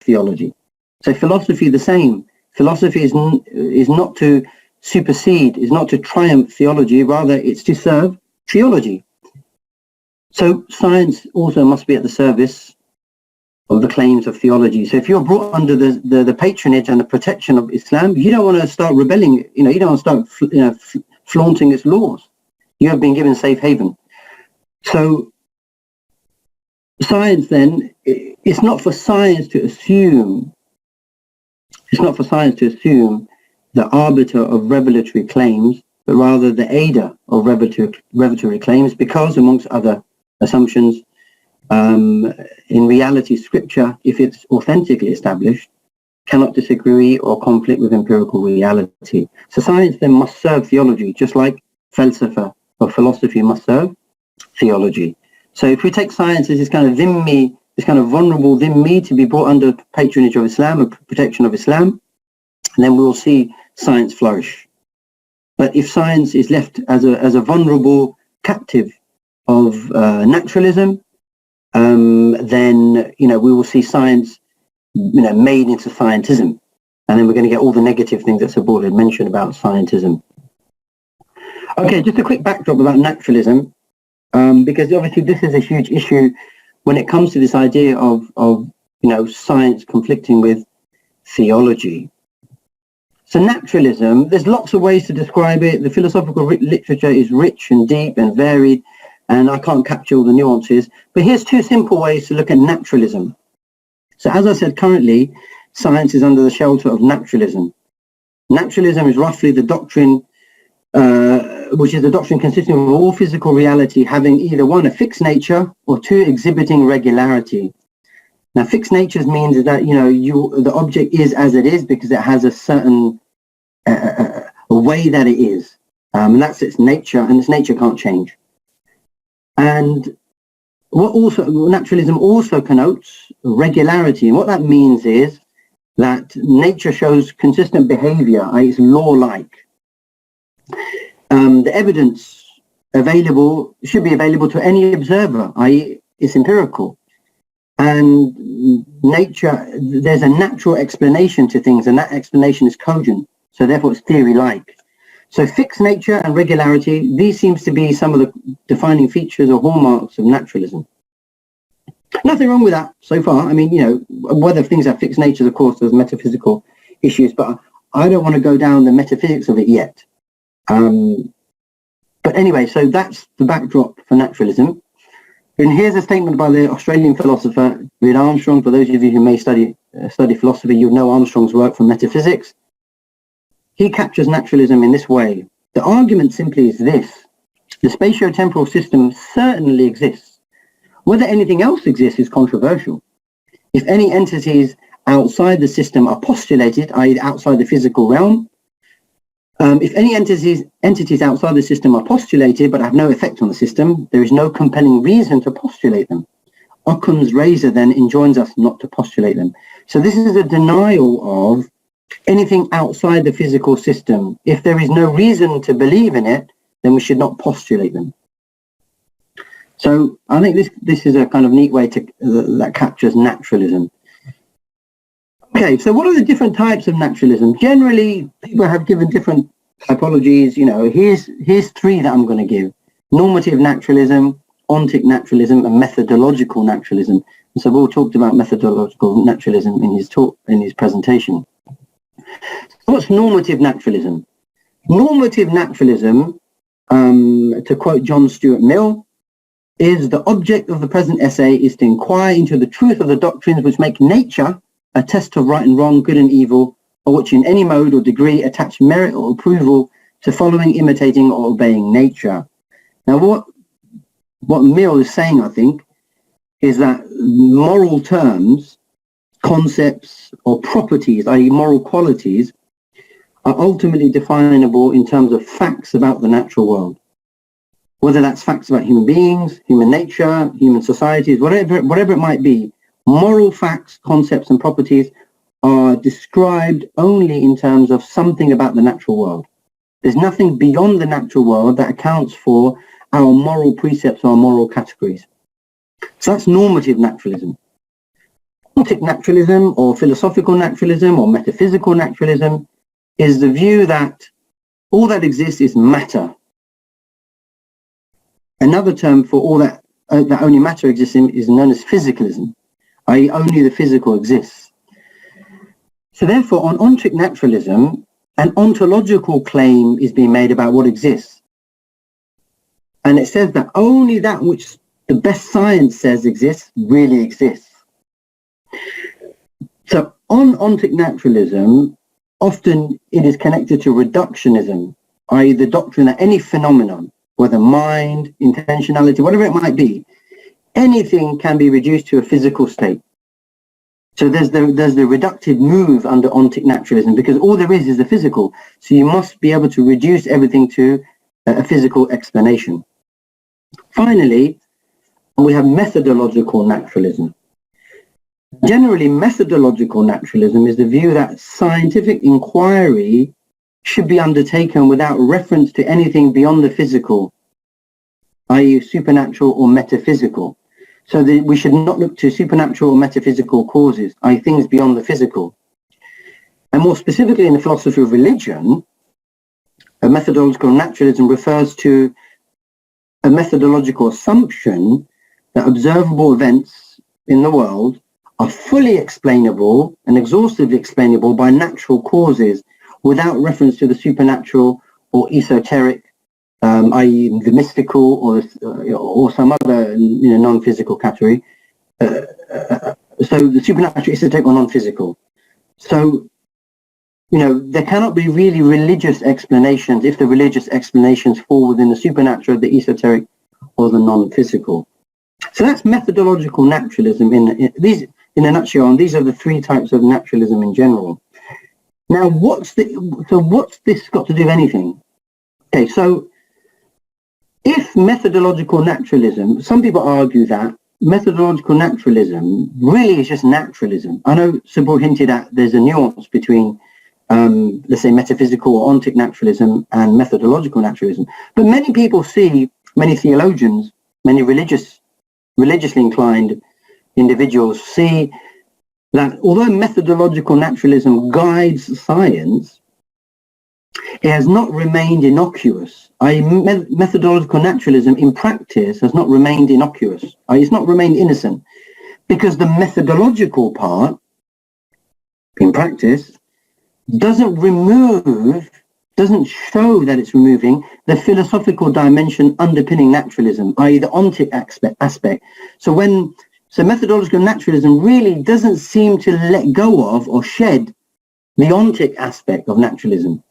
theology. So philosophy, the same. Philosophy is not to supersede, is not to triumph theology, rather it's to serve theology. So science also must be at the service of the claims of theology. So if you're brought under the patronage and the protection of Islam, you don't want to start rebelling, you don't want to start flaunting its laws. You have been given safe haven. So science then, it's not for science to assume the arbiter of revelatory claims, but rather the aider of revelatory claims, because amongst other assumptions, in reality, scripture, if it's authentically established, cannot disagree or conflict with empirical reality. So science then must serve theology, just like falsafa or philosophy must serve theology. So if we take science as this kind of dhimmi, this kind of vulnerable dhimmi to be brought under patronage of Islam, or protection of Islam, then we will see science flourish. But if science is left as a vulnerable captive of naturalism, then we will see science made into scientism, and then we're going to get all the negative things that Sabul had mentioned about scientism. Okay, just a quick backdrop about naturalism, because obviously this is a huge issue when it comes to this idea of science conflicting with theology. So naturalism, there's lots of ways to describe it. The philosophical literature is rich and deep and varied, and I can't capture all the nuances. But here's two simple ways to look at naturalism. So as I said, currently, science is under the shelter of naturalism. Naturalism is roughly the doctrine, which is the doctrine consisting of all physical reality having either one, a fixed nature, or two, exhibiting regularity. Now, fixed natures means that, the object is as it is because it has a certain a way that it is. And that's its nature, and its nature can't change. And naturalism also connotes regularity. And what that means is that nature shows consistent behavior, i.e. it's law-like. The evidence available should be available to any observer, i.e. it's empirical. And nature, there's a natural explanation to things, and that explanation is cogent. So therefore it's theory-like. So fixed nature and regularity, these seems to be some of the defining features or hallmarks of naturalism. Nothing wrong with that so far. I mean, whether things have fixed natures, of course, there's metaphysical issues, but I don't want to go down the metaphysics of it yet. But anyway, so that's the backdrop for naturalism. And here's a statement by the Australian philosopher David Armstrong. For those of you who may study philosophy, you'll know Armstrong's work from metaphysics. He captures naturalism in this way. The argument simply is this: the spatio-temporal system certainly exists. Whether anything else exists is controversial. If any entities outside the system are postulated, i.e. outside the physical realm, if any entities outside the system are postulated but have no effect on the system, there is no compelling reason to postulate them. Occam's razor then enjoins us not to postulate them. So this is a denial of anything outside the physical system. If there is no reason to believe in it, then we should not postulate them. So I think this is a kind of neat way that captures naturalism. Okay, so what are the different types of naturalism? Generally, people have given different typologies. Here's three that I'm going to give: normative naturalism, ontic naturalism, and methodological naturalism. And so we'll talked about methodological naturalism in his presentation. What's normative naturalism? Normative naturalism, to quote John Stuart Mill, is the object of the present essay is to inquire into the truth of the doctrines which make nature a test of right and wrong, good and evil, or which in any mode or degree attach merit or approval to following, imitating, or obeying nature. Now, what Mill is saying, I think, is that moral terms, concepts, or properties, i.e. moral qualities, are ultimately definable in terms of facts about the natural world. Whether that's facts about human beings, human nature, human societies, whatever it might be, moral facts, concepts, and properties are described only in terms of something about the natural world. There's nothing beyond the natural world that accounts for our moral precepts or our moral categories. So that's normative naturalism. ontic naturalism or philosophical naturalism or metaphysical naturalism is the view that all that exists is matter. Another term for all that only matter exists in is known as physicalism, i.e. only the physical exists. So therefore, on ontic naturalism, an ontological claim is being made about what exists. And it says that only that which the best science says exists really exists. So on ontic naturalism, often it is connected to reductionism, i.e. the doctrine that any phenomenon, whether mind, intentionality, whatever it might be, anything can be reduced to a physical state. So there's the reductive move under ontic naturalism, because all there is the physical. So you must be able to reduce everything to a physical explanation. Finally, we have methodological naturalism. Generally, methodological naturalism is the view that scientific inquiry should be undertaken without reference to anything beyond the physical, i.e. supernatural or metaphysical. So that we should not look to supernatural or metaphysical causes, i.e. things beyond the physical. And more specifically in the philosophy of religion, a methodological naturalism refers to a methodological assumption that observable events in the world are fully explainable and exhaustively explainable by natural causes without reference to the supernatural or esoteric, i.e. the mystical or some other non-physical category. So the supernatural, esoteric or non-physical. So, there cannot be really religious explanations if the religious explanations fall within the supernatural, the esoteric or the non-physical. So that's methodological naturalism in a nutshell, and these are the three types of naturalism in general. Now, what's this got to do with anything? Okay, so if methodological naturalism, some people argue that methodological naturalism really is just naturalism. I know Sabur hinted at there's a nuance between, let's say, metaphysical or ontic naturalism and methodological naturalism. But many people see, many theologians, many religiously inclined individuals see that although methodological naturalism guides science, it has not remained innocuous. Methodological naturalism in practice has not remained innocuous. It's not remained innocent, because the methodological part in practice doesn't show that it's removing the philosophical dimension underpinning naturalism, i.e. the ontic aspect. So methodological naturalism really doesn't seem to let go of or shed the ontic aspect of naturalism,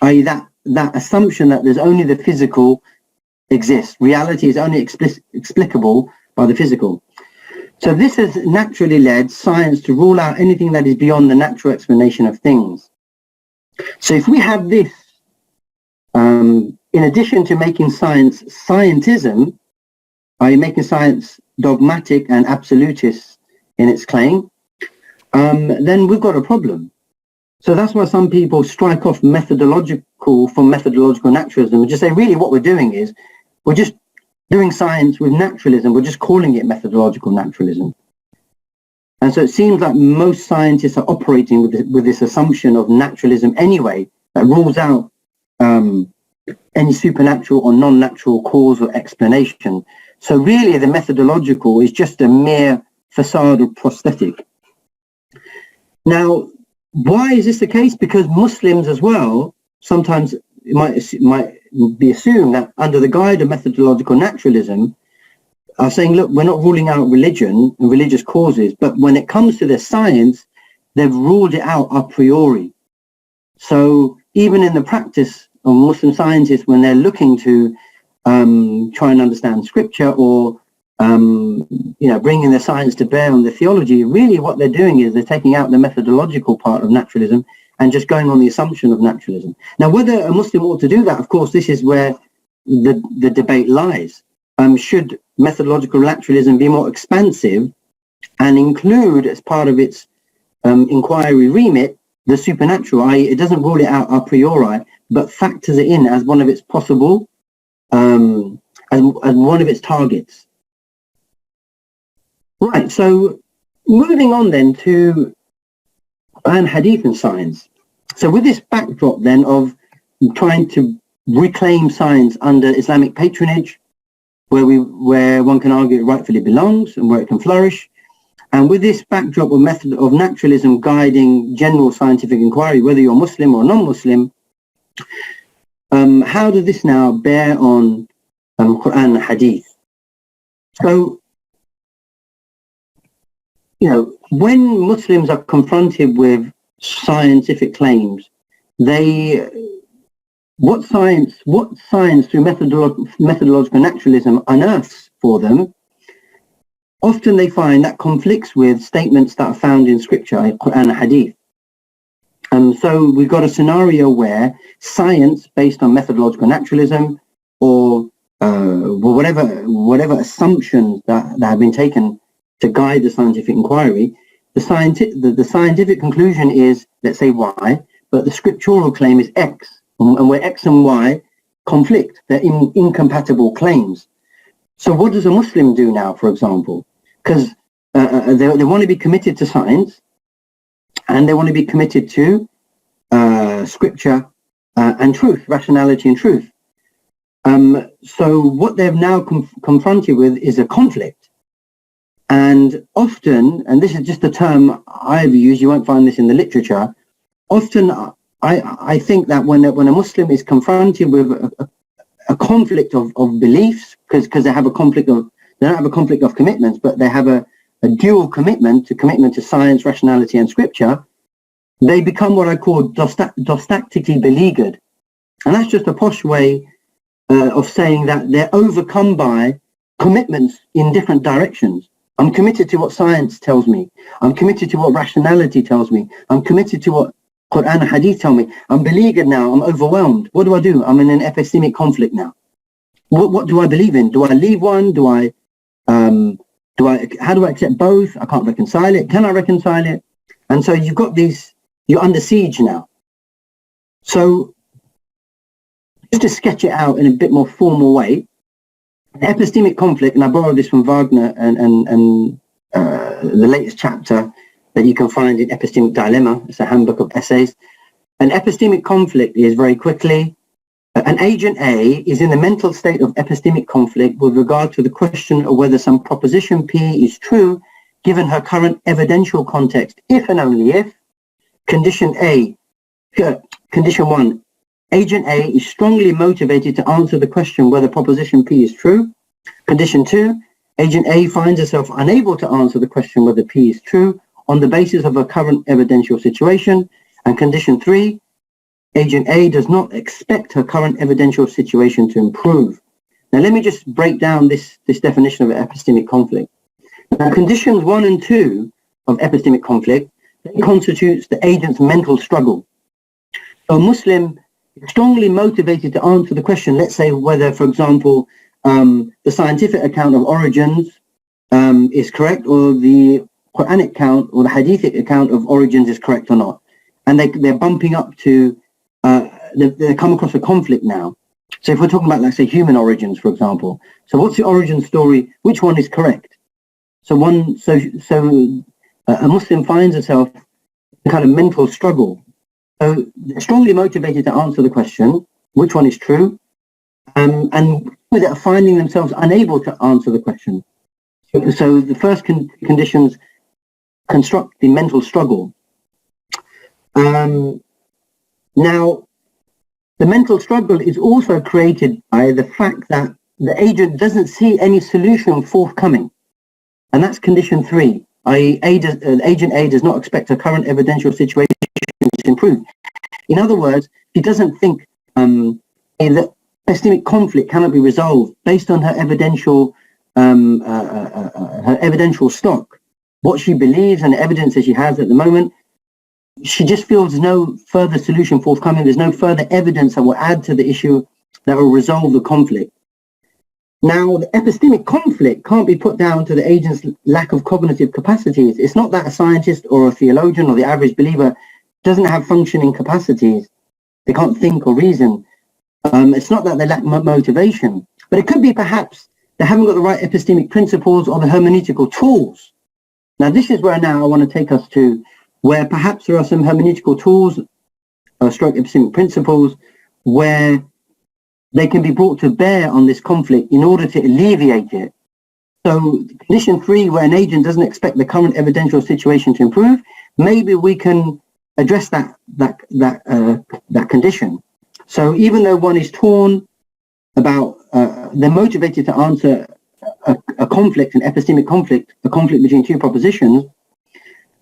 i.e. that assumption that there's only the physical exists. Reality is only explicable by the physical. So this has naturally led science to rule out anything that is beyond the natural explanation of things. So if we have this, in addition to making science scientism, i.e. making science dogmatic and absolutist in its claim, then we've got a problem. So that's why some people strike off methodological from methodological naturalism and just say, really what we're doing is we're just doing science with naturalism. We're just calling it methodological naturalism. And so it seems like most scientists are operating with this assumption of naturalism anyway, that rules out any supernatural or non-natural cause or explanation. So really the methodological is just a mere facade or prosthetic. Now, why is this the case? Because Muslims as well, sometimes it might be assumed that under the guide of methodological naturalism, are saying, look, we're not ruling out religion and religious causes, but when it comes to their science, they've ruled it out a priori. So even in the practice of Muslim scientists, when they're looking to try and understand scripture or bringing their science to bear on the theology, really what they're doing is they're taking out the methodological part of naturalism and just going on the assumption of naturalism. Now, whether a Muslim ought to do that, of course, this is where the debate lies. Should methodological naturalism be more expansive and include as part of its inquiry remit the supernatural, i.e. it doesn't rule it out a priori, but factors it in as one of its possible, as one of its targets. Right, so moving on then to Quran, Hadith and science. So with this backdrop then of trying to reclaim science under Islamic patronage, where one can argue it rightfully belongs and where it can flourish, and with this backdrop of method of naturalism guiding general scientific inquiry, whether you're Muslim or non-Muslim, how does this now bear on Quran and Hadith? So, you know, when Muslims are confronted with scientific claims, what science through methodological naturalism unearths for them, often they find that conflicts with statements that are found in scripture, Quran and Hadith. So we've got a scenario where science based on methodological naturalism or whatever assumptions that have been taken to guide the scientific inquiry, the scientific conclusion is, let's say, Y, but the scriptural claim is X, and where X and Y conflict, they're incompatible claims. So what does a Muslim do now, for example? Because they want to be committed to science, and they want to be committed to scripture and truth, rationality and truth. So what they're now confronted with is a conflict. And often, and this is just a term I've used, you won't find this in the literature, often I think that when a Muslim is confronted with a conflict of beliefs, because they have a conflict of, they don't have a conflict of commitments, but they have a dual commitment to science, rationality and scripture, they become what I call dostactically beleaguered. And that's just a posh way of saying that they're overcome by commitments in different directions. I'm committed to what science tells me. I'm committed to what rationality tells me. I'm committed to what Quran and Hadith tell me. I'm beleaguered now. I'm overwhelmed. What do? I'm in an epistemic conflict now. What do I believe in? Do I leave one? How do I accept both? I can't reconcile it. Can I reconcile it? And so you've got these, you're under siege now. So just to sketch it out in a bit more formal way, epistemic conflict, and I borrowed this from Wagner and the latest chapter that you can find in Epistemic Dilemma. It's a handbook of essays. An epistemic conflict is, very quickly, an agent A is in the mental state of epistemic conflict with regard to the question of whether some proposition P is true given her current evidential context, if and only if condition one, agent A is strongly motivated to answer the question whether proposition P is true. Condition 2, agent A finds herself unable to answer the question whether P is true on the basis of her current evidential situation. And condition 3, agent A does not expect her current evidential situation to improve. Now let me just break down this definition of epistemic conflict. Now conditions 1 and 2 of epistemic conflict, they constitutes the agent's mental struggle. So a Muslim is strongly motivated to answer the question, let's say whether, for example, the scientific account of origins is correct, or the Quranic account or the Hadithic account of origins is correct or not. And they're bumping up to, they come across a conflict now. So if we're talking about, let's say, human origins, for example. So what's the origin story? Which one is correct? So a Muslim finds herself in a kind of mental struggle. So they're strongly motivated to answer the question, which one is true? And with it, finding themselves unable to answer the question. So the first conditions construct the mental struggle. Now, the mental struggle is also created by the fact that the agent doesn't see any solution forthcoming. And that's condition 3, i.e. agent A does not expect her current evidential situation to improve. In other words, she doesn't think that epistemic conflict cannot be resolved based on her evidential stock, what she believes and the evidence that she has at the moment. She just feels no further solution forthcoming. There's no further evidence that will add to the issue that will resolve the conflict. Now, the epistemic conflict can't be put down to the agent's lack of cognitive capacities. It's not that a scientist or a theologian or the average believer doesn't have functioning capacities. They can't think or reason. It's not that they lack motivation, but it could be perhaps they haven't got the right epistemic principles or the hermeneutical tools. Now, this is where now I want to take us to where perhaps there are some hermeneutical tools, stroke epistemic principles, where they can be brought to bear on this conflict in order to alleviate it. So condition 3, where an agent doesn't expect the current evidential situation to improve, maybe we can address that condition. So even though one is torn about, they're motivated to answer a conflict, an epistemic conflict, a conflict between two propositions,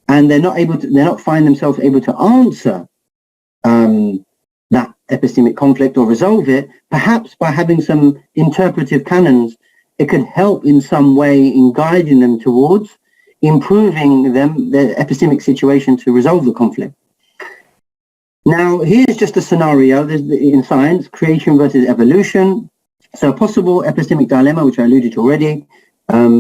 and they're not find themselves able to answer that epistemic conflict or resolve it, perhaps by having some interpretive canons, it could help in some way in guiding them towards improving their epistemic situation to resolve the conflict. Now, here's just a scenario in science, creation versus evolution. So a possible epistemic dilemma, which I alluded to already,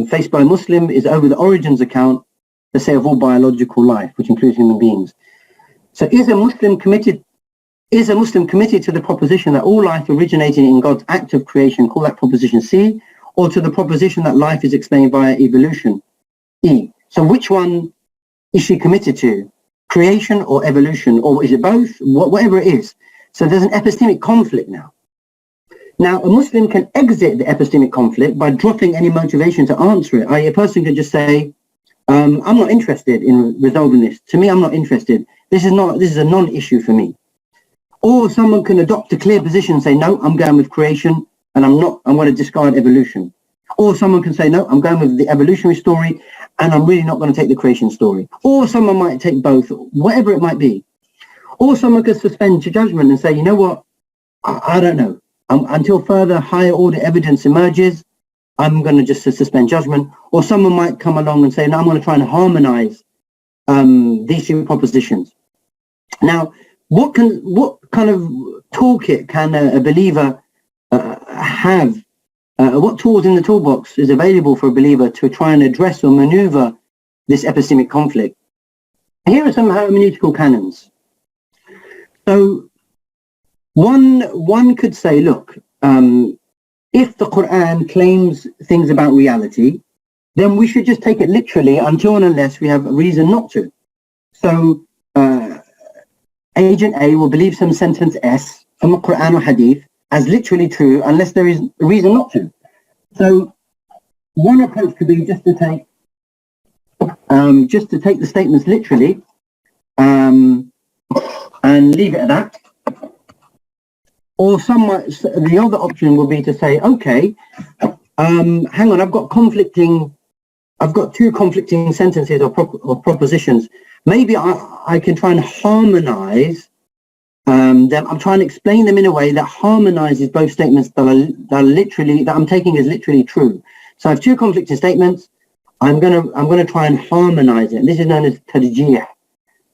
faced by a Muslim is over the origins account, let's say, of all biological life, which includes human beings. So is a Muslim committed to the proposition that all life originated in God's act of creation, call that proposition C, or to the proposition that life is explained via evolution, E? So which one is she committed to? Creation or evolution, or is it both? Whatever it is. So there's an epistemic conflict now. Now, a Muslim can exit the epistemic conflict by dropping any motivation to answer it. A person can just say, I'm not interested in resolving this. To me, I'm not interested. This is a non-issue for me. Or someone can adopt a clear position and say, no, I'm going with creation and I'm going to discard evolution. Or someone can say, no, I'm going with the evolutionary story and I'm really not going to take the creation story. Or someone might take both, whatever it might be. Or someone could suspend judgment and say, you know what, I don't know. Until further higher order evidence emerges, I'm going to just suspend judgment. Or someone might come along and say, no, I'm going to try and harmonize these two propositions. Now, what kind of toolkit can a believer have? What tools in the toolbox is available for a believer to try and address or maneuver this epistemic conflict? Here are some hermeneutical canons. So one could say, look, if the Quran claims things about reality, then we should just take it literally until and unless we have a reason not to. So Agent A will believe some sentence S from the Quran or Hadith as literally true unless there is a reason not to. So one approach could be just to take the statements literally and leave it at that. Or the other option would be to say, okay, hang on, I've got two conflicting sentences or propositions. Maybe I can try and harmonize them. I'm trying to explain them in a way that harmonizes both statements that I'm taking as literally true. So I have two conflicting statements. I'm gonna try and harmonize it. This is known as tarjih.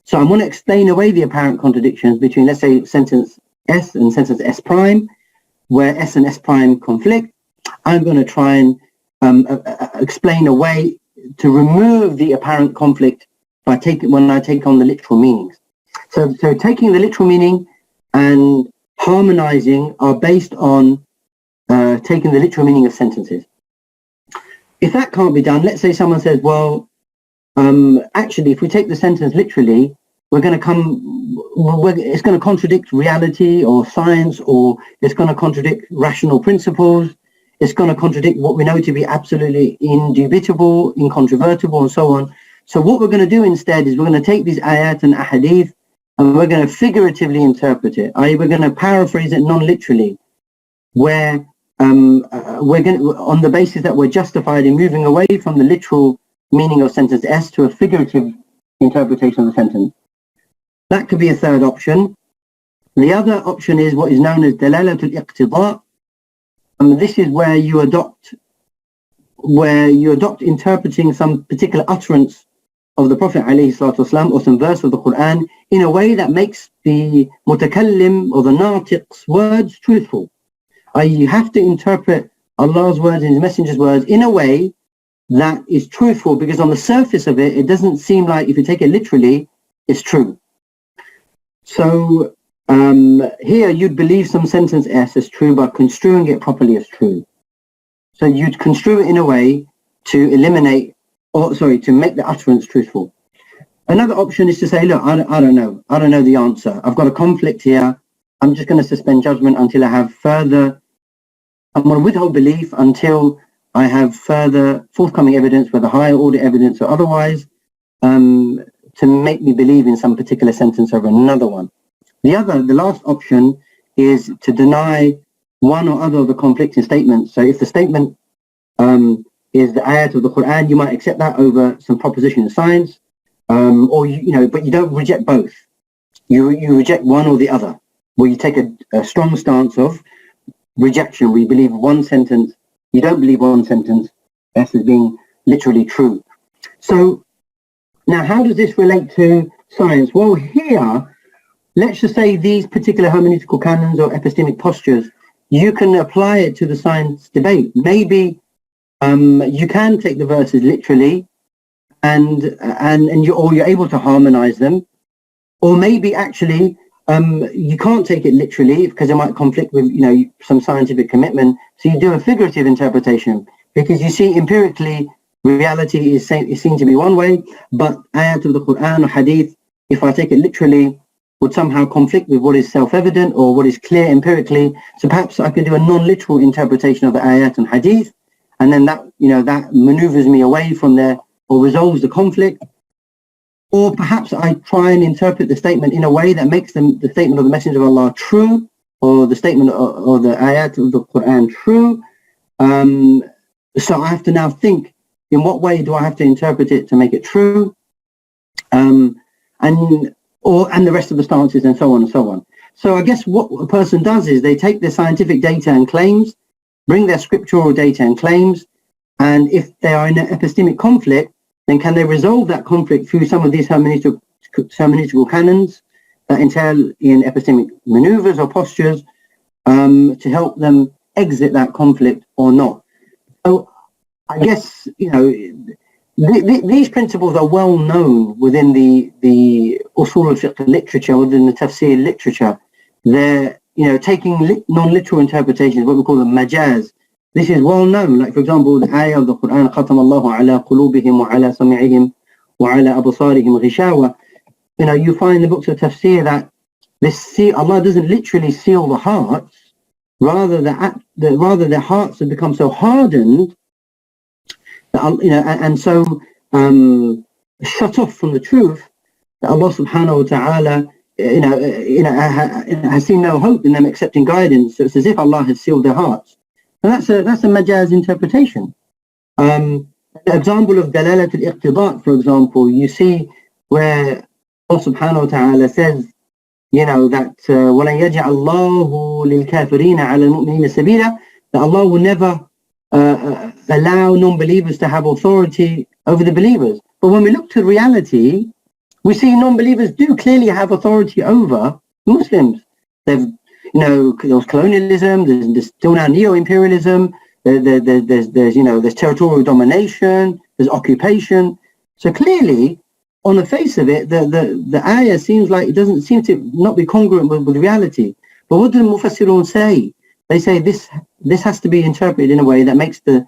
So I'm going to explain away the apparent contradictions between, let's say, sentence S and sentence S prime, where S and S prime conflict. I'm going to try and explain a way to remove the apparent conflict when I take on the literal meanings. So taking the literal meaning and harmonizing are based on taking the literal meaning of sentences. If that can't be done, let's say someone says, well, actually, if we take the sentence literally, it's going to contradict reality or science, or it's going to contradict rational principles. It's going to contradict what we know to be absolutely indubitable, incontrovertible, and so on. So what we're going to do instead is we're going to take these ayat and ahadith and we're going to figuratively interpret it. I.e., we're going to paraphrase it non-literally, where we're going to, on the basis that we're justified in moving away from the literal meaning of sentence S to a figurative interpretation of the sentence. That could be a third option. The other option is what is known as dalalatul iqtida. This is where you adopt interpreting some particular utterance of the Prophet ﷺ or some verse of the Quran in a way that makes the mutakallim or the natiq's words truthful. You have to interpret Allah's words and His Messenger's words in a way that is truthful, because on the surface of it, it doesn't seem like, if you take it literally, it's true. So here you'd believe some sentence S as true by construing it properly as true. So you'd construe it in a way to eliminate or sorry, to make the utterance truthful. Another option is to say, look, I don't know. I don't know the answer. I've got a conflict here. I'm just going to suspend judgment until I have further, I'm going to withhold belief until I have further forthcoming evidence, whether higher order evidence or otherwise, to make me believe in some particular sentence over another one. The last option is to deny one or other of the conflicting statements. So if the statement is the ayat of the Quran, you might accept that over some proposition in science, or but you don't reject both. You reject one or the other, where you take a strong stance of rejection, where you believe one sentence, you don't believe one sentence, that's as being literally true. So now, how does this relate to science? Well, here, let's just say these particular hermeneutical canons or epistemic postures, you can apply it to the science debate. Maybe you can take the verses literally, and you're able to harmonize them, or maybe actually you can't take it literally because it might conflict with some scientific commitment. So you do a figurative interpretation, because you see empirically reality is seen to be one way, but ayat of the Quran or hadith, if I take it literally, would somehow conflict with what is self-evident or what is clear empirically. So perhaps I can do a non-literal interpretation of the ayat and hadith, and then that that maneuvers me away from there or resolves the conflict. Or perhaps I try and interpret the statement in a way that makes the statement of the Messenger of Allah true, or the statement or the ayat of the Quran true. So I have to now think, in what way do I have to interpret it to make it true? And the rest of the stances, and so on and so on. So I guess what a person does is they take their scientific data and claims, bring their scriptural data and claims, and if they are in an epistemic conflict, then can they resolve that conflict through some of these hermeneutical canons that entail in epistemic maneuvers or postures to help them exit that conflict or not? So I guess, these principles are well known within the usul al-fiqh literature, within the tafsir literature. They're, taking non-literal interpretations, what we call the majaz. This is well known. Like, for example, the ayah of the Quran, خَتَمَ اللَّهُ عَلَىٰ قُلُوبِهِمْ وَعَلَىٰ سَمْعِهِمْ وَعَلَىٰ أَبْصَارِهِمْ غِشَاوَةٌ. You find in the books of tafsir that Allah doesn't literally seal the hearts, rather their hearts have become so hardened that, and so shut off from the truth, that Allah subhanahu wa ta'ala has seen no hope in them accepting guidance. So it's as if Allah has sealed their hearts. And that's a majaz interpretation. The example of dalalat al-iqtidat, for example, you see where Allah subhanahu wa ta'ala says, that وَلَنْ يَجْعَ اللَّهُ لِلْكَافِرِينَ عَلَى الْمُؤْمِنِينَ سَبِيلًا, that Allah will never allow non-believers to have authority over the believers. But when we look to reality, we see non-believers do clearly have authority over Muslims. There was colonialism, there's still now neo-imperialism, there's territorial domination, there's occupation. So clearly, on the face of it, the ayah seems like it doesn't seem to not be congruent with reality. But what do the mufassirun say? They say this has to be interpreted in a way that makes the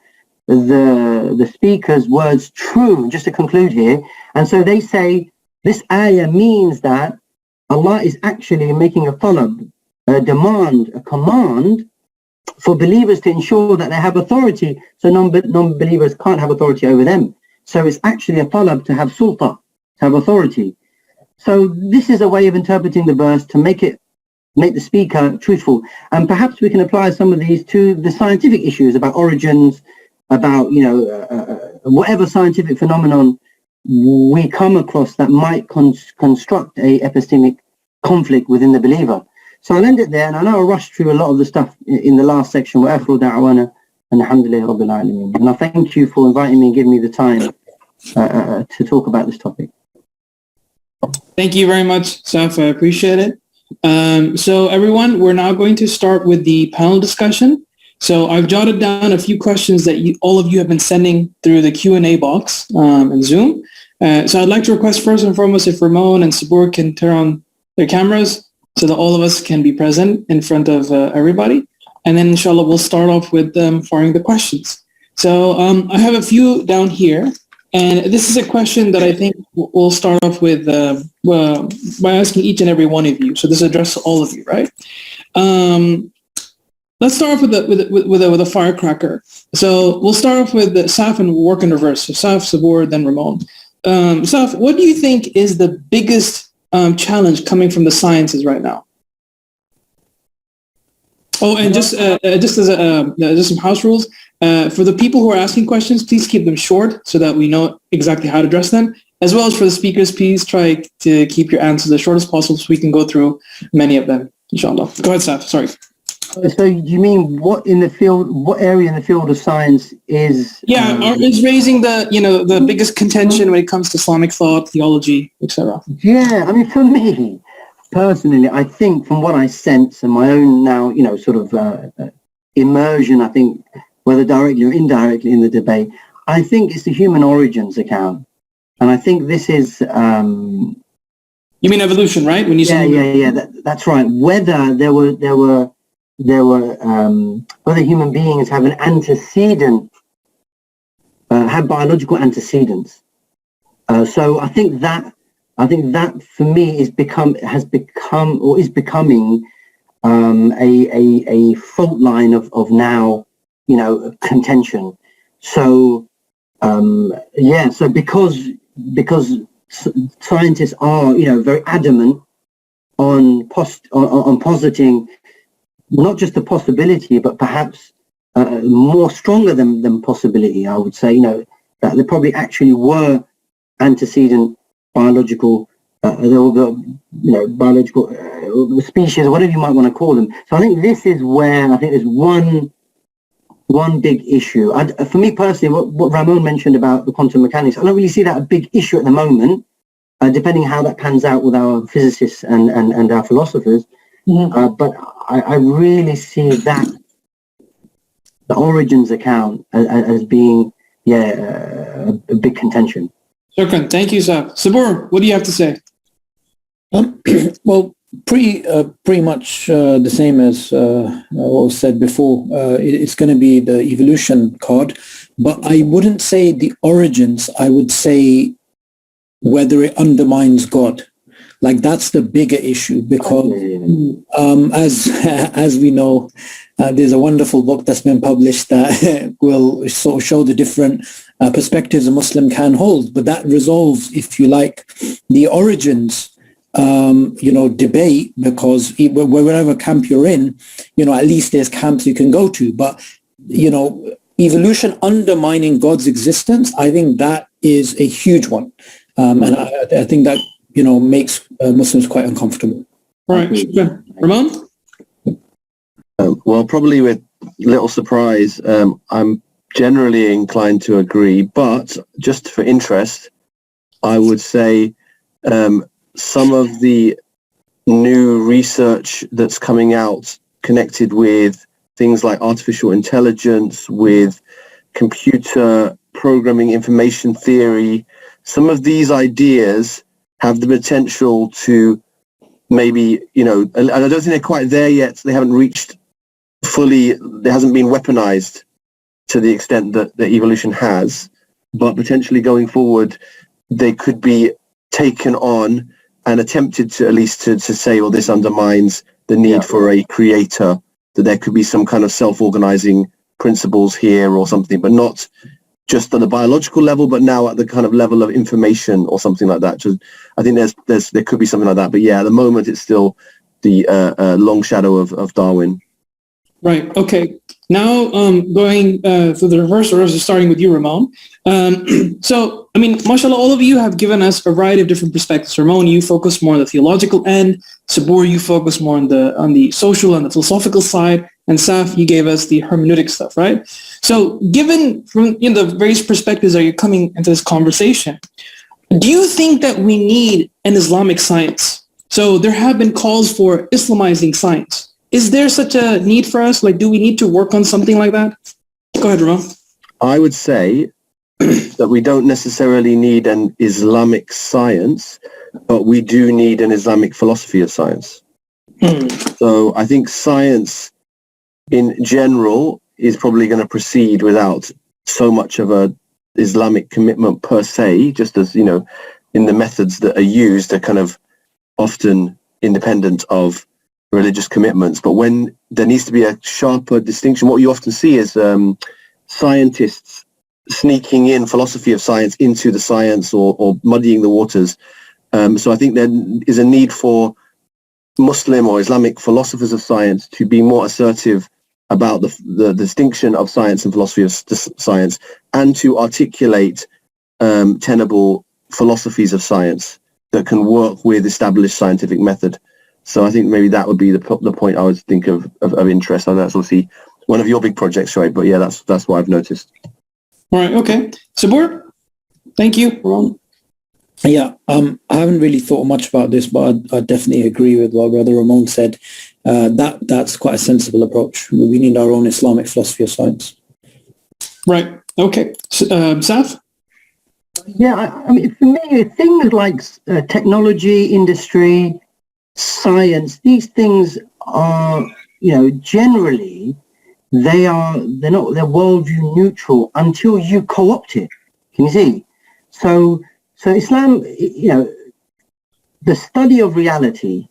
speaker's words true, just to conclude here. And so they say this ayah means that Allah is actually making a talab, a demand, a command for believers to ensure that they have authority, so non-believers can't have authority over them. So it's actually a talab to have sulta, to have authority. So this is a way of interpreting the verse to make the speaker truthful. And perhaps we can apply some of these to the scientific issues about origins, about whatever scientific phenomenon we come across that might construct a epistemic conflict within the believer. So I'll end it there, and I know I rushed through a lot of the stuff in the last section. وَآخِرُ دَعْوَانَا أَنْ الْحَمْدُ لِلَّهِ رَبِّ الْعَالَمِينَ. And I thank you for inviting me and giving me the time to talk about this topic. Thank you very much, Saf. I appreciate it. So everyone, we're now going to start with the panel discussion. So I've jotted down a few questions that all of you have been sending through the Q&A box in Zoom. So I'd like to request first and foremost if Ramon and Sabur can turn on their cameras so that all of us can be present in front of everybody. And then inshallah we'll start off with firing the questions. So I have a few down here. And this is a question that I think we'll start off with by asking each and every one of you. So this addresses all of you, right? Let's start off with a firecracker. So we'll start off with Saf and work in reverse. So Saf, Sabur, then Ramon. Saf, what do you think is the biggest challenge coming from the sciences right now? Oh, and just as just some house rules. For the people who are asking questions, please keep them short so that we know exactly how to address them. As well as for the speakers, please try to keep your answers as short as possible so we can go through many of them, inshallah. Go ahead, Saf. Sorry. So you mean what area in the field of science is? Is raising the biggest contention when it comes to Islamic thought, theology, etc. Yeah, I mean, for me personally, I think from what I sense and my own now, sort of immersion, I think whether directly or indirectly in the debate, I think it's the human origins account, and I think this is. You mean evolution, right? When you say that's right. Whether there were whether human beings have an antecedent, have biological antecedents. So I think that for me is becoming a fault line of now, contention. So so because scientists are very adamant on positing not just the possibility, but perhaps more stronger than possibility, I would say, that there probably actually were antecedent biological, biological species, whatever you might want to call them. So I think this is where I think there's one big issue. For me personally, what Ramon mentioned about the quantum mechanics, I don't really see that a big issue at the moment, depending how that pans out with our physicists and our philosophers. Mm-hmm. But I really see that the origins account as being a big contention. Shukran. Thank you, Saf. Sabur, what do you have to say? Well, pretty much the same as what was said before. It's going to be the evolution card, but I wouldn't say the origins. I would say whether it undermines God. Like that's the bigger issue because as we know, there's a wonderful book that's been published that will sort of show the different perspectives a Muslim can hold. But that resolves, if you like, the origins, debate, because wherever camp you're in, at least there's camps you can go to. But, evolution undermining God's existence, I think that is a huge one. And I think that, makes Muslims quite uncomfortable. All right. Ramon? Well, probably with little surprise, I'm generally inclined to agree, but just for interest, I would say some of the new research that's coming out connected with things like artificial intelligence, with computer programming, information theory, some of these ideas have the potential to maybe, and I don't think they're quite there yet. They haven't reached fully, there hasn't been weaponized to the extent that the evolution has, but potentially going forward, they could be taken on and attempted to at least to say, well, this undermines the need for a creator, that there could be some kind of self-organizing principles here or something, but not just on the biological level, but now at the kind of level of information or something like that. So I think there could be something like that. But at the moment, it's still the long shadow of Darwin. Right. Okay. Now going through the reverse order, starting with you, Ramon. So, I mean, mashallah, all of you have given us a variety of different perspectives. Ramon, you focus more on the theological end. Sabur, you focus more on the social and the philosophical side. And Saf, you gave us the hermeneutic stuff, right? So given from the various perspectives that you're coming into this conversation, do you think that we need an Islamic science? So there have been calls for Islamizing science. Is there such a need for us? Like, do we need to work on something like that? Go ahead, Ramon. I would say that we don't necessarily need an Islamic science, but we do need an Islamic philosophy of science. So I think science in general is probably going to proceed without so much of a Islamic commitment per se, just as, you know, in the methods that are used are kind of often independent of religious commitments. But when there needs to be a sharper distinction, what you often see is scientists sneaking in philosophy of science into the science or muddying the waters. So I think there is a need for Muslim or Islamic philosophers of science to be more assertive about the distinction of science and philosophy of science, and to articulate tenable philosophies of science that can work with established scientific method. So I think maybe that would be the point I would think of interest. And that's obviously one of your big projects, right? But yeah, that's what I've noticed. All right. Okay. Sabur, thank you. Ron. Yeah, I haven't really thought much about this, but I definitely agree with what Brother Ramon said. That's quite a sensible approach. We need our own Islamic philosophy of science. Right. Okay. Saf? Yeah, I mean, for me, things like technology, industry, science, these things are, you know, generally they're worldview neutral until you co-opt it. Can you see? So Islam, you know, the study of reality,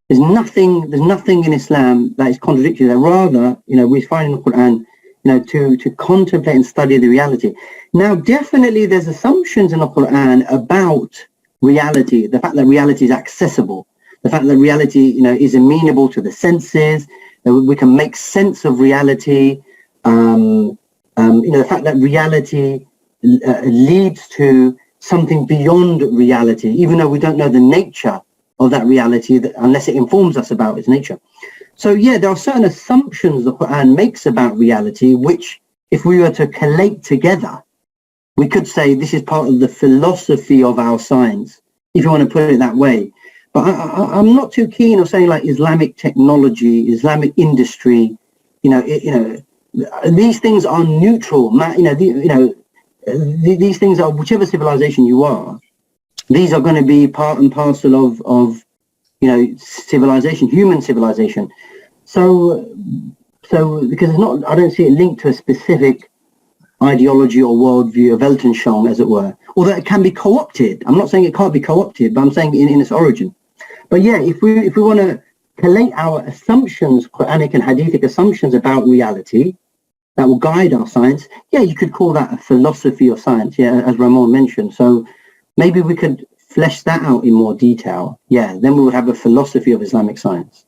there's nothing in Islam that is contradictory. That rather, you know, we find in the Quran, you know, to contemplate and study the reality. Now, definitely there's assumptions in the Quran about reality, the fact that reality is accessible, the fact that reality, you know, is amenable to the senses, that we can make sense of reality, you know, the fact that reality leads to something beyond reality, even though we don't know the nature of that reality unless it informs us about its nature. So yeah, there are certain assumptions the Quran makes about reality, which if we were to collate together, we could say this is part of the philosophy of our science, if you want to put it that way. But I'm not too keen on saying like Islamic technology, Islamic industry, these things are neutral. These things are, whichever civilization you are, these are going to be part and parcel of civilization, human civilization. So because it's not, I don't see it linked to a specific ideology or worldview of Weltanschauung, as it were. Although it can be co-opted. I'm not saying it can't be co-opted, but I'm saying in its origin. But yeah, if we want to collate our assumptions, Quranic and Hadithic assumptions about reality that will guide our science, yeah, you could call that a philosophy of science, yeah, as Ramon mentioned. So maybe we could flesh that out in more detail. Yeah, then we would have a philosophy of Islamic science.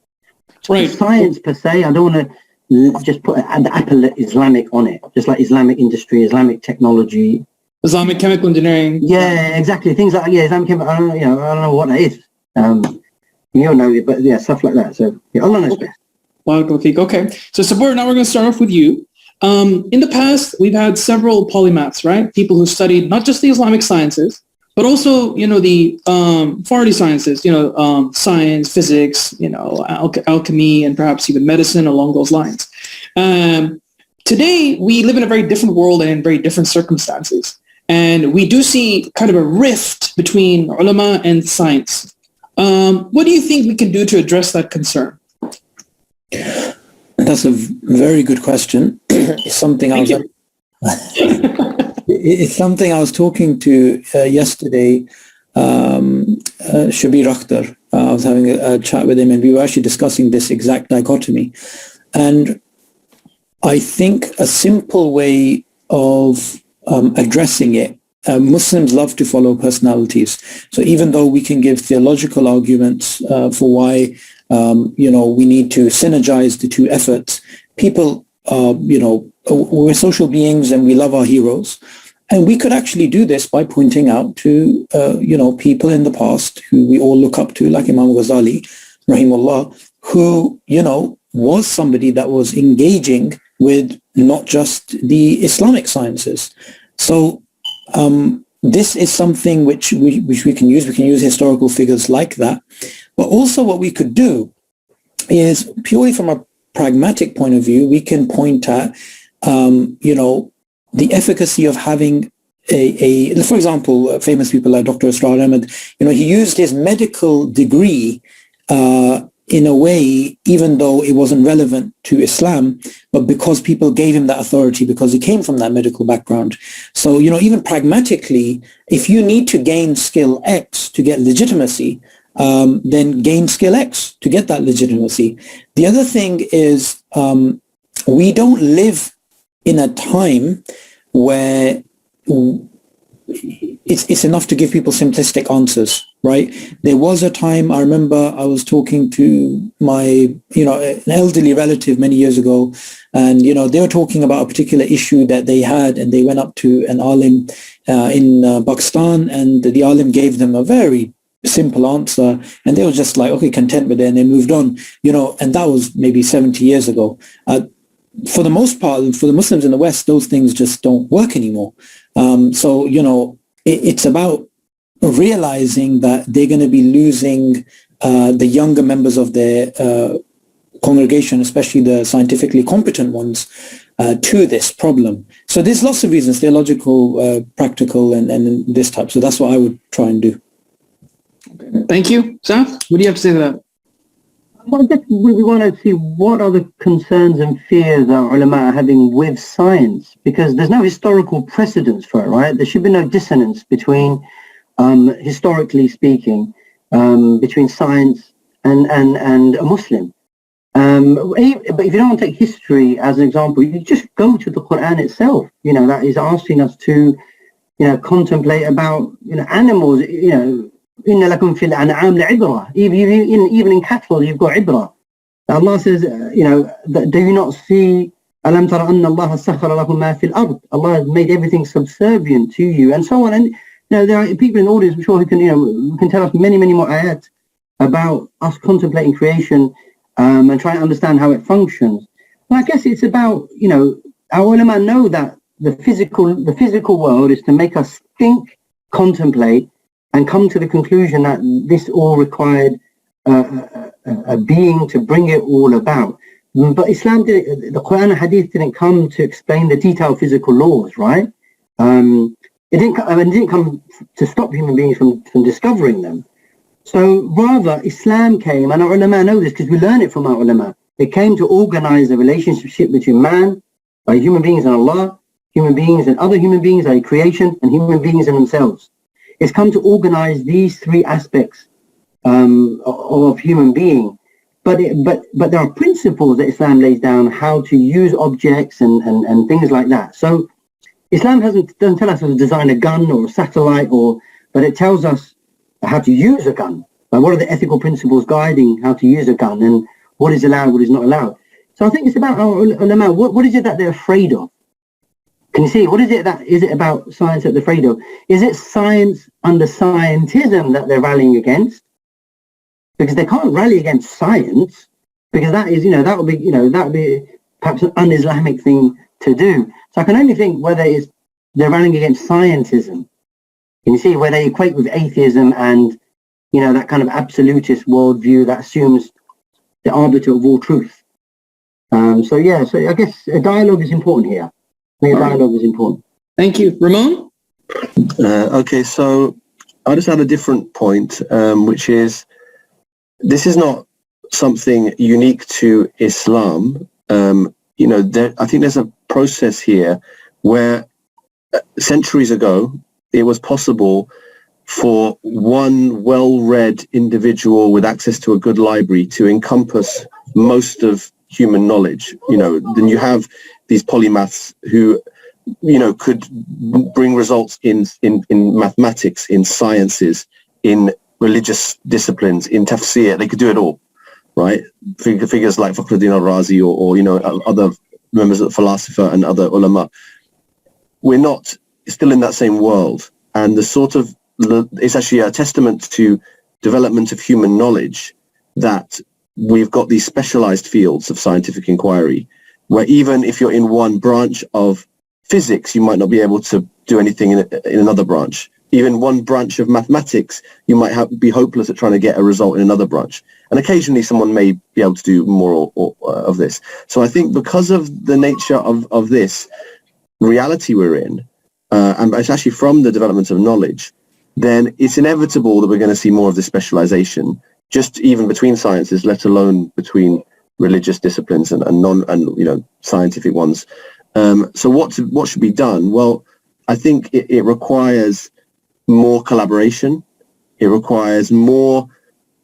Right. Science per se, I don't want to just put an apple Islamic on it, just like Islamic industry, Islamic technology, Islamic chemical engineering. Yeah, exactly. Things like Islamic chemical. I don't know what that is. You'll know it, but yeah, stuff like that. So yeah, Allah knows best. Okay. So Sabur, now we're going to start off with you. In the past, we've had several polymaths, right? People who studied not just the Islamic sciences, but also, the Fardi sciences, science, physics, alchemy, and perhaps even medicine along those lines. Today, we live in a very different world and in very different circumstances. And we do see kind of a rift between ulama and science. What do you think we can do to address that concern? That's a very good question. It's something I was talking to yesterday, Shabir Akhtar. I was having a chat with him, and we were actually discussing this exact dichotomy. And I think a simple way of addressing it, Muslims love to follow personalities. So even though we can give theological arguments for why we need to synergize the two efforts, people we're social beings and we love our heroes. And we could actually do this by pointing out to, people in the past who we all look up to, like Imam Ghazali, rahimahullah, who, was somebody that was engaging with not just the Islamic sciences. So this is something which we can use. We can use historical figures like that. But also what we could do is, purely from a pragmatic point of view, we can point at, the efficacy of having for example, famous people like Dr. Asrar Ahmed, he used his medical degree in a way, even though it wasn't relevant to Islam, but because people gave him that authority because he came from that medical background. So, even pragmatically, if you need to gain skill X to get legitimacy, then gain skill X to get that legitimacy. The other thing is we don't live in a time where it's enough to give people simplistic answers, right? There was a time, I remember I was talking to my, an elderly relative many years ago, and, they were talking about a particular issue that they had, and they went up to an alim in Pakistan, and the alim gave them a very simple answer, and they were just like, okay, content with it, and they moved on, and that was maybe 70 years ago. For the most part, for the Muslims in the West, those things just don't work anymore. So, it's about realizing that they're going to be losing the younger members of their congregation, especially the scientifically competent ones, to this problem. So there's lots of reasons, theological, practical, and this type. So that's what I would try and do. Thank you. Saf, what do you have to say to that? Well, I guess we want to see what are the concerns and fears that ulama are having with science, because there's no historical precedence for it, right? There should be no dissonance between, historically speaking, between science and a Muslim. But if you don't want to take history as an example, you just go to the Quran itself, that is asking us to, contemplate about, animals, إِنَّ لَكُمْ فِي الْأَنْعَامِ لَعِبْرَةً. Even in cattle, you've got ibrah. Allah says, do you not see, أَلَمْ تَرَ أَنَّ اللَّهَ سَخَّرَ لَكُمْ مَا فِي الْأَرْضِ. Allah has made everything subservient to you, and so on. And, there are people in the audience, I'm sure, who can tell us many, many more ayat about us contemplating creation and trying to understand how it functions. Well, I guess it's about, our ulama know that the physical world is to make us think, contemplate, and come to the conclusion that this all required a being to bring it all about. But Islam the Quran and Hadith didn't come to explain the detailed physical laws, right? It didn't come to stop human beings from discovering them. So rather, Islam came, and our ulama know this because we learn it from our ulama. It came to organize the relationship between man, by human beings and Allah, human beings and other human beings, like creation, and human beings and themselves. It's come to organize these three aspects of human being. But there are principles that Islam lays down, how to use objects and things like that. So Islam doesn't tell us how to design a gun or a satellite, but it tells us how to use a gun. Like, what are the ethical principles guiding how to use a gun, and what is allowed, what is not allowed. So I think it's about our ulama. What is it that they're afraid of? Can you see, is it about science that they're afraid of? Is it science under scientism that they're rallying against? Because they can't rally against science, because that is, that would be perhaps an un-Islamic thing to do. So I can only think whether they're rallying against scientism. Can you see where they equate with atheism and, that kind of absolutist worldview that assumes the arbiter of all truth. So I guess a dialogue is important here. I think a dialogue is important. Thank you. Ramon? Okay, so I just had a different point, which is, this is not something unique to Islam. I think there's a process here where centuries ago, it was possible for one well-read individual with access to a good library to encompass most of human knowledge. Then you have these polymaths who, could bring results in mathematics, in sciences, in religious disciplines, in tafsir. They could do it all, right? Figures like Fakhruddin al-Razi or other members of the philosopher and other ulama. We're not still in that same world. And it's actually a testament to development of human knowledge that we've got these specialized fields of scientific inquiry, where even if you're in one branch of physics, you might not be able to do anything in another branch. Even one branch of mathematics, you might be hopeless at trying to get a result in another branch. And occasionally someone may be able to do more of this. So I think because of the nature of this reality we're in, and it's actually from the development of knowledge, then it's inevitable that we're going to see more of this specialization just even between sciences, let alone between religious disciplines and scientific ones. So what should be done? Well, I think it requires more collaboration. It requires more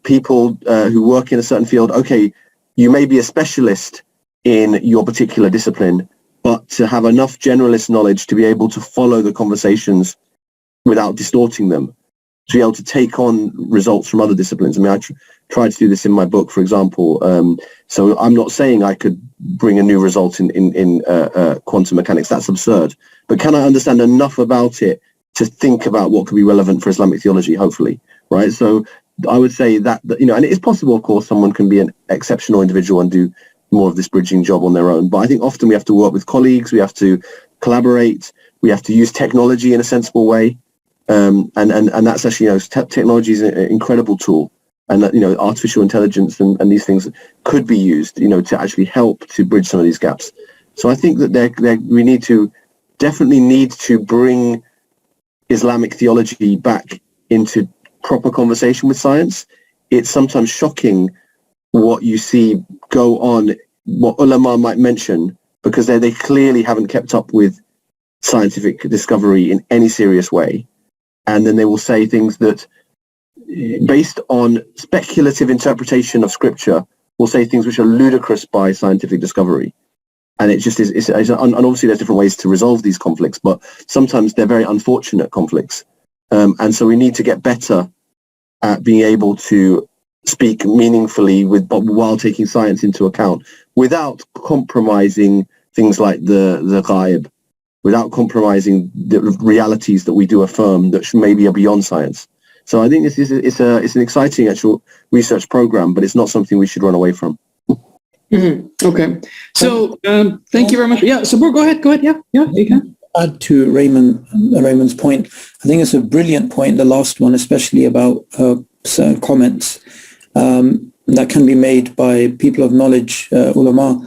people who work in a certain field. Okay, you may be a specialist in your particular discipline, but to have enough generalist knowledge to be able to follow the conversations without distorting them, to be able to take on results from other disciplines. I mean, I tried to do this in my book, for example. So I'm not saying I could bring a new result in quantum mechanics. That's absurd. But can I understand enough about it to think about what could be relevant for Islamic theology, hopefully, right? So I would say that, and it is possible, of course, someone can be an exceptional individual and do more of this bridging job on their own. But I think often we have to work with colleagues, we have to collaborate, we have to use technology in a sensible way. And that's actually, technology is an incredible tool. And artificial intelligence and these things could be used, to actually help to bridge some of these gaps. So I think that we definitely need to bring Islamic theology back into proper conversation with science. It's sometimes shocking what you see go on, what ulama might mention, because they clearly haven't kept up with scientific discovery in any serious way. And then they will say things that, based on speculative interpretation of scripture, will say things which are ludicrous by scientific discovery. And it just is, and obviously there's different ways to resolve these conflicts, but sometimes they're very unfortunate conflicts. And so we need to get better at being able to speak meaningfully while taking science into account, without compromising things like the ghaib, without compromising the realities that we do affirm that maybe are beyond science. So I think it's an exciting actual research program, but it's not something we should run away from. Mm-hmm. Okay. So thank you very much. Yeah. So go ahead. Yeah, you can. Add to Raymond's point. I think it's a brilliant point, the last one, especially about certain comments that can be made by people of knowledge, ulama,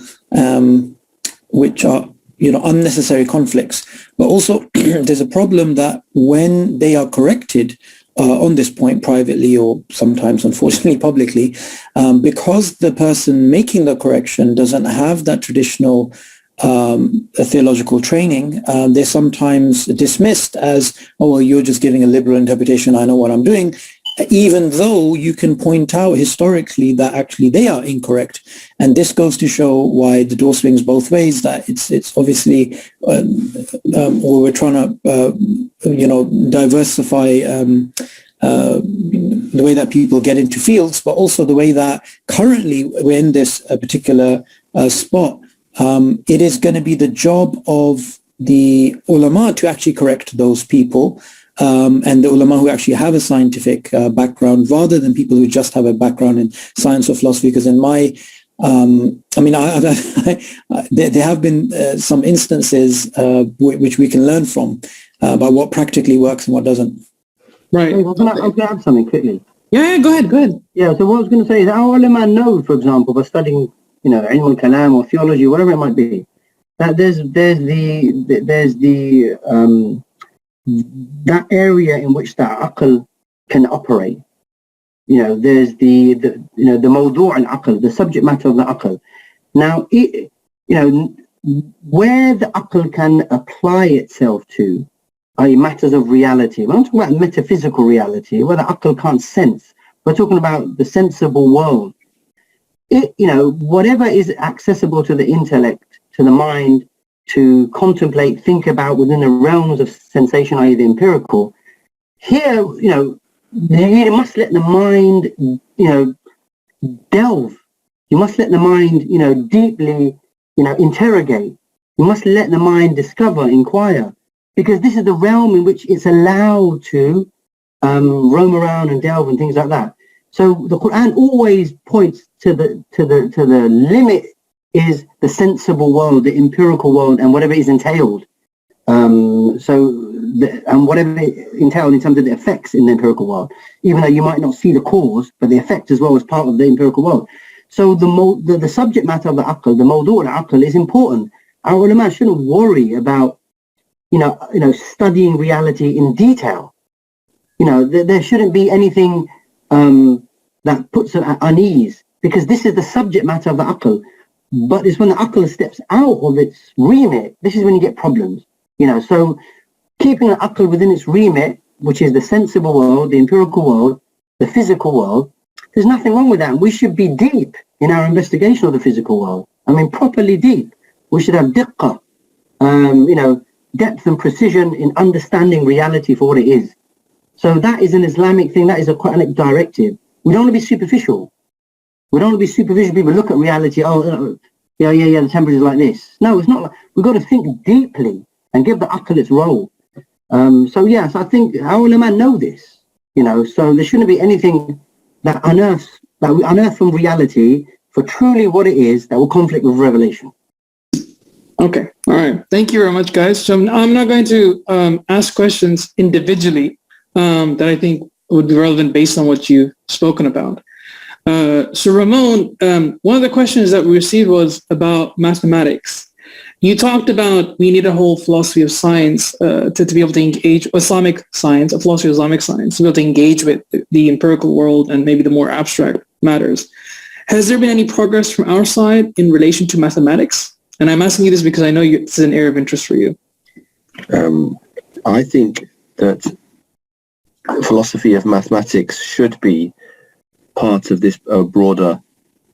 which are unnecessary conflicts. But also there's a problem that when they are corrected on this point privately, or sometimes unfortunately publicly, because the person making the correction doesn't have that traditional theological training, they're sometimes dismissed as, oh, well, you're just giving a liberal interpretation, I know what I'm doing, even though you can point out historically that actually they are incorrect. And this goes to show why the door swings both ways, that it's obviously we're trying to diversify the way that people get into fields, but also the way that currently we're in this particular spot. It is going to be the job of the ulama to actually correct those people, and the ulama who actually have a scientific background, rather than people who just have a background in science or philosophy. Because in my, there have been some instances which we can learn from about what practically works and what doesn't. Right. I was going to add something quickly. Yeah, go ahead. Yeah, so what I was going to say is our ulama know, for example, by studying, ilm al-kalam or theology, whatever it might be, that there's that area in which the aql can operate. There's the mawdu' al-aql, the subject matter of the aql. Now, where the aql can apply itself to, i.e. matters of reality. We're not talking about metaphysical reality, where the aql can't sense. We're talking about the sensible world. Whatever is accessible to the intellect, to the mind, to contemplate, think about within the realms of sensation, i.e. the empirical, here, you must let the mind, delve. You must let the mind, deeply, interrogate. You must let the mind discover, inquire, because this is the realm in which it's allowed to roam around and delve and things like that. So the Quran always points to the limit is the sensible world, the empirical world, and whatever is entailed. And whatever entailed in terms of the effects in the empirical world, even though you might not see the cause, but the effect as well as part of the empirical world. So the subject matter of the aql, the mawdu' al-aql, is important. Our ulama shouldn't worry about studying reality in detail. There shouldn't be anything that puts her at unease, because this is the subject matter of the aql. But it's when the aql steps out of its remit, this is when you get problems. So keeping the aql within its remit, which is the sensible world, the empirical world, the physical world, there's nothing wrong with that. We should be deep in our investigation of the physical world. I mean, properly deep. We should have diqqah, depth and precision in understanding reality for what it is. So that is an Islamic thing. That is a Quranic directive. We don't want to be superficial. We don't want to be superficial. People look at reality. Oh, yeah, the temperature is like this. No, it's not. We've got to think deeply and give the aql its role. So I think our ulama know this. So there shouldn't be anything that we unearth from reality for truly what it is that will conflict with revelation. Okay. All right. Thank you very much, guys. So I'm not going to ask questions individually that I think would be relevant based on what you've spoken about. So Ramon, one of the questions that we received was about mathematics. You talked about we need a whole philosophy of science to be able to engage Islamic science, a philosophy of Islamic science, to be able to engage with the empirical world and maybe the more abstract matters. Has there been any progress from our side in relation to mathematics? And I'm asking you this because I know this is an area of interest for you. I think that philosophy of mathematics should be part of this broader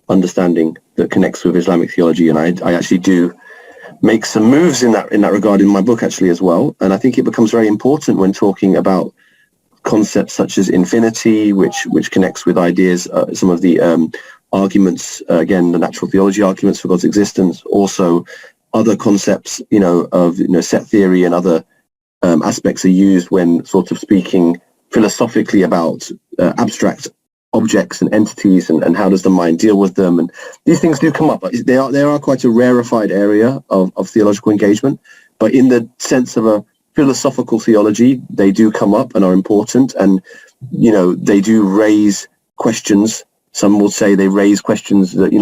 understanding that connects with Islamic theology, and I actually do make some moves in that regard in my book actually as well. And I think it becomes very important when talking about concepts such as infinity, which connects with ideas, some of the arguments, again, the natural theology arguments for God's existence, also other concepts, of set theory and other aspects are used when sort of speaking philosophically about abstract objects and entities and how does the mind deal with them, and these things do come up. They are quite a rarefied area of theological engagement, but in the sense of a philosophical theology, they do come up and are important, and they do raise questions. Some will say they raise questions that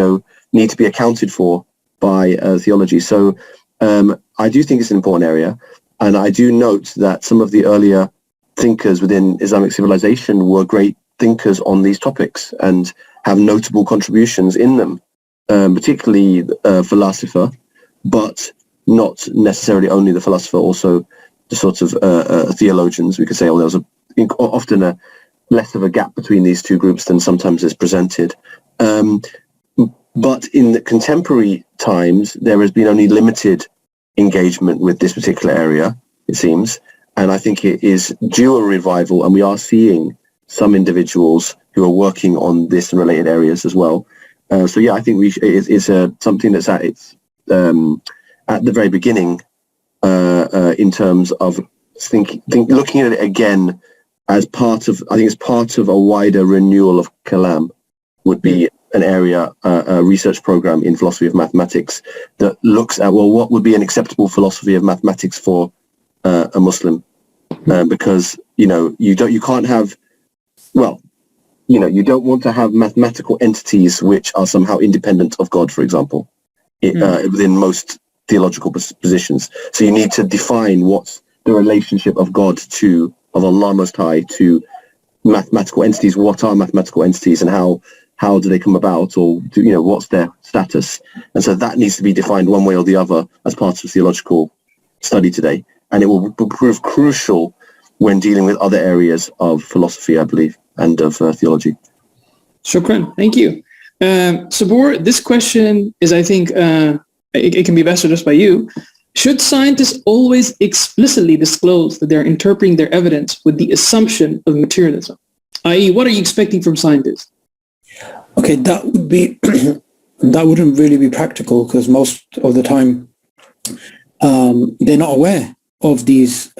need to be accounted for by theology. So I do think it's an important area, and I do note that some of the earlier thinkers within Islamic civilization were great thinkers on these topics and have notable contributions in them, particularly philosopher, but not necessarily only the philosopher, also the sort of theologians. We could say, there was often a less of a gap between these two groups than sometimes is presented. But in the contemporary times, there has been only limited engagement with this particular area, it seems, and I think it is due a revival, and we are seeing some individuals who are working on this and related areas as well. I think it's something that's at its at the very beginning in terms of looking at it again as part of, I think it's part of a wider renewal of Kalam would be an area, a research program in philosophy of mathematics that looks at, what would be an acceptable philosophy of mathematics for a Muslim? Because, you can't have, you don't want to have mathematical entities which are somehow independent of God, for example, within most theological positions. So you need to define what's the relationship of God of Allah Most High to mathematical entities. What are mathematical entities, and how do they come about, or what's their status? And so that needs to be defined one way or the other as part of theological study today. And it will prove crucial when dealing with other areas of philosophy, I believe, and of theology. Shukran. Thank you. Sabur, this question is, I think, it can be best addressed by you. Should scientists always explicitly disclose that they're interpreting their evidence with the assumption of materialism? I.e., what are you expecting from scientists? Okay, that wouldn't really be practical, because most of the time they're not aware of these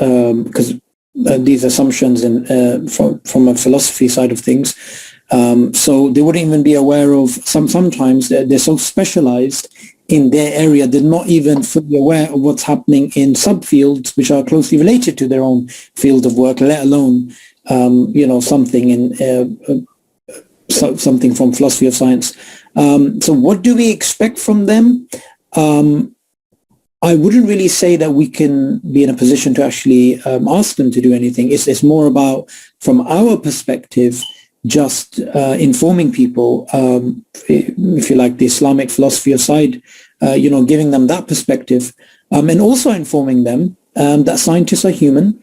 these assumptions and from a philosophy side of things. So they wouldn't even be aware of sometimes they're so specialized in their area, they're not even fully aware of what's happening in subfields which are closely related to their own field of work, let alone something in something from philosophy of science. So what do we expect from them? I wouldn't really say that we can be in a position to actually ask them to do anything. It's more about, from our perspective, just informing people, if you like, the Islamic philosophy aside, giving them that perspective, and also informing them that scientists are human.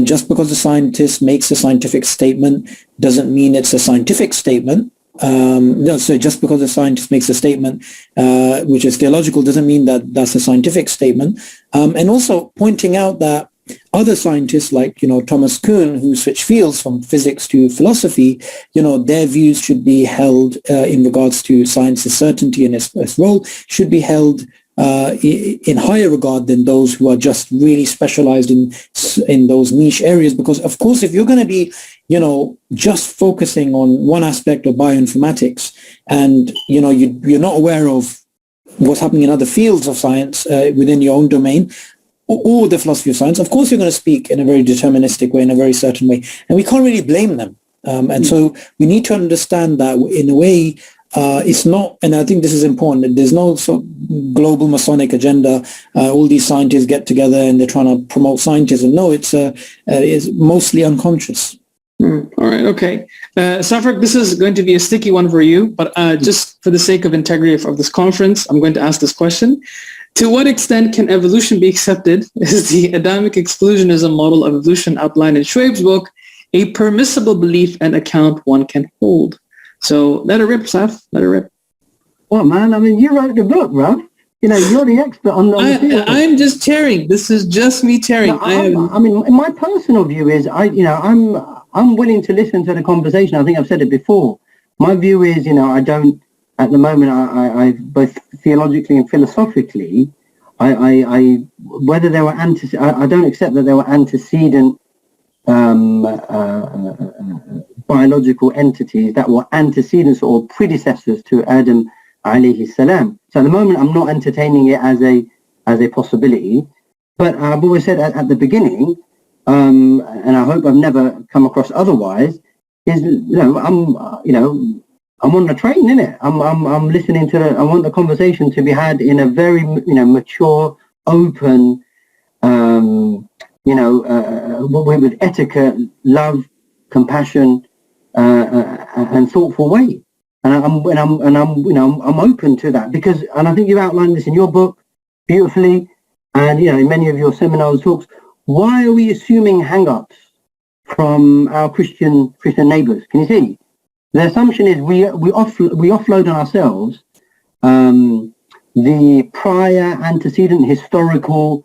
Just because a scientist makes a scientific statement doesn't mean it's a scientific statement. So just because a scientist makes a statement which is theological doesn't mean that that's a scientific statement. And also pointing out that other scientists like, Thomas Kuhn, who switched fields from physics to philosophy, their views should be held in regards to science's certainty and its role should be held in higher regard than those who are just really specialized in those niche areas. Because, of course, if you're going to be, just focusing on one aspect of bioinformatics and, you're not aware of what's happening in other fields of science within your own domain, or the philosophy of science, of course you're going to speak in a very deterministic way, in a very certain way. And we can't really blame them. And so we need to understand that in a way, it's not, and I think this is important, there's no sort of global Masonic agenda. All these scientists get together and they're trying to promote scientism. No, it's mostly unconscious. All right. Okay. Safar, this is going to be a sticky one for you, but just for the sake of integrity of this conference, I'm going to ask this question. To what extent can evolution be accepted? Is the Adamic exclusionism model of evolution outlined in Schwab's book a permissible belief and account one can hold? So let it rip, Saf. Let it rip. Well, man, I mean, you wrote the book, bro. You're the expert on the field. I'm just tearing. This is just me tearing. No, I mean, my personal view is, I'm willing to listen to the conversation. I think I've said it before. My view is, I don't. At the moment, I both theologically and philosophically, whether there were I don't accept that there were antecedent biological entities that were antecedents or predecessors to Adam alayhi salam. So at the moment, I'm not entertaining it as a possibility. But I've always said at the beginning, and I hope I've never come across otherwise, is I'm on the train, innit? I'm listening to I want the conversation to be had in a very, mature, open, with etiquette, love, compassion, and thoughtful way. And I'm open to that because, and I think you've outlined this in your book beautifully, and in many of your seminars talks. Why are we assuming hang-ups from our Christian neighbours? Can you see? The assumption is we offload on ourselves the prior, antecedent, historical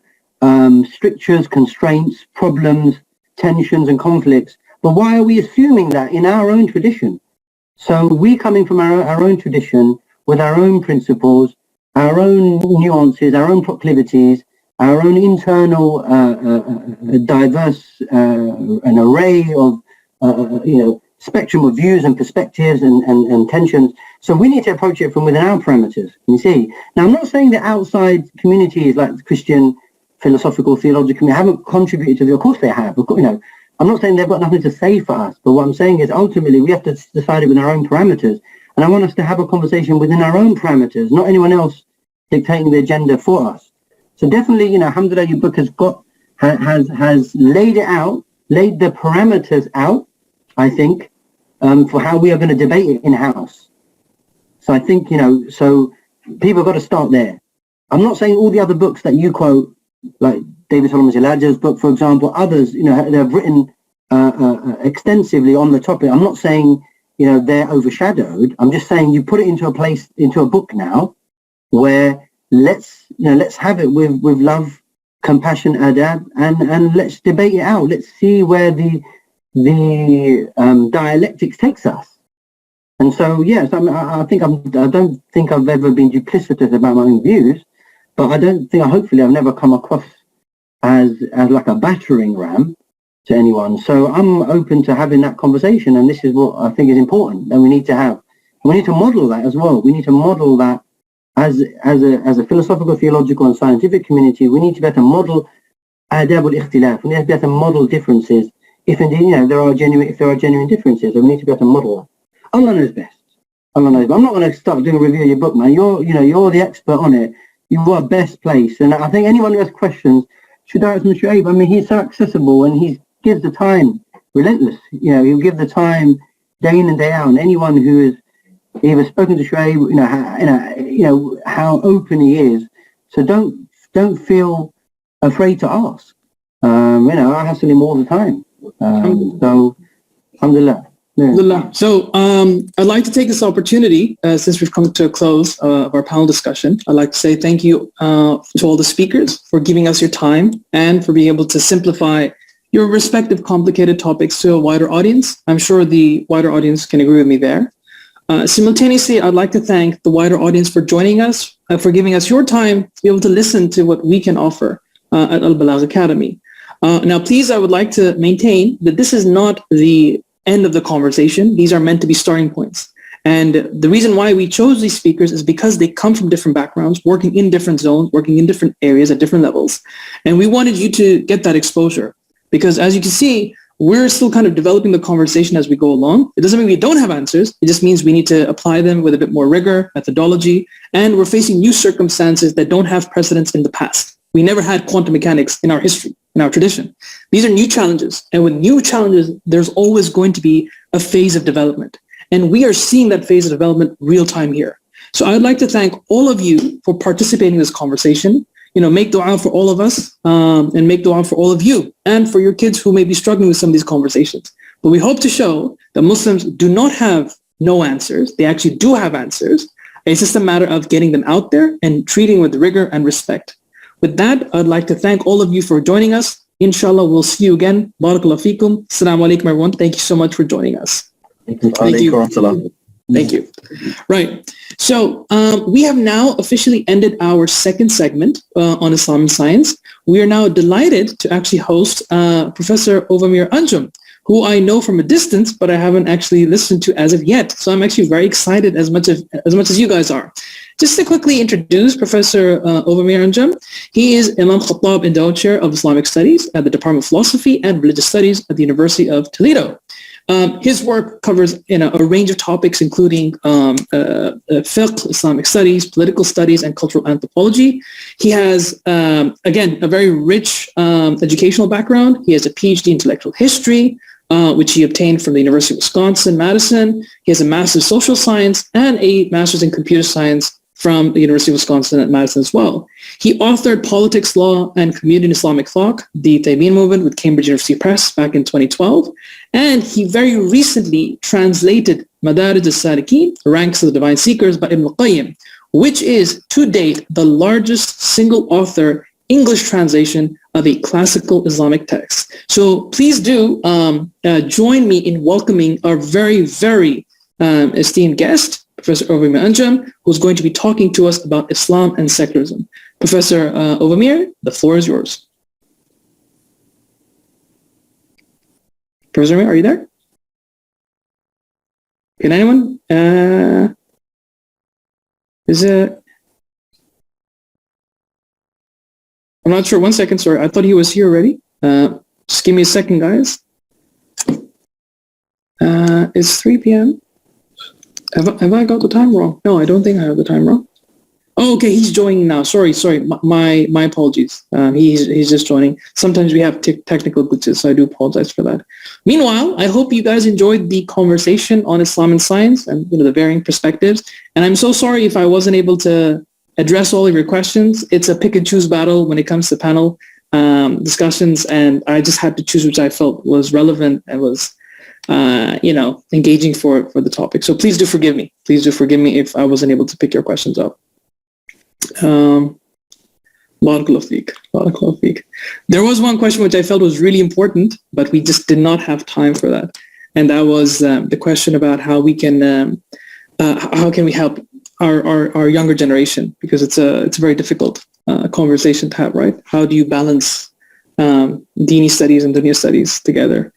strictures, constraints, problems, tensions, and conflicts. But why are we assuming that in our own tradition? So we coming from our own tradition with our own principles, our own nuances, our own proclivities, our own internal diverse an array of spectrum of views and perspectives and tensions. So we need to approach it from within our parameters. You see. Now, I'm not saying that outside communities like the Christian philosophical, theological, haven't contributed to the. Of course, they have. I'm not saying they've got nothing to say for us. But what I'm saying is, ultimately, we have to decide it within our own parameters. And I want us to have a conversation within our own parameters, not anyone else dictating the agenda for us. So definitely, alhamdulillah, your book has laid it out, laid the parameters out, I think, for how we are going to debate it in-house. So I think, so people have got to start there. I'm not saying all the other books that you quote, like David Solomon Elijah's book, for example, others, they've written extensively on the topic. I'm not saying, they're overshadowed. I'm just saying you put it into a book now where let's have it with love, compassion, adab, and let's debate it out. Let's see where the dialectics takes us. And so, yes, I don't think I've ever been duplicitous about my own views, but hopefully I've never come across as like a battering ram to anyone. So I'm open to having that conversation, and this is what I think is important that we need to have. And we need to model that as well. We need to model that as a philosophical, theological, and scientific community. We need to be able to model adab al-ikhtilaf. We need to be able to model differences. If indeed, there are genuine differences, we need to be able to model that. Allah knows best. Allah knows. But I'm not going to start doing a review of your book, man. You're the expert on it. You are best placed. And I think anyone who has questions should ask him Shuaib. I mean, he's so accessible and he gives the time relentless. He'll give the time day in and day out. And anyone who has either spoken to Shuaib, how open he is. So don't feel afraid to ask. I hassle him all the time. So, alhamdulillah. Yeah. So I'd like to take this opportunity, since we've come to a close of our panel discussion, I'd like to say thank you to all the speakers for giving us your time and for being able to simplify your respective complicated topics to a wider audience. I'm sure the wider audience can agree with me there. Simultaneously, I'd like to thank the wider audience for joining us, for giving us your time to be able to listen to what we can offer at Al-Balagh Academy. Now, please, I would like to maintain that this is not the end of the conversation. These are meant to be starting points. And the reason why we chose these speakers is because they come from different backgrounds, working in different zones, working in different areas at different levels. And we wanted you to get that exposure because, as you can see, we're still kind of developing the conversation as we go along. It doesn't mean we don't have answers. It just means we need to apply them with a bit more rigor, methodology, and we're facing new circumstances that don't have precedence in the past. We never had quantum mechanics in our history, in our tradition. These are new challenges. And with new challenges, there's always going to be a phase of development. And we are seeing that phase of development real time here. So I'd like to thank all of you for participating in this conversation. Make dua for all of us and make dua for all of you and for your kids who may be struggling with some of these conversations. But we hope to show that Muslims do not have no answers. They actually do have answers. It's just a matter of getting them out there and treating with rigor and respect. With that, I'd like to thank all of you for joining us. Inshallah, we'll see you again. Barakallahu feekum. Assalamu alaikum, everyone. Thank you so much for joining us. Thank you. Thank you. Right. So we have now officially ended our second segment on Islam and science. We are now delighted to actually host Professor Ovamir Anjum, who I know from a distance, but I haven't actually listened to as of yet. So I'm actually very excited as much as you guys are. Just to quickly introduce Professor Ovamir Anjum, he is Imam Khattab Endowed Chair of Islamic Studies at the Department of Philosophy and Religious Studies at the University of Toledo. His work covers a range of topics, including fiqh, Islamic studies, political studies, and cultural anthropology. He has, again, a very rich educational background. He has a PhD in intellectual history, which he obtained from the University of Wisconsin-Madison. He has a Master's in Social Science and a Master's in Computer Science from the University of Wisconsin at Madison as well. He authored Politics, Law, and Community in Islamic Thought, the Taymiyyah Movement with Cambridge University Press back in 2012. And he very recently translated Madarij al-Salikin, Ranks of the Divine Seekers by Ibn al-Qayyim, which is, to date, the largest single author English translation of a classical Islamic text. So please do join me in welcoming our very, very esteemed guest, Professor Ovamir Anjum, who's going to be talking to us about Islam and secularism. Professor Ovamir, the floor is yours. Professor Ovamir, are you there? Can anyone? I'm not sure. 1 second, sorry. I thought he was here already. Just give me a second, guys. It's 3 p.m. Have I got the time wrong? No, I don't think I have the time wrong. Oh, okay, he's joining now. Sorry. My apologies. He's just joining. Sometimes we have technical glitches, so I do apologize for that. Meanwhile, I hope you guys enjoyed the conversation on Islam and science and the varying perspectives. And I'm so sorry if I wasn't able to address all of your questions. It's a pick and choose battle when it comes to panel discussions, and I just had to choose which I felt was relevant and was engaging for the topic. So please do forgive me. Please do forgive me if I wasn't able to pick your questions up. Barakallahu feek. There was one question which I felt was really important, but we just did not have time for that. And that was the question about how we can, how can we help our younger generation? Because it's a very difficult conversation to have, right? How do you balance Dini studies and Dunya studies together?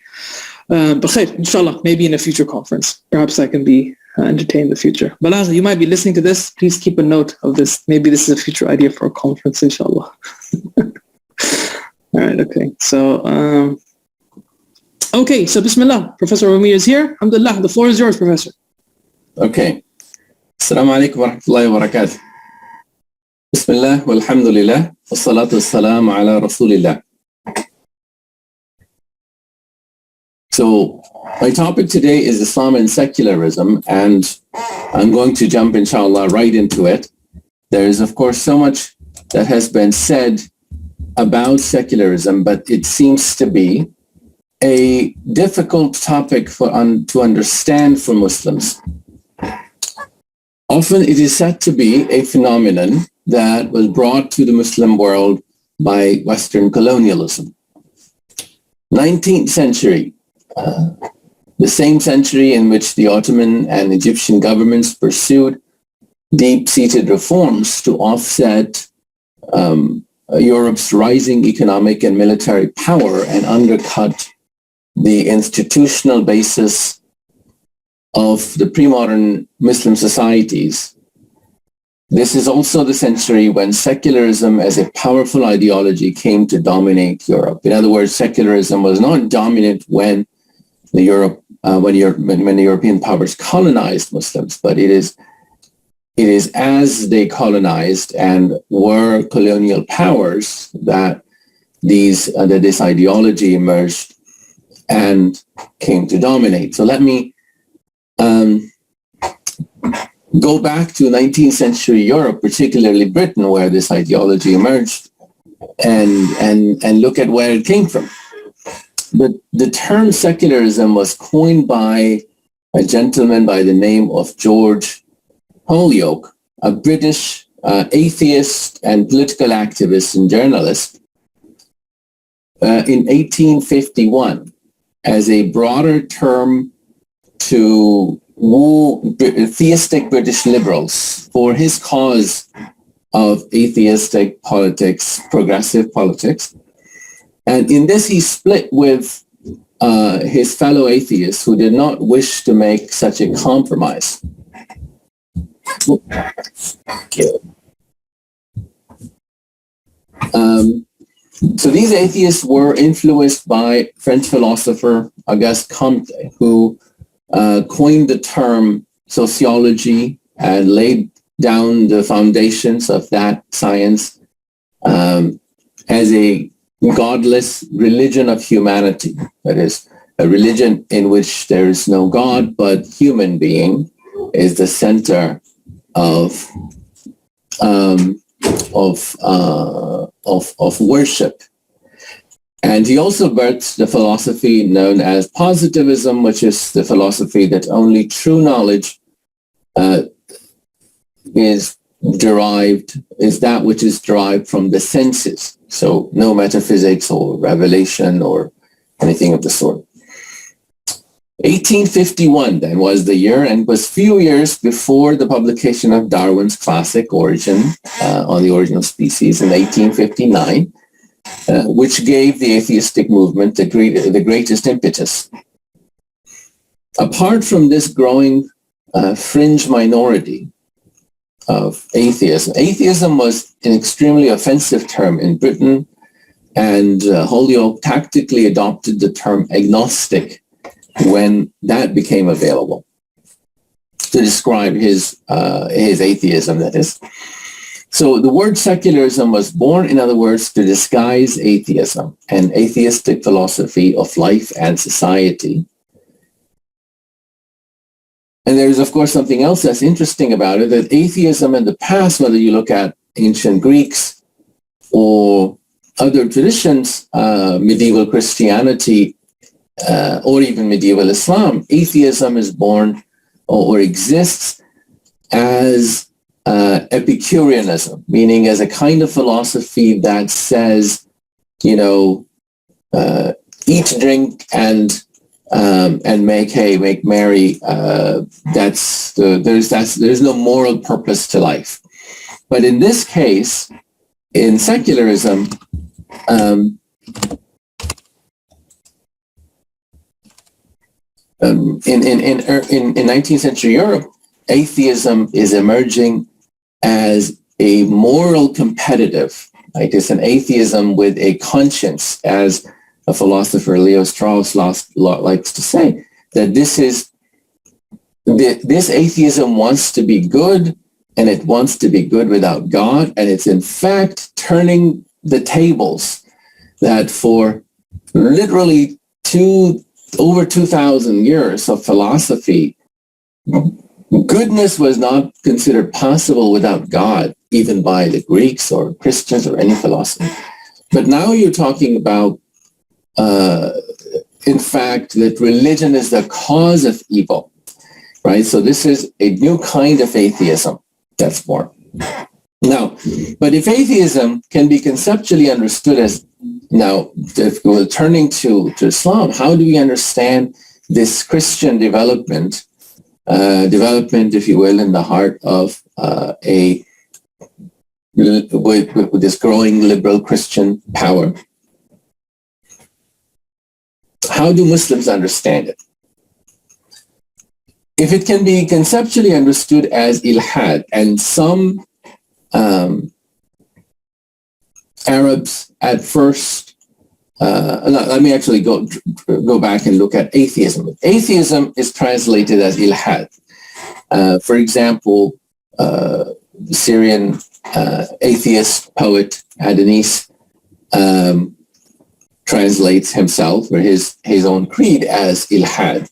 But khair, inshallah, maybe in a future conference. Perhaps that can be entertained in the future. Balazar, you might be listening to this. Please keep a note of this. Maybe this is a future idea for a conference, inshallah. All right, okay. So, so Bismillah. Professor Ovamir is here. Alhamdulillah, the floor is yours, Professor. Okay. Assalamu alaikum wa rahmatullahi wa barakatuh. Bismillah, walhamdulillah, wassalatu wassalamu ala rasulillah. So my topic today is Islam and secularism, and I'm going to jump, inshallah, right into it. There is, of course, so much that has been said about secularism, but it seems to be a difficult topic to understand for Muslims. Often it is said to be a phenomenon that was brought to the Muslim world by Western colonialism. 19th century, the same century in which the Ottoman and Egyptian governments pursued deep-seated reforms to offset Europe's rising economic and military power and undercut the institutional basis of the pre-modern Muslim societies. This is also the century when secularism as a powerful ideology came to dominate Europe. In other words, secularism was not dominant when the European powers colonized Muslims, but it is as they colonized and were colonial powers that this ideology emerged and came to dominate. So let me go back to 19th century Europe, particularly Britain, where this ideology emerged, and look at where it came from. But the term secularism was coined by a gentleman by the name of George Holyoake, a British atheist and political activist and journalist, in 1851 as a broader term to woo theistic British liberals for his cause of atheistic politics, progressive politics. And in this, he split with his fellow atheists who did not wish to make such a compromise. So these atheists were influenced by French philosopher Auguste Comte, who coined the term sociology and laid down the foundations of that science as a godless religion of humanity. That is, a religion in which there is no God, but human being is the center of worship. And he also birthed the philosophy known as positivism, which is the philosophy that only true knowledge is that which is derived from the senses. So no metaphysics or revelation or anything of the sort. 1851 then was the year, and was few years before the publication of Darwin's classic Origin on the Origin of Species in 1859, which gave the atheistic movement the greatest impetus. Apart from this growing fringe minority of atheism, atheism was an extremely offensive term in Britain, and Holyoake tactically adopted the term agnostic when that became available to describe his atheism, that is. So the word secularism was born, in other words, to disguise atheism, an atheistic philosophy of life and society. And there's, of course, something else that's interesting about it, that atheism in the past, whether you look at ancient Greeks or other traditions, medieval Christianity, or even medieval Islam, atheism is born or exists as Epicureanism, meaning as a kind of philosophy that says, eat, drink, and make merry. There's no moral purpose to life. But in this case, in secularism, in 19th century Europe, atheism is emerging as a moral competitive. Like it's an atheism with a conscience, as a philosopher, Leo Strauss, likes to say, that this atheism wants to be good, and it wants to be good without God, and it's in fact turning the tables, that for literally over 2,000 years of philosophy, goodness was not considered possible without God, even by the Greeks or Christians or any philosopher. But now you're talking about, in fact, that religion is the cause of evil, right? So this is a new kind of atheism that's born. Now, but if atheism can be conceptually understood as, now, if we're turning to Islam, how do we understand this Christian development, if you will, in the heart of with this growing liberal Christian power? How do Muslims understand it? If it can be conceptually understood as ilhad, and some Arabs at first, let me actually go back and look at atheism. Atheism is translated as ilhad. For example, Syrian atheist poet Adonis translates himself or his own creed as ilhad.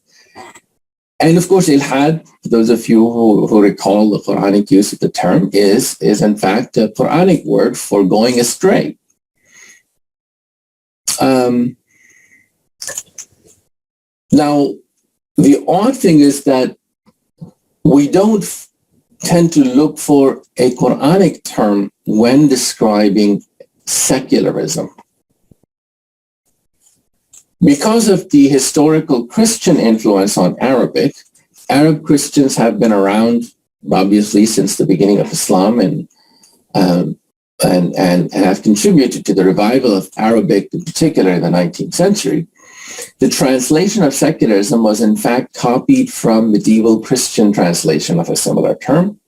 And of course, ilhad, for those of you who recall the Quranic use of the term, is in fact a Quranic word for going astray. Now, the odd thing is that we don't tend to look for a Quranic term when describing secularism. Because of the historical Christian influence on Arabic, Arab Christians have been around, obviously, since the beginning of Islam and have contributed to the revival of Arabic, in particular in the 19th century. The translation of secularism was in fact copied from medieval Christian translation of a similar term.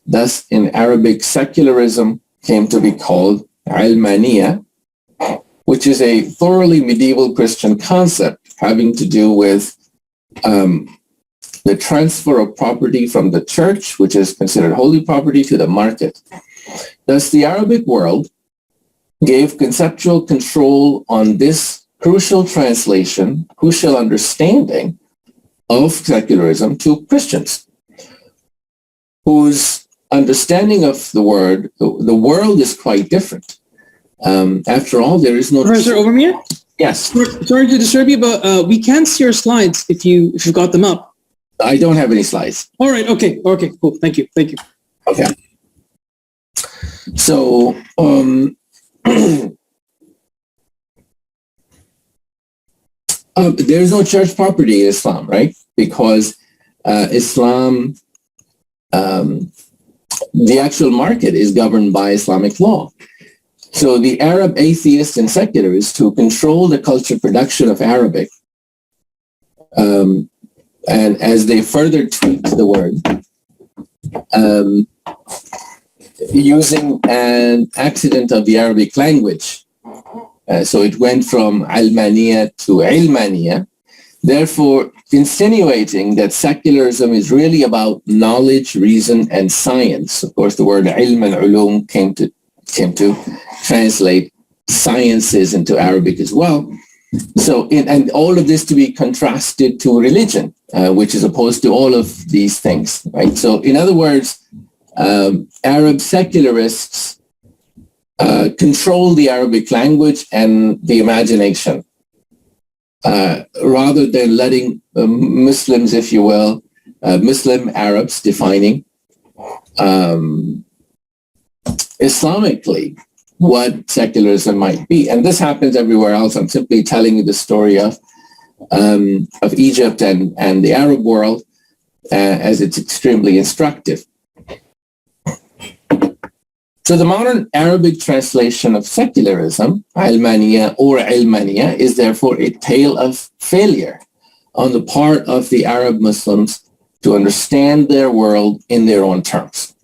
Thus, in Arabic, secularism came to be called Ilmaniyah, which is a thoroughly medieval Christian concept having to do with the transfer of property from the church, which is considered holy property, to the market. Thus, the Arabic world gave conceptual control on this crucial translation, crucial understanding of secularism to Christians, whose understanding of the world is quite different. After all, there is no... Professor Overmeer? Yes. Sorry to disturb you, but we can't see your slides if you've got them up. I don't have any slides. All right. Okay, cool. Thank you. Okay. So, there's no church property in Islam, right? Because Islam, the actual market is governed by Islamic law. So the Arab atheists and secularists who control the culture production of Arabic, and as they further tweaked the word, using an accident of the Arabic language. So it went from Almaniya to Ilmaniya, therefore insinuating that secularism is really about knowledge, reason, and science. Of course, the word ilm and ulum came to translate sciences into Arabic as well. So, and all of this to be contrasted to religion, which is opposed to all of these things, right? So, in other words, Arab secularists control the Arabic language and the imagination, rather than letting Muslims, if you will, Muslim Arabs defining Islamically what secularism might be. And this happens everywhere else. I'm simply telling you the story of Egypt and the Arab world as it's extremely instructive. So the modern Arabic translation of secularism, Almaniya or Ilmaniya, is therefore a tale of failure on the part of the Arab Muslims to understand their world in their own terms.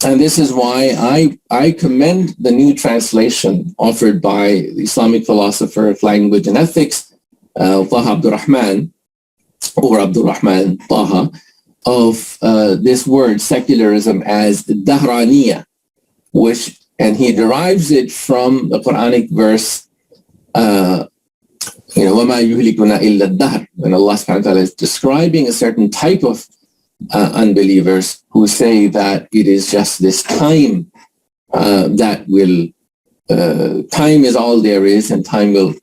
And this is why I commend the new translation offered by the Islamic philosopher of language and ethics, Taha Abdurrahman, or Abdurrahman Taha, of this word secularism as Dahraniya, and he derives it from the Quranic verse وَمَا يُهْلِكُنَا إِلَّا الدَّهْرِ, when Allah subhanahu wa ta'ala is describing a certain type of unbelievers who say that it is just this time that will, time is all there is, and time will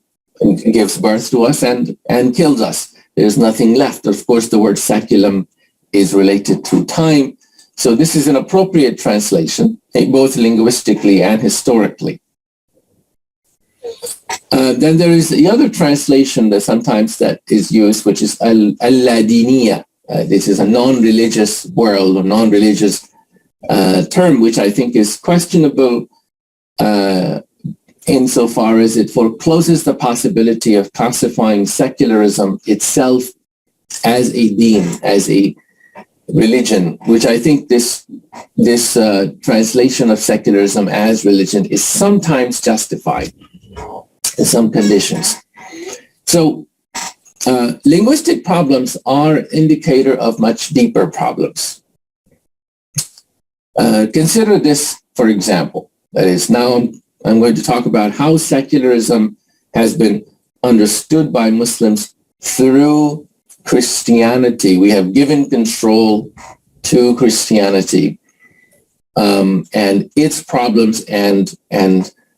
gives birth to us and kills us. There's nothing left. Of course, the word seculum is related to time. So this is an appropriate translation, both linguistically and historically. Then there is the other translation that sometimes that is used, which is al-ladiniya. This is a non-religious world or non-religious term, which I think is questionable insofar as it forecloses the possibility of classifying secularism itself as a deen, as a religion, which I think this translation of secularism as religion is sometimes justified in some conditions. So linguistic problems are indicator of much deeper problems. Consider this, for example. That is, now I'm going to talk about how secularism has been understood by Muslims through Christianity. We have given control to Christianity, and its problems and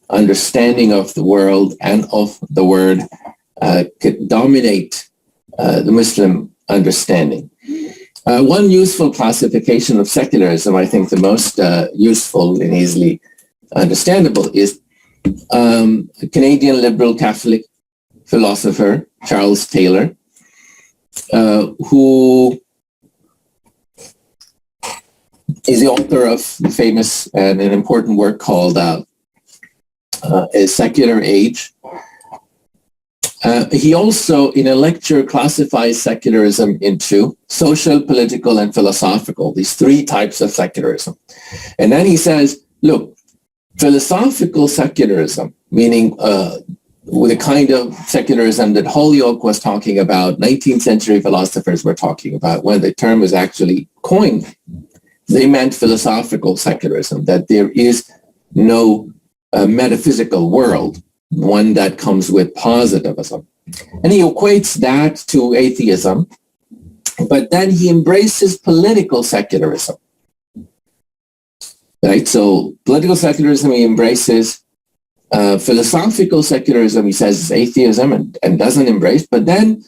understanding of the world and of the word could dominate the Muslim understanding. One useful classification of secularism, I think the most useful and easily understandable, is Canadian liberal Catholic philosopher Charles Taylor, who is the author of the famous and an important work called A Secular Age. He also, in a lecture, classifies secularism into social, political, and philosophical, these three types of secularism. And then he says, look, philosophical secularism, meaning with the kind of secularism that Holyoake was talking about, 19th century philosophers were talking about when the term was actually coined. They meant philosophical secularism, that there is no metaphysical world, one that comes with positivism. And he equates that to atheism, but then he embraces political secularism. Right? So political secularism he embraces, philosophical secularism he says is atheism and doesn't embrace, but then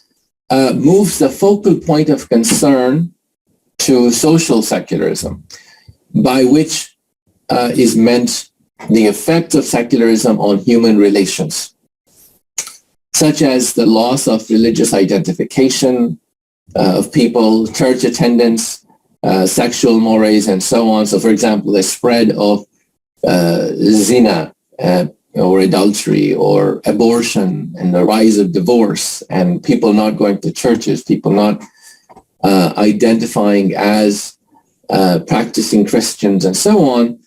moves the focal point of concern to social secularism, by which is meant the effect of secularism on human relations, such as the loss of religious identification of people, church attendance, sexual mores, and so on. So, for example, the spread of zina or adultery or abortion, and the rise of divorce, and people not going to churches, people not identifying as practicing Christians, and so on.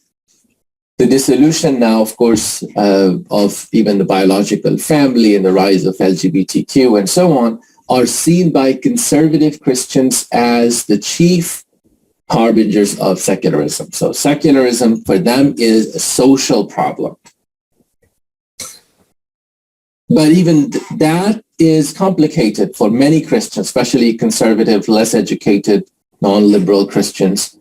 The dissolution now, of course, of even the biological family and the rise of LGBTQ and so on are seen by conservative Christians as the chief harbingers of secularism. So secularism for them is a social problem. But even that is complicated for many Christians, especially conservative, less educated, non-liberal Christians.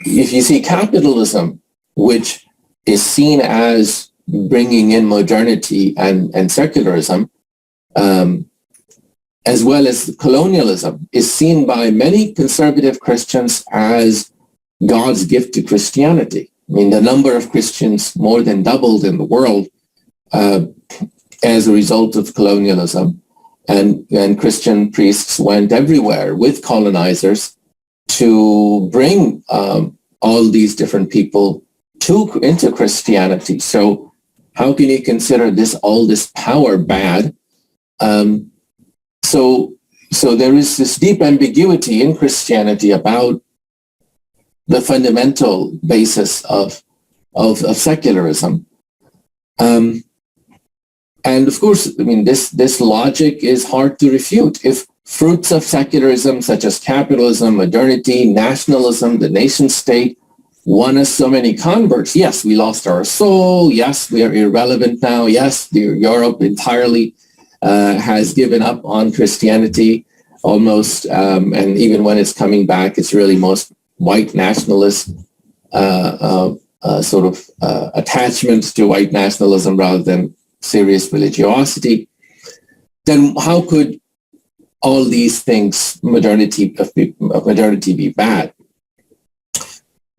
If you see capitalism, which is seen as bringing in modernity and secularism, as well as colonialism, is seen by many conservative Christians as God's gift to Christianity. I mean, the number of Christians more than doubled in the world as a result of colonialism, and Christian priests went everywhere with colonizers to bring all these different people into Christianity. So how can you consider all this power bad? So there is this deep ambiguity in Christianity about the fundamental basis of secularism. And of course, I mean, this logic is hard to refute. If fruits of secularism, such as capitalism, modernity, nationalism, the nation state, won us so many converts. Yes, we lost our soul. Yes, we are irrelevant now. Yes, Europe entirely has given up on Christianity almost. And even when it's coming back, it's really most white nationalist attachments to white nationalism rather than serious religiosity. Then how could all these things, modernity be bad?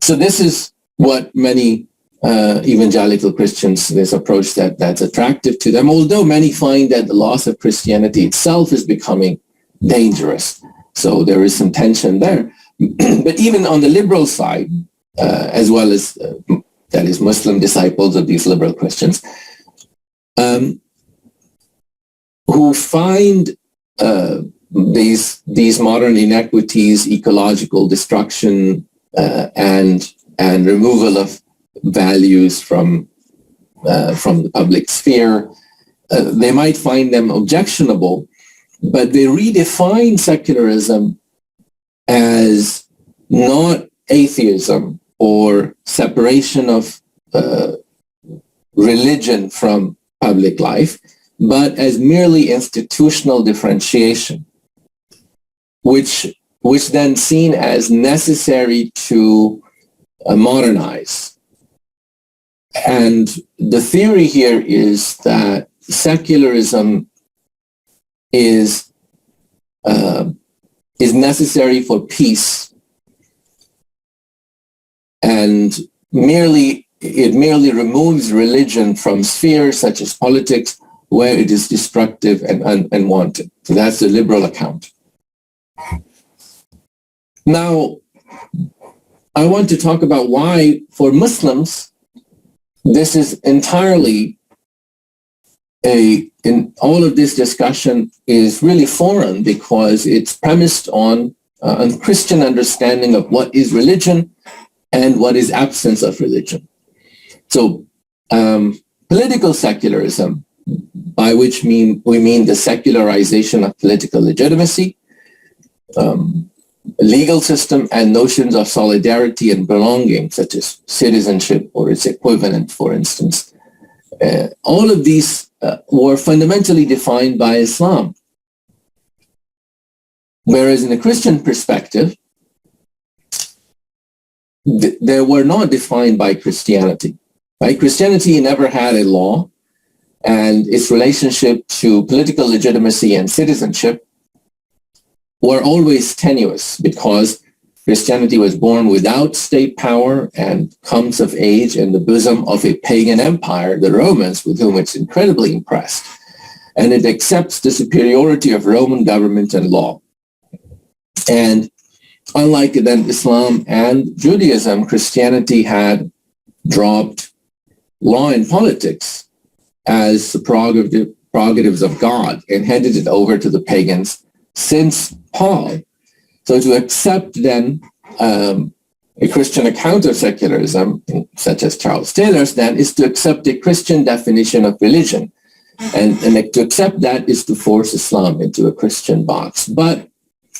So this is what many evangelical Christians, this approach that's attractive to them, although many find that the loss of Christianity itself is becoming dangerous. So there is some tension there. But even on the liberal side, as well as, that is, Muslim disciples of these liberal Christians, who find these modern inequities, ecological destruction, and removal of values from the public sphere, they might find them objectionable, but they redefine secularism as not atheism or separation of religion from public life, but as merely institutional differentiation, which then seen as necessary to modernize. And the theory here is that secularism is necessary for peace, and it merely removes religion from spheres such as politics, where it is destructive and unwanted. So that's the liberal account. Now, I want to talk about why, for Muslims, this is entirely in all of this discussion is really foreign, because it's premised on a Christian understanding of what is religion and what is absence of religion. So political secularism, by which we mean the secularization of political legitimacy, legal system, and notions of solidarity and belonging, such as citizenship or its equivalent, for instance. All of these were fundamentally defined by Islam. Whereas in a Christian perspective, they were not defined by Christianity. Right? Christianity never had a law, and its relationship to political legitimacy and citizenship were always tenuous, because Christianity was born without state power and comes of age in the bosom of a pagan empire, the Romans, with whom it's incredibly impressed. And it accepts the superiority of Roman government and law. And unlike then Islam and Judaism, Christianity had dropped law and politics as the prerogatives of God and handed it over to the pagans since Paul. So to accept then a Christian account of secularism, such as Charles Taylor's, then is to accept a Christian definition of religion. And to accept that is to force Islam into a Christian box. But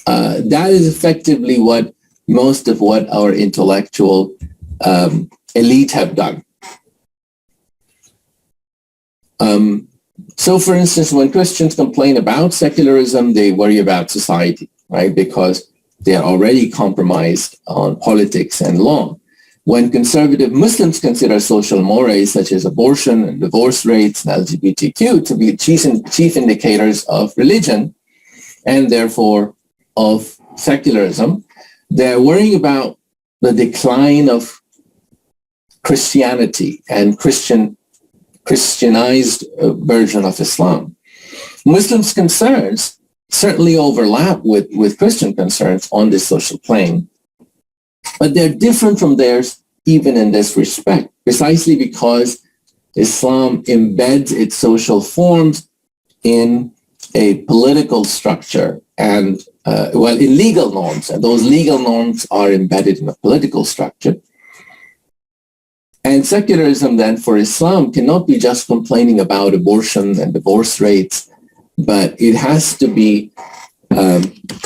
that is effectively what most of what our intellectual elite have done. So, for instance, when Christians complain about secularism, they worry about society, right? Because they are already compromised on politics and law. When conservative Muslims consider social mores such as abortion and divorce rates and LGBTQ to be chief indicators of religion and therefore of secularism, they're worrying about the decline of Christianity and Christianized version of Islam. Muslims' concerns certainly overlap with Christian concerns on this social plane, but they're different from theirs even in this respect, precisely because Islam embeds its social forms in a political structure and, in legal norms, and those legal norms are embedded in a political structure. And secularism then for Islam cannot be just complaining about abortion and divorce rates, but it has to be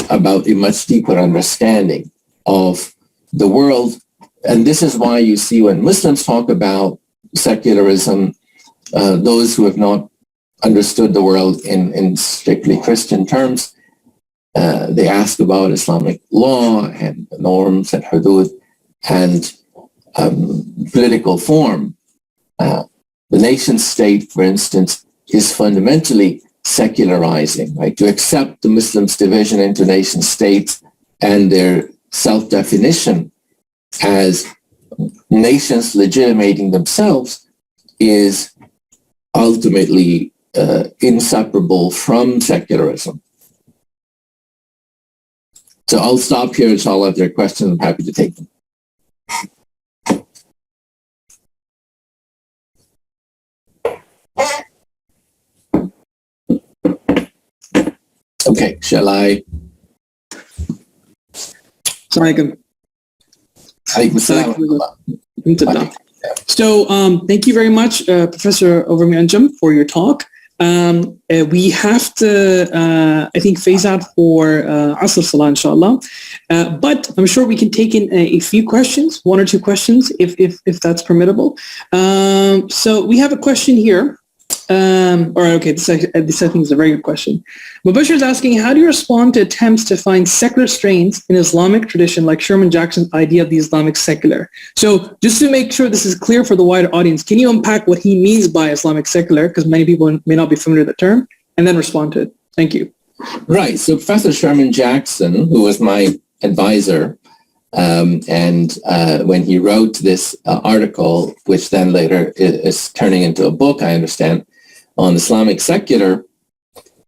about a much deeper understanding of the world and this is why you see when Muslims talk about secularism, those who have not understood the world in strictly Christian terms, they ask about Islamic law and norms and hudud and political form. The nation state, for instance, is fundamentally secularizing, right? To accept the Muslims' division into nation states and their self-definition as nations legitimating themselves is ultimately inseparable from secularism. So I'll stop here, inshallah. If there are questions, I'm happy to take them. Okay, shall I? Assalamualaikum. Alaikum salam. So thank you very much, Professor Overmir Anjum, for your talk. We have to, I think, phase out for Asr Salah, inshallah. But I'm sure we can take in a few questions, one or two questions, if that's permissible. So we have a question here. This I think is a very good question. Mubashir is asking, how do you respond to attempts to find secular strains in Islamic tradition, like Sherman Jackson's idea of the Islamic secular? So just to make sure this is clear for the wider audience, can you unpack what he means by Islamic secular? Because many people may not be familiar with the term, and then respond to it. Thank you. Right. So Professor Sherman Jackson, who was my advisor, and when he wrote this article, which then later is turning into a book, I understand, on Islamic secular,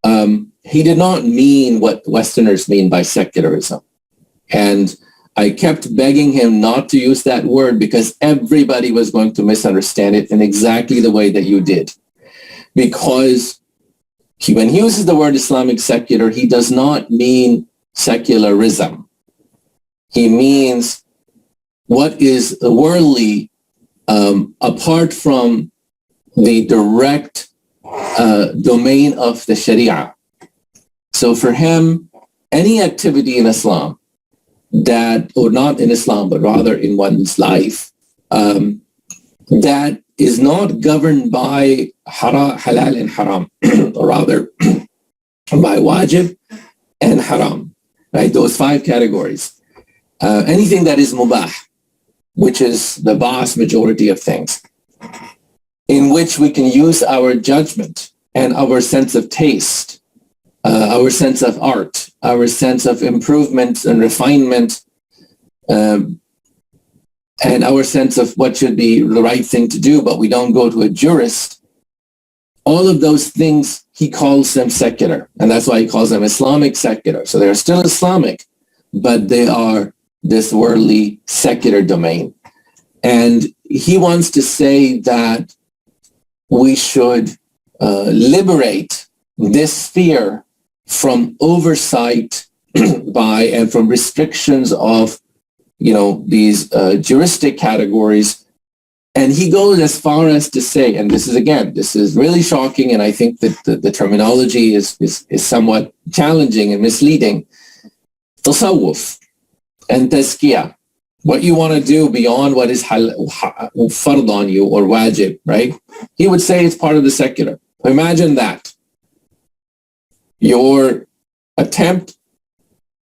he did not mean what Westerners mean by secularism. And I kept begging him not to use that word because everybody was going to misunderstand it in exactly the way that you did. Because when he uses the word Islamic secular, he does not mean secularism. He means what is worldly apart from the direct domain of the Sharia. So for him, any activity in Islam that, or not in Islam, but rather in one's life, that is not governed by halal and haram, or rather by wajib and haram, right? Those five categories. Anything that is mubah, which is the vast majority of things, in which we can use our judgment and our sense of taste, our sense of art, our sense of improvement and refinement, and our sense of what should be the right thing to do, but we don't go to a jurist. All of those things, he calls them secular. And that's why he calls them Islamic secular. So they're still Islamic, but they are this worldly secular domain. And he wants to say that we should liberate this sphere from oversight by and from restrictions of, these juristic categories. And he goes as far as to say, and this is really shocking, and I think that the terminology is somewhat challenging and misleading. Tasawwuf and tazkiyah, what you want to do beyond what is fard on you or wajib, right? He would say it's part of the secular. Imagine that. Your attempt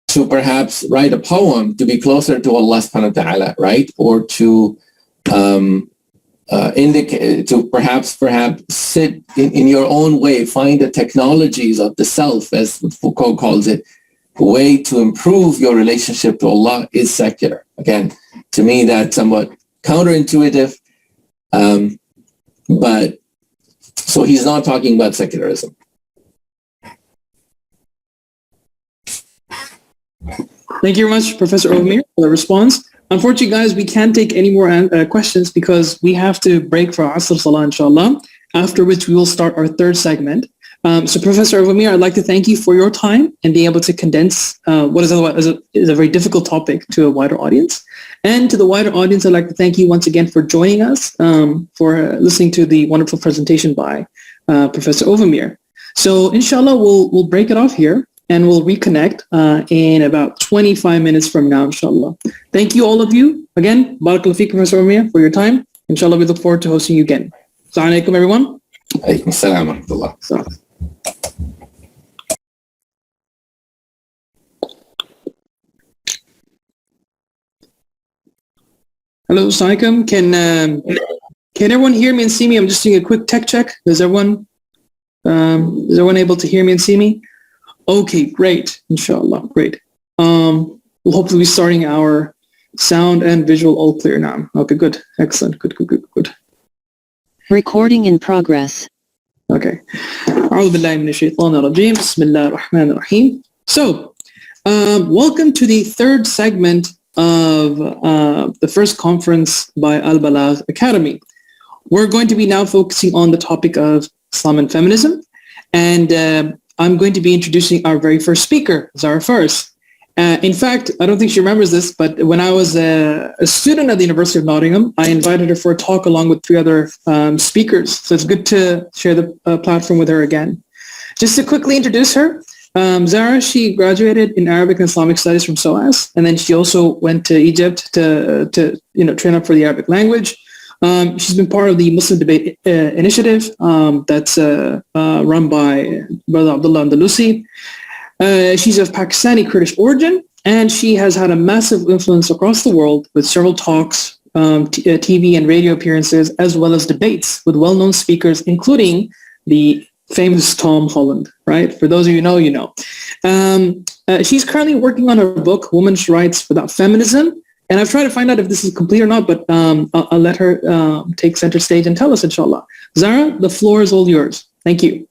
to perhaps write a poem to be closer to Allah subhanahu wa ta'ala, right? Or to indicate, to perhaps sit in your own way, find the technologies of the self, as Foucault calls it, a way to improve your relationship to Allah is secular. Again, to me, that's somewhat counterintuitive, but so he's not talking about secularism. Thank you very much, Professor Overmir, for the response. Unfortunately, guys, we can't take any more questions because we have to break for Asr Salah, inshallah, after which we will start our third segment. So Professor Overmir, I'd like to thank you for your time and being able to condense what is otherwise is a very difficult topic to a wider audience. And to the wider audience, I'd like to thank you once again for joining us, for listening to the wonderful presentation by Professor Overmir. So inshallah, we'll break it off here and we'll reconnect in about 25 minutes from now, inshallah. Thank you, all of you. again, barakallahu feekum, Professor Umia, for your time. Inshallah, we look forward to hosting you again. Assalamu alaikum, everyone. Alaikum assalam wa rahmatullah. So, hello, assalamu alaikum. Can everyone hear me and see me? I'm just doing a quick tech check. Is everyone able to hear me and see me? Okay, great. Inshallah, great. We'll hopefully be starting our sound and visual all clear now. Okay, good. Excellent. Good. Recording in progress. Okay. أعوذ بالله من الشيطان الرجيم. بسم الله الرحمن الرحيم. So, welcome to the third segment of the first conference by Al-Balagh Academy. We're going to be now focusing on the topic of Islam and feminism, and I'm going to be introducing our very first speaker, Zara Faris. In fact, I don't think she remembers this, but when I was a student at the University of Nottingham, I invited her for a talk along with 3 other speakers. So it's good to share the platform with her again. Just to quickly introduce her, Zara, she graduated in Arabic and Islamic Studies from SOAS, and then she also went to Egypt to train up for the Arabic language. She's been part of the Muslim Debate Initiative that's run by Brother Abdullah Andalusi. She's of Pakistani Kurdish origin, and she has had a massive influence across the world with several talks, TV and radio appearances, as well as debates with well-known speakers, including the famous Tom Holland, right? For those of you who know. She's currently working on her book, Women's Rights Without Feminism, and I've tried to find out if this is complete or not, but I'll let her take center stage and tell us, inshallah. Zara, the floor is all yours. Thank you.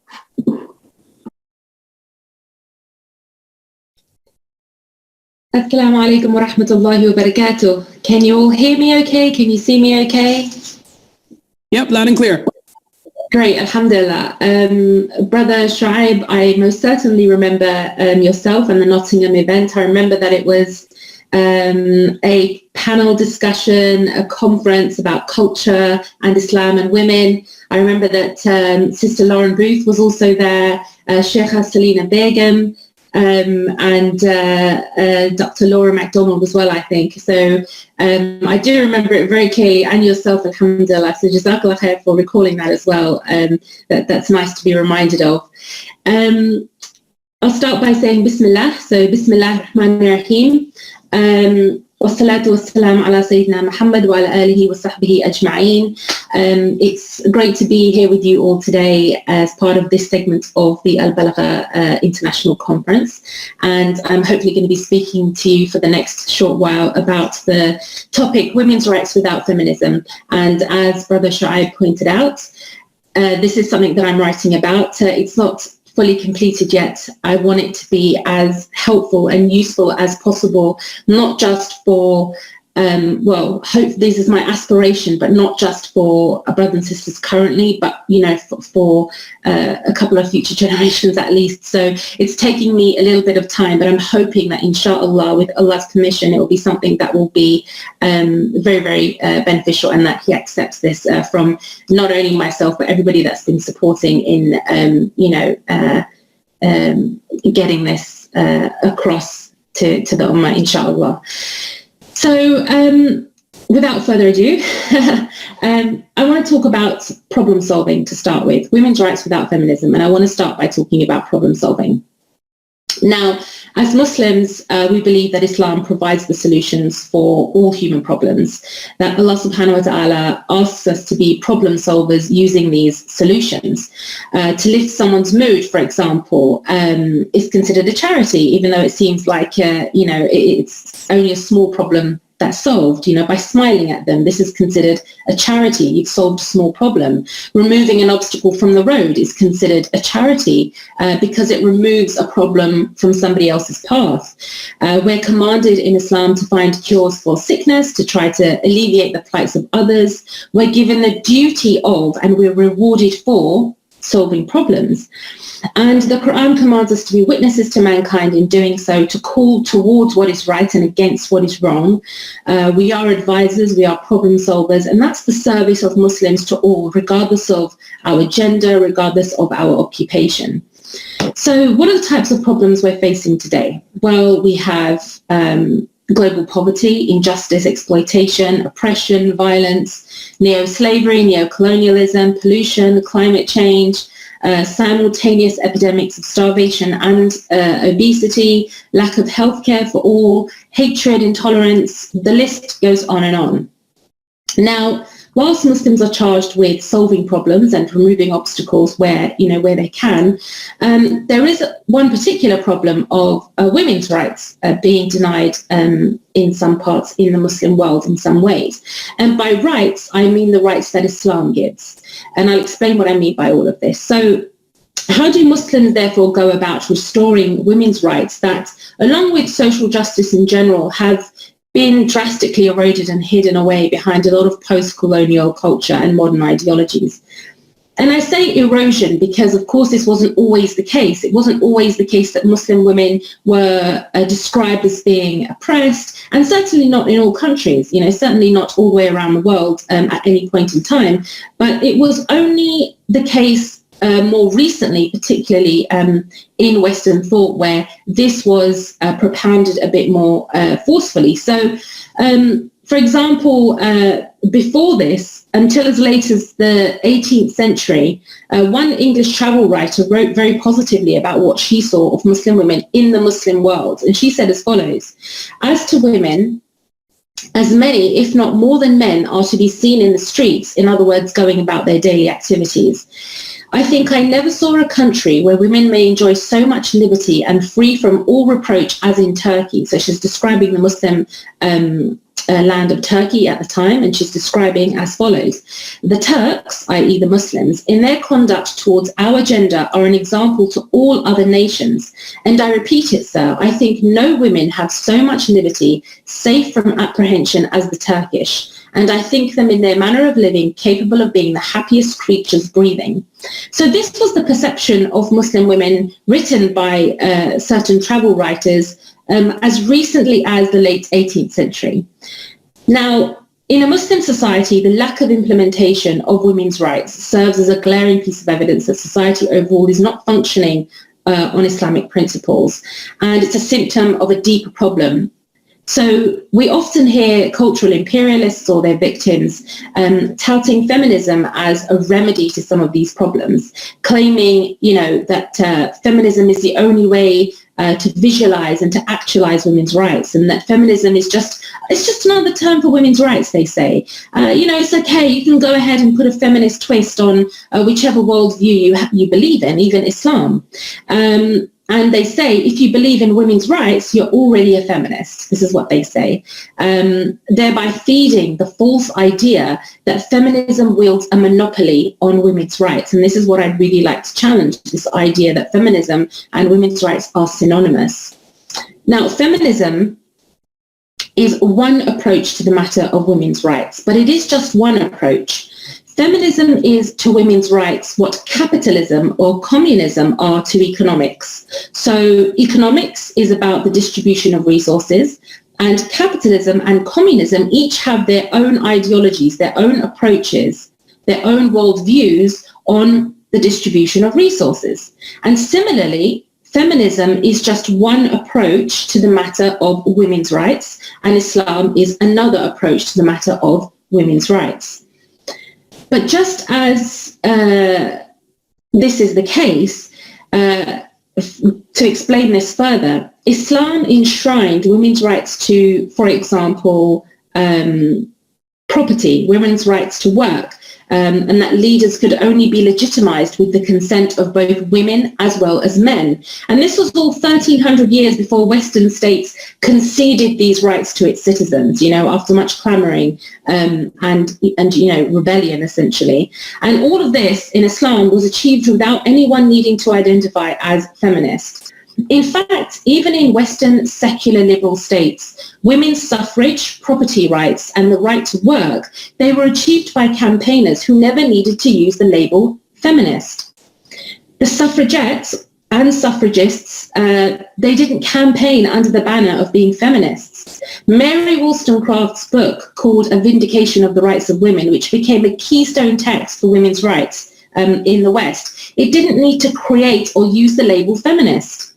Assalamu alaikum wa rahmatullahi wa barakatuh. Can you all hear me okay? Can you see me okay? Yep, loud and clear. Great, alhamdulillah. Brother Shu'aib, I most certainly remember yourself and the Nottingham event. I remember that it was a panel discussion, a conference about culture and Islam and women. I remember that Sister Lauren Booth was also there, Sheikha Selina Begum, and Dr. Laura MacDonald as well, I think. So I do remember it very clearly, and yourself, alhamdulillah. So Jazakallah khair for recalling that as well. That's nice to be reminded of. I'll start by saying Bismillah. So Bismillah ar-Rahman ar-Rahim. Wassalatu wassalam ala Sayyidina Muhammad wa ala alihi wa sahbihi ajma'een. It's great to be here with you all today as part of this segment of the Al-Balagh International Conference. And I'm hopefully going to be speaking to you for the next short while about the topic, Women's Rights Without Feminism. And as Brother Shu'aib pointed out, this is something that I'm writing about. It's not fully completed yet. I want it to be as helpful and useful as possible, not just for, hope this is my aspiration, but not just for our brothers and sisters currently, but, for a couple of future generations at least. So it's taking me a little bit of time, but I'm hoping that inshallah, with Allah's permission, it will be something that will be very, very beneficial, and that He accepts this from not only myself, but everybody that's been supporting in, getting this across to the Ummah, inshallah. So without further ado, I want to talk about problem solving to start with, women's rights without feminism. And I want to start by talking about problem solving. Now, as Muslims, we believe that Islam provides the solutions for all human problems, that Allah subhanahu wa ta'ala asks us to be problem solvers using these solutions. To lift someone's mood, for example, is considered a charity, even though it seems like, it's only a small problem that's solved, by smiling at them. This is considered a charity. You've solved a small problem. Removing an obstacle from the road is considered a charity because it removes a problem from somebody else's path. We're commanded in Islam to find cures for sickness, to try to alleviate the plights of others. We're given the duty of, and we're rewarded for, solving problems. And the Quran commands us to be witnesses to mankind in doing so, to call towards what is right and against what is wrong. We are advisors, we are problem solvers, and that's the service of Muslims to all, regardless of our gender, regardless of our occupation. So what are the types of problems we're facing today? Well, we have global poverty, injustice, exploitation, oppression, violence, neo-slavery, neo-colonialism, pollution, climate change, simultaneous epidemics of starvation and obesity, lack of healthcare for all, hatred, intolerance, the list goes on and on. Now, whilst Muslims are charged with solving problems and removing obstacles where they can, there is one particular problem of women's rights being denied in some parts in the Muslim world in some ways. And by rights, I mean the rights that Islam gives. And I'll explain what I mean by all of this. So how do Muslims therefore go about restoring women's rights that, along with social justice in general, have been drastically eroded and hidden away behind a lot of post-colonial culture and modern ideologies? And I say erosion because, of course, this wasn't always the case. It wasn't always the case that Muslim women were described as being oppressed, and certainly not in all countries, certainly not all the way around the world at any point in time. But it was only the case more recently, particularly in Western thought, where this was propounded a bit more forcefully. So, for example, before this, until as late as the 18th century, one English travel writer wrote very positively about what she saw of Muslim women in the Muslim world. And she said as follows: "As to women, as many, if not more than men, are to be seen in the streets, in other words, going about their daily activities. I think I never saw a country where women may enjoy so much liberty and free from all reproach as in Turkey." So she's describing the Muslim land of Turkey at the time, and she's describing as follows: "The Turks, i.e. the Muslims, in their conduct towards our gender are an example to all other nations. And I repeat it, sir, I think no women have so much liberty, safe from apprehension, as the Turkish. And I think them in their manner of living capable of being the happiest creatures breathing." So this was the perception of Muslim women written by certain travel writers as recently as the late 18th century. Now, in a Muslim society, the lack of implementation of women's rights serves as a glaring piece of evidence that society overall is not functioning on Islamic principles, and it's a symptom of a deeper problem. So we often hear cultural imperialists or their victims touting feminism as a remedy to some of these problems, claiming, that feminism is the only way to visualize and to actualize women's rights, and that feminism is just another term for women's rights, they say. It's okay, you can go ahead and put a feminist twist on whichever worldview you believe in, even Islam. And they say, if you believe in women's rights, you're already a feminist. This is what they say, thereby feeding the false idea that feminism wields a monopoly on women's rights. And this is what I'd really like to challenge, this idea that feminism and women's rights are synonymous. Now, feminism is one approach to the matter of women's rights, but it is just one approach. Feminism is to women's rights what capitalism or communism are to economics. So economics is about the distribution of resources, and capitalism and communism each have their own ideologies, their own approaches, their own worldviews on the distribution of resources. And similarly, feminism is just one approach to the matter of women's rights, and Islam is another approach to the matter of women's rights. But just as this is the case, to explain this further, Islam enshrined women's rights to, for example, property, women's rights to work, and that leaders could only be legitimized with the consent of both women as well as men. And this was all 1,300 years before Western states conceded these rights to its citizens, after much clamoring and rebellion, essentially. And all of this in Islam was achieved without anyone needing to identify as feminist. In fact, even in Western secular liberal states, women's suffrage, property rights, and the right to work, they were achieved by campaigners who never needed to use the label feminist. The suffragettes and suffragists, they didn't campaign under the banner of being feminists. Mary Wollstonecraft's book called A Vindication of the Rights of Women, which became a keystone text for women's rights in the West, it didn't need to create or use the label feminist.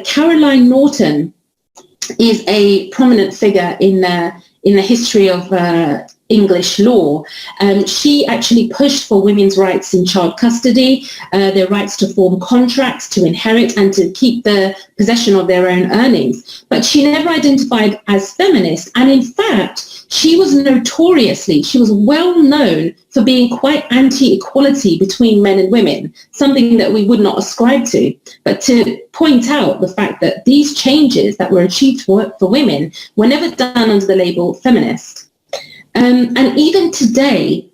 Caroline Norton is a prominent figure in the history of English law. She actually pushed for women's rights in child custody, their rights to form contracts, to inherit, and to keep the possession of their own earnings. But she never identified as feminist. And in fact, she was well known for being quite anti-equality between men and women, something that we would not ascribe to. But to point out the fact that these changes that were achieved for women were never done under the label feminist. And even today,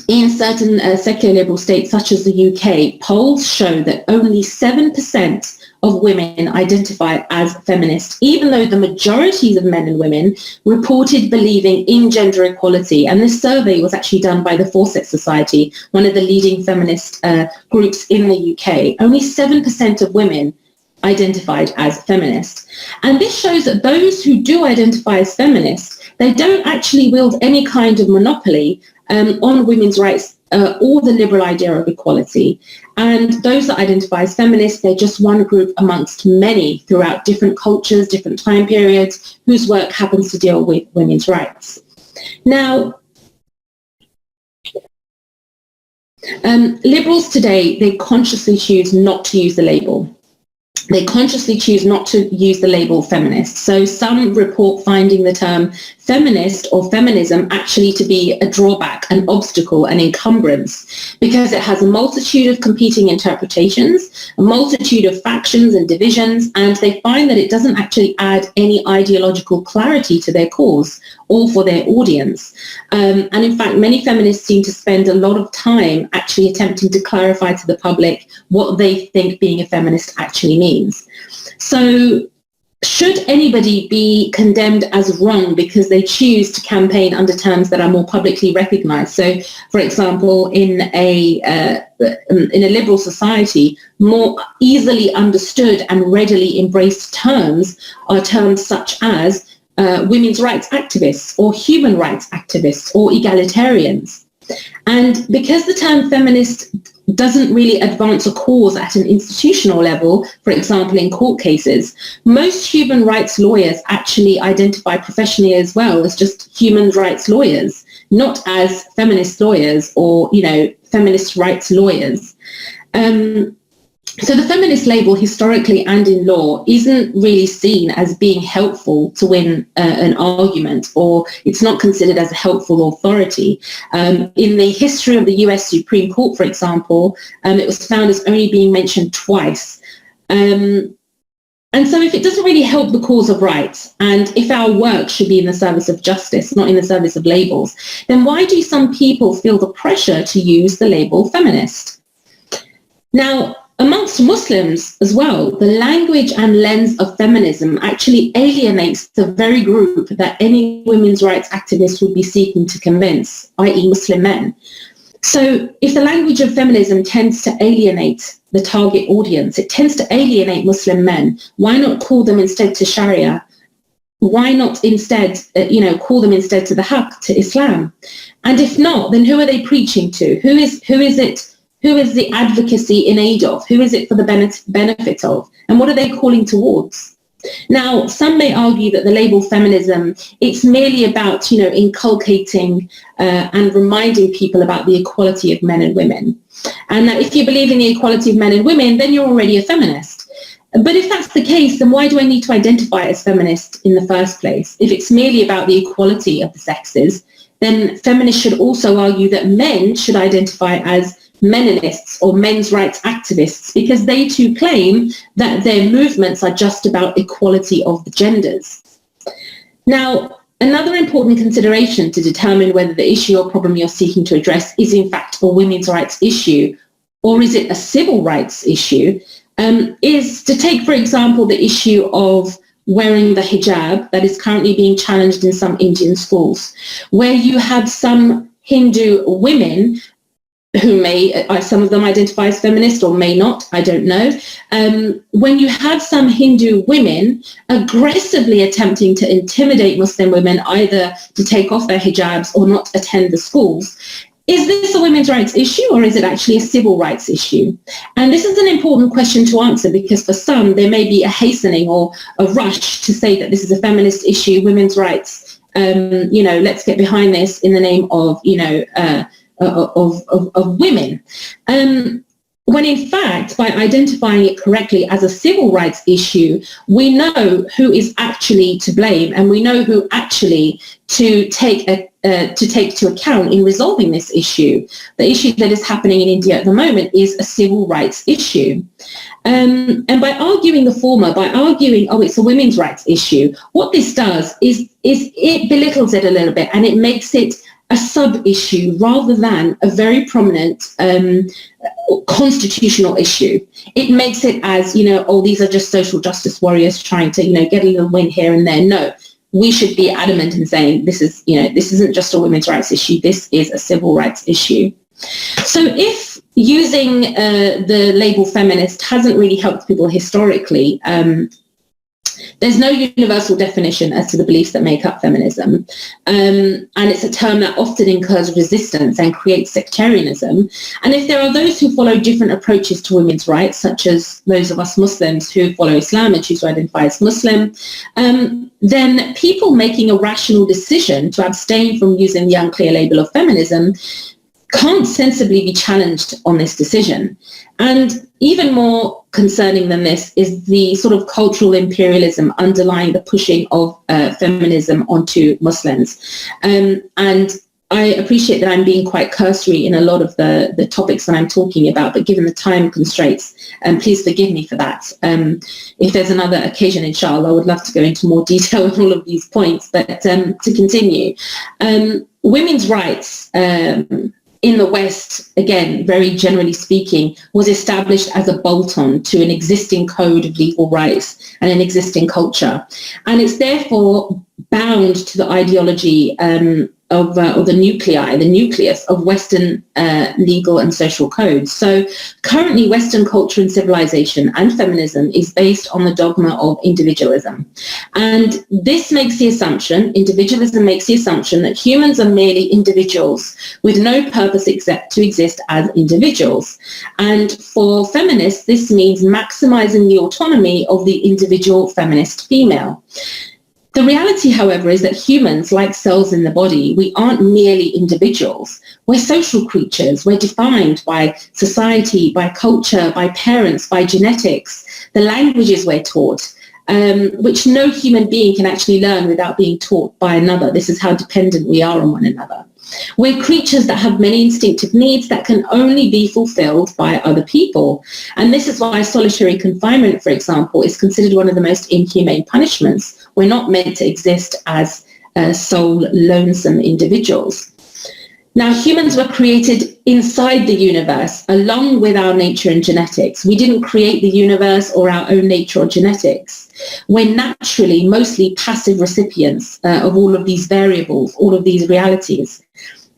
in certain secular liberal states such as the UK, polls show that only 7% of women identify as feminist, even though the majorities of men and women reported believing in gender equality. And this survey was actually done by the Forsyth Society, one of the leading feminist groups in the UK. Only 7% of women identified as feminist. And this shows that those who do identify as feminist, they don't actually wield any kind of monopoly on women's rights or the liberal idea of equality. And those that identify as feminists, they're just one group amongst many throughout different cultures, different time periods, whose work happens to deal with women's rights. Now, liberals today, they consciously choose not to use the label. They consciously choose not to use the label feminist. So some report finding the term feminist or feminism actually to be a drawback, an obstacle, an encumbrance, because it has a multitude of competing interpretations, a multitude of factions and divisions, and they find that it doesn't actually add any ideological clarity to their cause or for their audience. And in fact, many feminists seem to spend a lot of time actually attempting to clarify to the public what they think being a feminist actually means. So should anybody be condemned as wrong because they choose to campaign under terms that are more publicly recognized? So, for example, in a liberal society, more easily understood and readily embraced terms are terms such as women's rights activists or human rights activists or egalitarians. And because the term feminist doesn't really advance a cause at an institutional level, for example, in court cases, most human rights lawyers actually identify professionally as well as just human rights lawyers, not as feminist lawyers or, feminist rights lawyers. So the feminist label historically and in law isn't really seen as being helpful to win an argument, or it's not considered as a helpful authority. In the history of the US Supreme Court, for example, it was found as only being mentioned twice. And so if it doesn't really help the cause of rights, and if our work should be in the service of justice, not in the service of labels, then why do some people feel the pressure to use the label feminist? Now, amongst Muslims as well, the language and lens of feminism actually alienates the very group that any women's rights activist would be seeking to convince, i.e. Muslim men. So if the language of feminism tends to alienate the target audience, it tends to alienate Muslim men, why not call them instead to Sharia? Why not instead, call them instead to the Haqq, to Islam? And if not, then who are they preaching to? Who is it? Who is the advocacy in aid of? Who is it for the benefit of? And what are they calling towards? Now, some may argue that the label feminism, it's merely about, inculcating and reminding people about the equality of men and women. And that if you believe in the equality of men and women, then you're already a feminist. But if that's the case, then why do I need to identify as feminist in the first place? If it's merely about the equality of the sexes, then feminists should also argue that men should identify as meninists or men's rights activists, because they too claim that their movements are just about equality of the genders. Now, another important consideration to determine whether the issue or problem you're seeking to address is in fact a women's rights issue, or is it a civil rights issue, is to take, for example, the issue of wearing the hijab that is currently being challenged in some Indian schools, where you have some Hindu women who some of them identify as feminist or may not, I don't know. When you have some Hindu women aggressively attempting to intimidate Muslim women either to take off their hijabs or not attend the schools, is this a women's rights issue or is it actually a civil rights issue? And this is an important question to answer because for some, there may be a hastening or a rush to say that this is a feminist issue, women's rights, let's get behind this in the name of, of women. When in fact, by identifying it correctly as a civil rights issue, we know who is actually to blame and we know who actually to take to account in resolving this issue. The issue that is happening in India at the moment is a civil rights issue. And by arguing the former, by arguing, oh, it's a women's rights issue, what this does is it belittles it a little bit and it makes it a sub-issue rather than a very prominent constitutional issue. It makes it as, these are just social justice warriors trying to, get a little win here and there. No, we should be adamant in saying this isn't just a women's rights issue. This is a civil rights issue. So if using the label feminist hasn't really helped people historically, there's no universal definition as to the beliefs that make up feminism. And it's a term that often incurs resistance and creates sectarianism. And if there are those who follow different approaches to women's rights, such as those of us Muslims who follow Islam and choose to identify as Muslim, then people making a rational decision to abstain from using the unclear label of feminism can't sensibly be challenged on this decision. And even more concerning than this is the sort of cultural imperialism underlying the pushing of feminism onto Muslims. And I appreciate that I'm being quite cursory in a lot of the topics that I'm talking about, but given the time constraints, please forgive me for that. If there's another occasion, inshallah, I would love to go into more detail on all of these points. But to continue, women's rights in the West, again, very generally speaking, was established as a bolt-on to an existing code of legal rights and an existing culture. And it's therefore bound to the ideology of the nucleus of Western legal and social codes. So currently Western culture and civilization and feminism is based on the dogma of individualism. And this makes the assumption, individualism makes the assumption that humans are merely individuals with no purpose except to exist as individuals. And for feminists, this means maximizing the autonomy of the individual feminist female. The reality, however, is that humans, like cells in the body, we aren't merely individuals. We're social creatures. We're defined by society, by culture, by parents, by genetics, the languages we're taught, which no human being can actually learn without being taught by another. This is how dependent we are on one another. We're creatures that have many instinctive needs that can only be fulfilled by other people. And this is why solitary confinement, for example, is considered one of the most inhumane punishments. We're not meant to exist as sole, lonesome individuals. Now, humans were created inside the universe, along with our nature and genetics. We didn't create the universe or our own nature or genetics. We're naturally mostly passive recipients of all of these variables, all of these realities.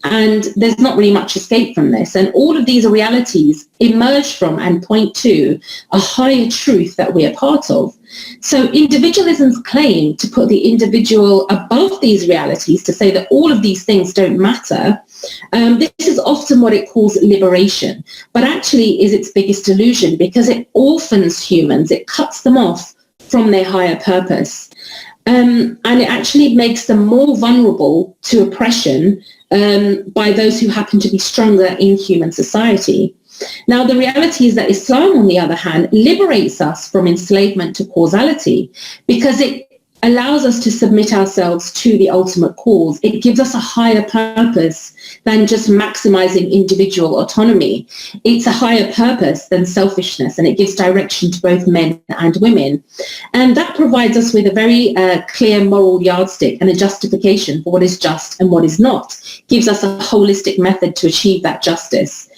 And there's not really much escape from this. And all of these realities emerge from and point to a higher truth that we are part of. So individualism's claim to put the individual above these realities, to say that all of these things don't matter, this is often what it calls liberation, but actually is its biggest illusion because it orphans humans, it cuts them off from their higher purpose. And it actually makes them more vulnerable to oppression by those who happen to be stronger in human society. Now, the reality is that Islam, on the other hand, liberates us from enslavement to causality because it allows us to submit ourselves to the ultimate cause. It gives us a higher purpose than just maximizing individual autonomy. It's a higher purpose than selfishness, and it gives direction to both men and women. And that provides us with a very clear moral yardstick and a justification for what is just and what is not. Gives us a holistic method to achieve that justice.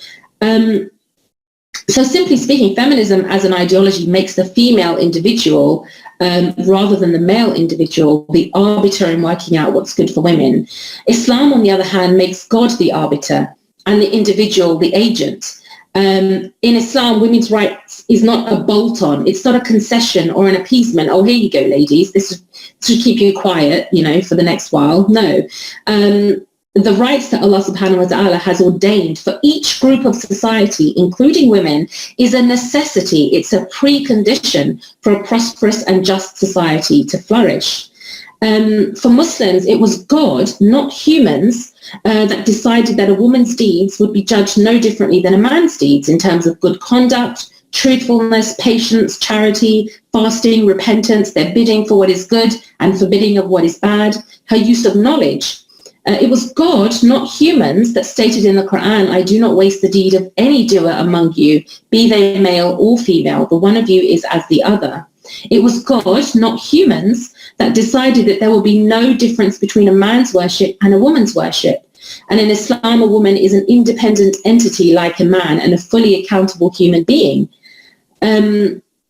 So simply speaking, feminism as an ideology makes the female individual rather than the male individual the arbiter in working out what's good for women. Islam, on the other hand, makes God the arbiter and the individual the agent. In Islam, women's rights is not a bolt-on. It's not a concession or an appeasement. Oh, here you go, ladies. This should keep you quiet, for the next while. No. the rights that Allah subhanahu wa ta'ala has ordained for each group of society, including women, is a necessity. It's a precondition for a prosperous and just society to flourish. For Muslims, it was God, not humans, that decided that a woman's deeds would be judged no differently than a man's deeds in terms of good conduct, truthfulness, patience, charity, fasting, repentance, their bidding for what is good and forbidding of what is bad, her use of knowledge. It was God, not humans, that stated in the Quran, I do not waste the deed of any doer among you, be they male or female, the one of you is as the other. It was God, not humans, that decided that there will be no difference between a man's worship and a woman's worship. And in Islam, a woman is an independent entity like a man and a fully accountable human being.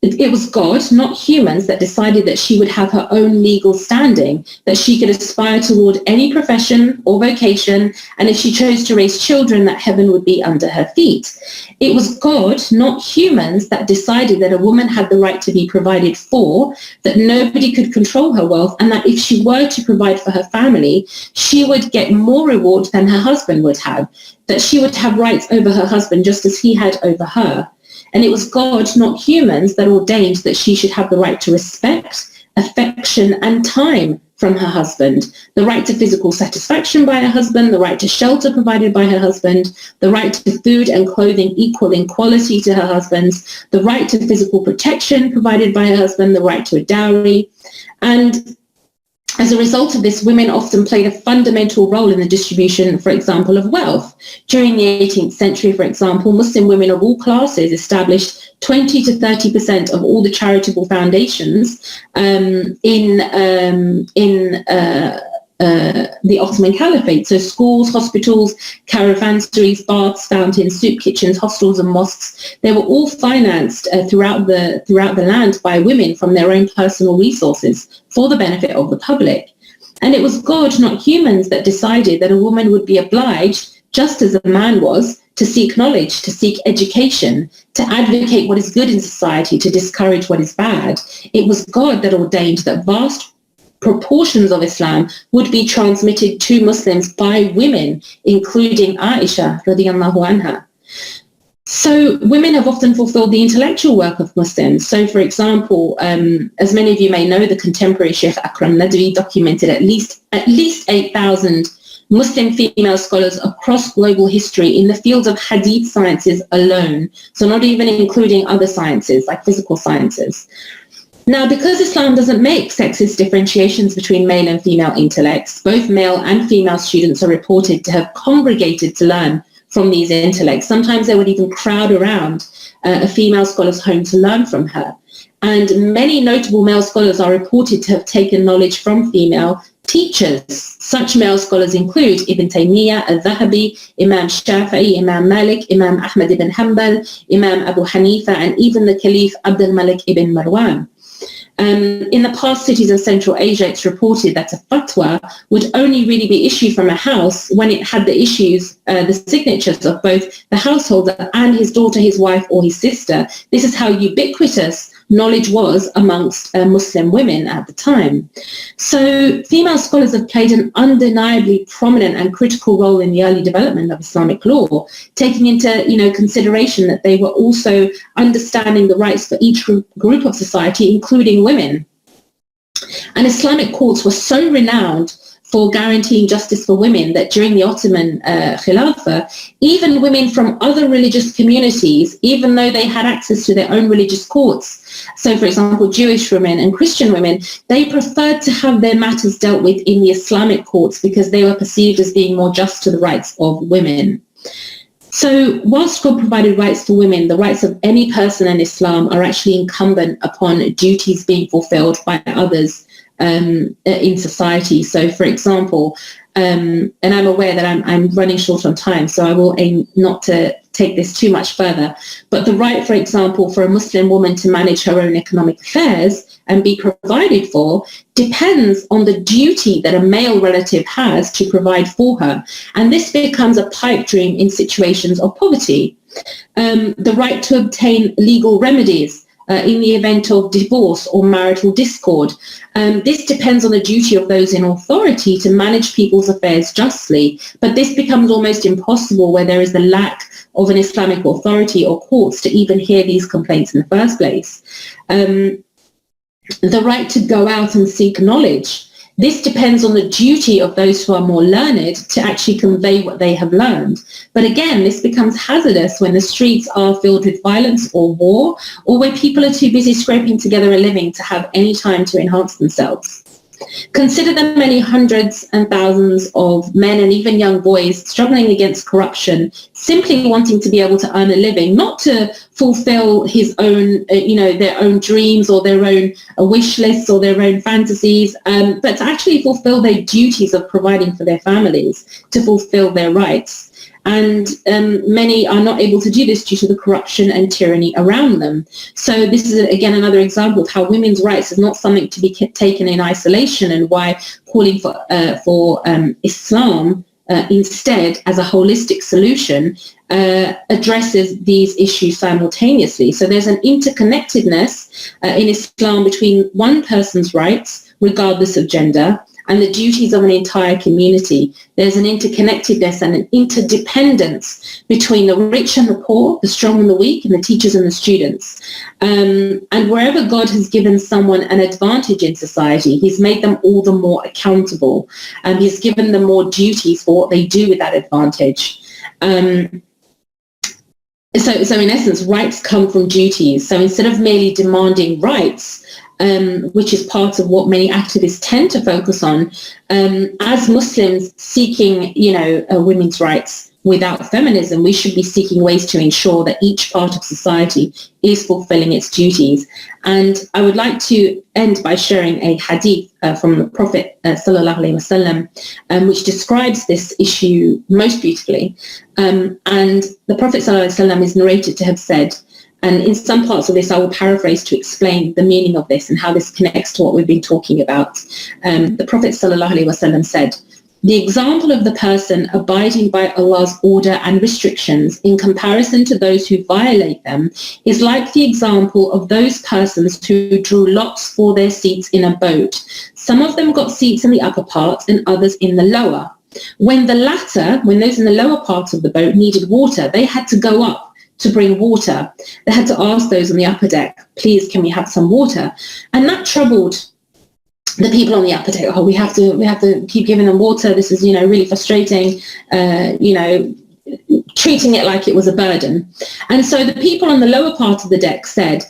It was God, not humans, that decided that she would have her own legal standing, that she could aspire toward any profession or vocation, and if she chose to raise children, that heaven would be under her feet. It was God, not humans, that decided that a woman had the right to be provided for, that nobody could control her wealth, and that if she were to provide for her family, she would get more reward than her husband would have, that she would have rights over her husband just as he had over her. And it was God, not humans, that ordained that she should have the right to respect, affection, and time from her husband, the right to physical satisfaction by her husband, the right to shelter provided by her husband, the right to food and clothing equal in quality to her husband, the right to physical protection provided by her husband, the right to a dowry. And as a result of this, women often played a fundamental role in the distribution, for example, of wealth. During the 18th century, for example, Muslim women of all classes established 20 to 30% of all the charitable foundations in the Ottoman Caliphate. So schools, hospitals, caravanseries, baths, fountains, soup kitchens, hostels and mosques, they were all financed throughout the land by women from their own personal resources for the benefit of the public. And it was God, not humans, that decided that a woman would be obliged, just as a man was, to seek knowledge, to seek education, to advocate what is good in society, to discourage what is bad. It was God that ordained that vast proportions of Islam would be transmitted to Muslims by women, including Aisha radiyallahu anha. So women have often fulfilled the intellectual work of Muslims. So for example, as many of you may know, the contemporary Sheikh Akram Nadwi documented at least 8,000 Muslim female scholars across global history in the fields of hadith sciences alone. So not even including other sciences like physical sciences. Now, because Islam doesn't make sexist differentiations between male and female intellects, both male and female students are reported to have congregated to learn from these intellects. Sometimes they would even crowd around a female scholar's home to learn from her. And many notable male scholars are reported to have taken knowledge from female teachers. Such male scholars include Ibn Taymiyyah, Al-Zahabi, Imam Shafi'i, Imam Malik, Imam Ahmad ibn Hanbal, Imam Abu Hanifa, and even the Caliph Abdul Malik ibn Marwan. In the past cities of Central Asia, it's reported that a fatwa would only really be issued from a house when it had the signatures of both the householder and his daughter, his wife, or his sister. This is how ubiquitous knowledge was amongst Muslim women at the time. So female scholars have played an undeniably prominent and critical role in the early development of Islamic law, taking into consideration that they were also understanding the rights for each group of society, including women. And Islamic courts were so renowned for guaranteeing justice for women that during the Ottoman Khilafah, even women from other religious communities, even though they had access to their own religious courts, so for example, Jewish women and Christian women, they preferred to have their matters dealt with in the Islamic courts because they were perceived as being more just to the rights of women. So whilst God provided rights for women, the rights of any person in Islam are actually incumbent upon duties being fulfilled by others in society. So for example, and I'm aware that I'm running short on time, so I will aim not to take this too much further, but the right, for example, for a Muslim woman to manage her own economic affairs and be provided for depends on the duty that a male relative has to provide for her. And this becomes a pipe dream in situations of poverty. The right to obtain legal remedies in the event of divorce or marital discord. This depends on the duty of those in authority to manage people's affairs justly, but this becomes almost impossible where there is the lack of an Islamic authority or courts to even hear these complaints in the first place. The right to go out and seek knowledge. This depends on the duty of those who are more learned to actually convey what they have learned. But again, this becomes hazardous when the streets are filled with violence or war, or where people are too busy scraping together a living to have any time to enhance themselves. Consider the many hundreds and thousands of men and even young boys struggling against corruption, simply wanting to be able to earn a living, not to fulfill his own, their own dreams or their own wish lists or their own fantasies, but to actually fulfill their duties of providing for their families, to fulfill their rights. And many are not able to do this due to the corruption and tyranny around them. So this is, again, another example of how women's rights is not something to be taken in isolation, and why calling for Islam instead as a holistic solution addresses these issues simultaneously. So there's an interconnectedness in Islam between one person's rights, regardless of gender, and the duties of an entire community. There's an interconnectedness and an interdependence between the rich and the poor, the strong and the weak, and the teachers and the students. And wherever God has given someone an advantage in society, he's made them all the more accountable, and he's given them more duties for what they do with that advantage. So in essence, rights come from duties. So instead of merely demanding rights, which is part of what many activists tend to focus on, as Muslims seeking, women's rights without feminism, we should be seeking ways to ensure that each part of society is fulfilling its duties. And I would like to end by sharing a hadith from the Prophet sallallahu alaihi wasallam, which describes this issue most beautifully. And the Prophet sallallahu alaihi wasallam is narrated to have said, and in some parts of this I will paraphrase to explain the meaning of this and how this connects to what we've been talking about. The Prophet sallallahu alaihi wasallam said, "The example of the person abiding by Allah's order and restrictions in comparison to those who violate them is like the example of those persons who drew lots for their seats in a boat. Some of them got seats in the upper part and others in the lower. When those in the lower part of the boat needed water, they had to go up to bring water. They had to ask those on the upper deck, please, can we have some water?" And that troubled the people on the upper deck. We have to keep giving them water. This is, really frustrating, treating it like it was a burden. And so the people on the lower part of the deck said,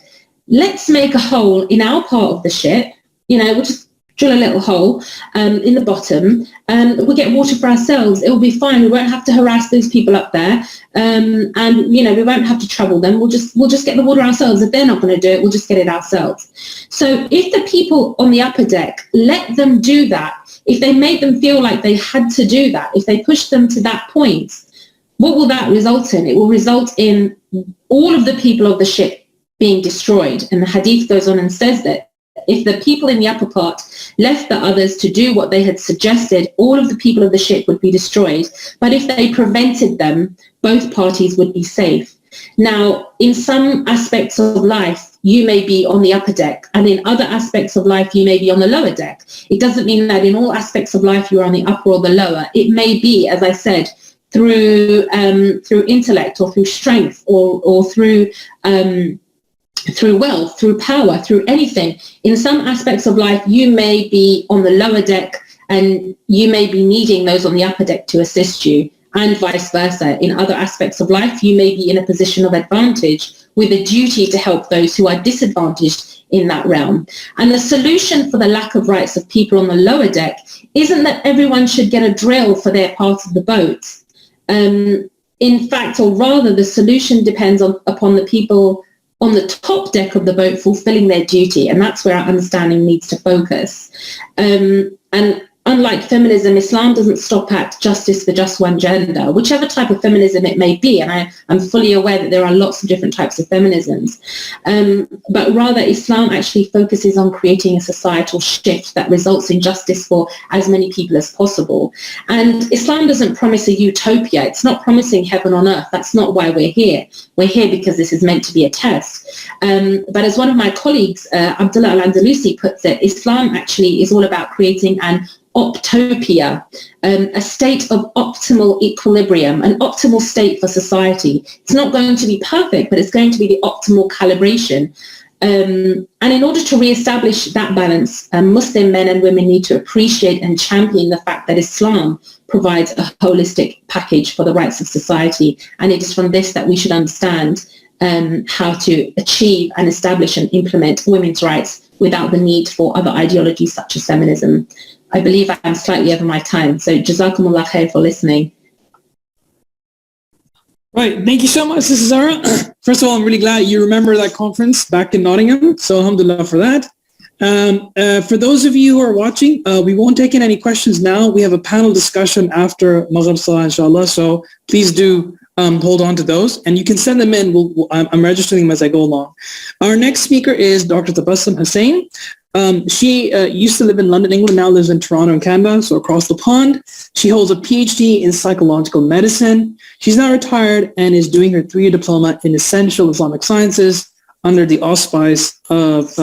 let's make a hole in our part of the ship, we'll just drill a little hole in the bottom, and we'll get water for ourselves. It will be fine. We won't have to harass those people up there, and we won't have to trouble them. We'll just get the water ourselves. If they're not going to do it, we'll just get it ourselves. So if the people on the upper deck let them do that, if they made them feel like they had to do that, if they pushed them to that point, what will that result in? It will result in all of the people of the ship being destroyed. And the hadith goes on and says that if the people in the upper part left the others to do what they had suggested, all of the people of the ship would be destroyed. But if they prevented them, both parties would be safe. Now, in some aspects of life, you may be on the upper deck, and in other aspects of life, you may be on the lower deck. It doesn't mean that in all aspects of life, you're on the upper or the lower. It may be, as I said, through intellect or through strength or through wealth, through power, through anything. In some aspects of life, you may be on the lower deck and you may be needing those on the upper deck to assist you, and vice versa. In other aspects of life, you may be in a position of advantage with a duty to help those who are disadvantaged in that realm. And the solution for the lack of rights of people on the lower deck isn't that everyone should get a drill for their part of the boat. In fact, or rather, the solution depends upon the people on the top deck of the boat fulfilling their duty, and that's where our understanding needs to focus. And unlike feminism, Islam doesn't stop at justice for just one gender, whichever type of feminism it may be. And I'm fully aware that there are lots of different types of feminisms. But rather, Islam actually focuses on creating a societal shift that results in justice for as many people as possible. And Islam doesn't promise a utopia. It's not promising heaven on earth. That's not why we're here. We're here because this is meant to be a test. But as one of my colleagues, Abdullah Al-Andalusi, puts it, Islam actually is all about creating an optopia, a state of optimal equilibrium, an optimal state for society. It's not going to be perfect, but it's going to be the optimal calibration. And in order to reestablish that balance, Muslim men and women need to appreciate and champion the fact that Islam provides a holistic package for the rights of society. And it is from this that we should understand how to achieve and establish and implement women's rights without the need for other ideologies such as feminism. I believe I'm slightly over my time, so Jazakumullah khair for listening. Right, thank you so much, Sister Zara. First of all, I'm really glad you remember that conference back in Nottingham, so alhamdulillah for that. For those of you who are watching, we won't take in any questions now. We have a panel discussion after Maghrib Salah, inshallah, so please do hold on to those, and you can send them in. I'm registering them as I go along. Our next speaker is Dr. Tabassum Hussain. She used to live in London, England, now lives in Toronto and Canada, so across the pond. She holds a PhD in psychological medicine. She's now retired and is doing her 3-year diploma in essential Islamic sciences under the auspice of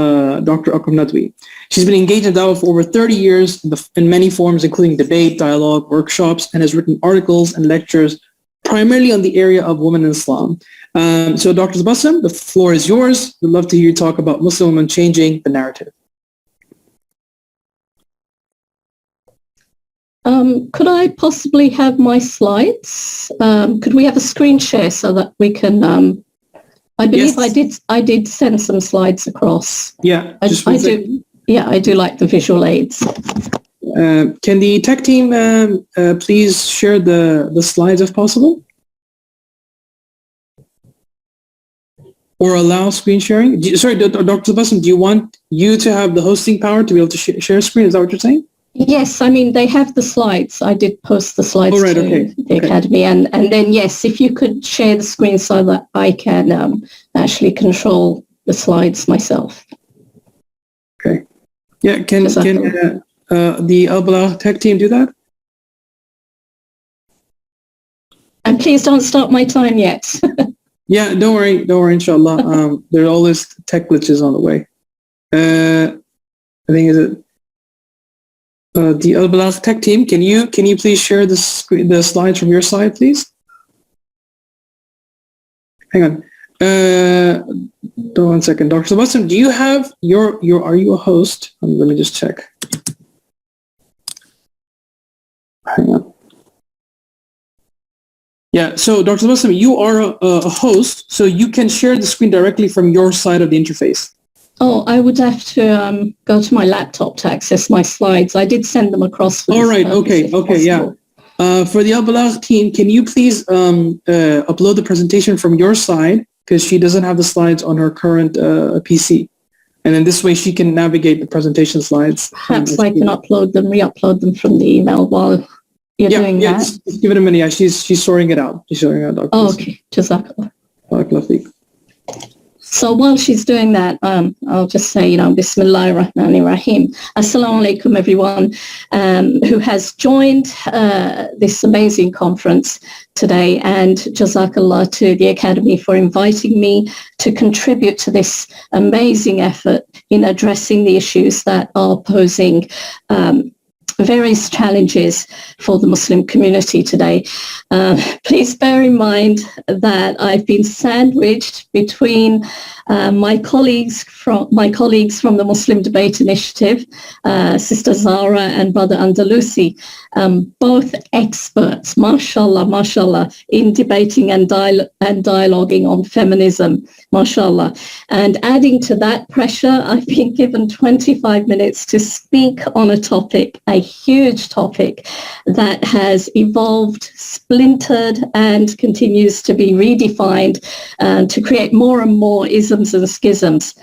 Dr. Akram Nadwi. She's been engaged in dawah for over 30 years in many forms, including debate, dialogue, workshops, and has written articles and lectures primarily on the area of women in Islam. So Dr. Tabassum, the floor is yours. We'd love to hear you talk about Muslim women changing the narrative. Could I possibly have my slides? Could we have a screen share so that we can, I believe yes. I did send some slides across. Yeah. I do like the visual aids. Can the tech team please share the slides if possible? Or allow screen sharing? Sorry, Dr. Tabassum, do you want you to have the hosting power to be able to share screen? Is that what you're saying? Yes, I mean, they have the slides. I did post the slides to the Academy. And then, yes, if you could share the screen so that I can actually control the slides myself. Okay. Yeah, can the Al-Balagh tech team do that? And please don't start my time yet. Yeah, don't worry, inshallah. There are always tech glitches on the way. I think the Al-Balagh tech team, can you please share the slides from your side, please? Hang on. One second. Dr. Tabassum, do you have are you a host? Let me just check. Hang on. Yeah, so Dr. Tabassum, you are a host, so you can share the screen directly from your side of the interface. Oh, I would have to go to my laptop to access my slides. I did send them across. All right, okay, yeah. For the Al-Balagh team, can you please upload the presentation from your side, because she doesn't have the slides on her current PC. And then this way she can navigate the presentation slides. Perhaps I can re-upload them from the email while you're doing that. Just give it a minute. Yeah, she's sorting it out. Oh, okay. Jazakallah. Barakallah. So while she's doing that, I'll just say, Bismillahir Rahmanir Rahim. Assalamu alaikum, everyone who has joined this amazing conference today, and Jazakallah to the Academy for inviting me to contribute to this amazing effort in addressing the issues that are posing various challenges for the Muslim community today. Please bear in mind that I've been sandwiched between my colleagues from the Muslim Debate Initiative, Sister Zara and Brother Andalusi, both experts, mashallah, in debating and dialoguing on feminism, mashallah. And adding to that pressure, I've been given 25 minutes to speak on a topic, a huge topic that has evolved, splintered, and continues to be redefined to create more and more isms and schisms.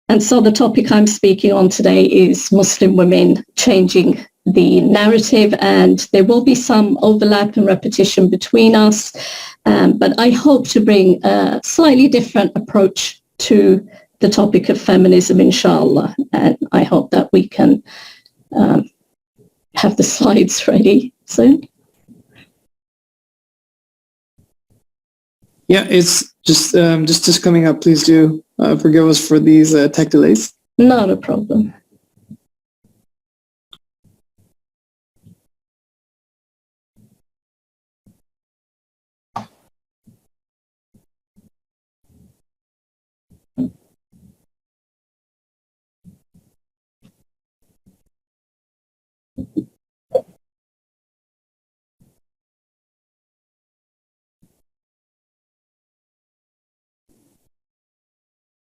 And so the topic I'm speaking on today is Muslim women changing the narrative, and there will be some overlap and repetition between us, but I hope to bring a slightly different approach to the topic of feminism, inshallah, and I hope that we can have the slides ready soon. Yeah, it's just coming up. Please do forgive us for these tech delays. Not a problem.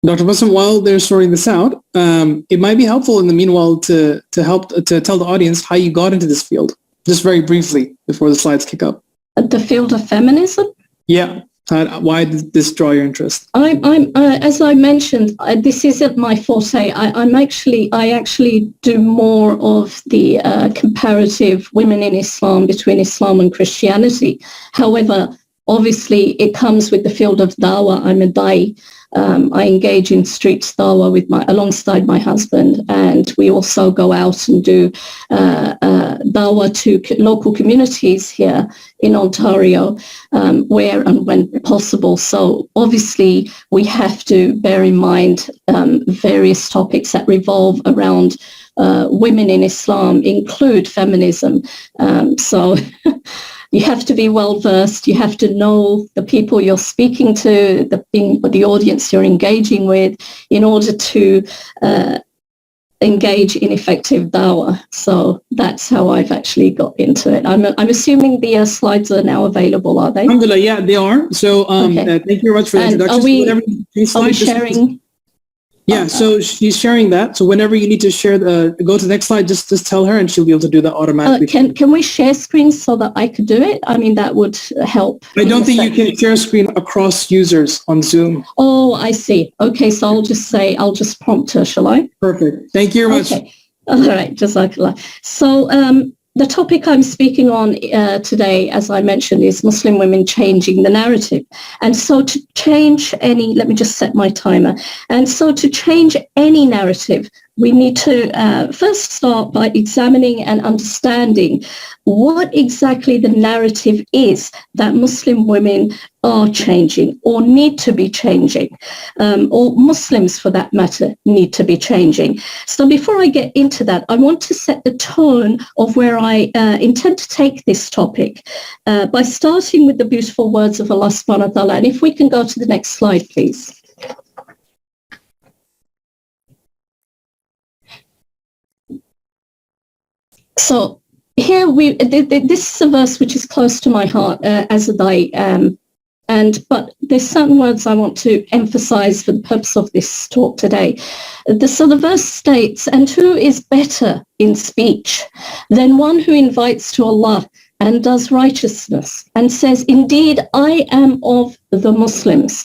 Dr. Bassam, while they're sorting this out, it might be helpful in the meanwhile to help to tell the audience how you got into this field, just very briefly before the slides kick up. The field of feminism? Yeah. Why did this draw your interest? I'm as I mentioned, this isn't my forte. I actually do more of the comparative women in Islam between Islam and Christianity. However, obviously, it comes with the field of dawah. I'm a da'i. I engage in street dawah alongside my husband, and we also go out and do dawah to local communities here in Ontario, where and when possible. So obviously, we have to bear in mind various topics that revolve around women in Islam, include feminism. So you have to be well versed. You have to know the people you're speaking to, the audience you're engaging with, in order to engage in effective dawah. So that's how I've actually got into it. I'm assuming the slides are now available, are they? Alhamdulillah, yeah, they are. So Okay. thank you very much for the And introduction. are we sharing? Yeah, so she's sharing that. So whenever you need to share go to the next slide, just tell her and she'll be able to do that automatically. Can we share screens so that I could do it? I mean, that would help. I don't think you can share a screen across users on Zoom. Oh, I see. Okay, so I'll just prompt her, shall I? Perfect. Thank you very much. Okay. All right, Jazakallah. So the topic I'm speaking on today, as I mentioned, is Muslim women changing the narrative. And so to change let me just set my timer. And so to change any narrative, we need to first start by examining and understanding what exactly the narrative is that Muslim women are changing or need to be changing, or Muslims for that matter need to be changing. So before I get into that, I want to set the tone of where I intend to take this topic by starting with the beautiful words of Allah subhanahu wa ta'ala. And if we can go to the next slide, please. So here this is a verse which is close to my heart as a da'i, but there's certain words I want to emphasize for the purpose of this talk today. So the verse states, "And who is better in speech than one who invites to Allah and does righteousness and says, 'Indeed, I am of the Muslims.'"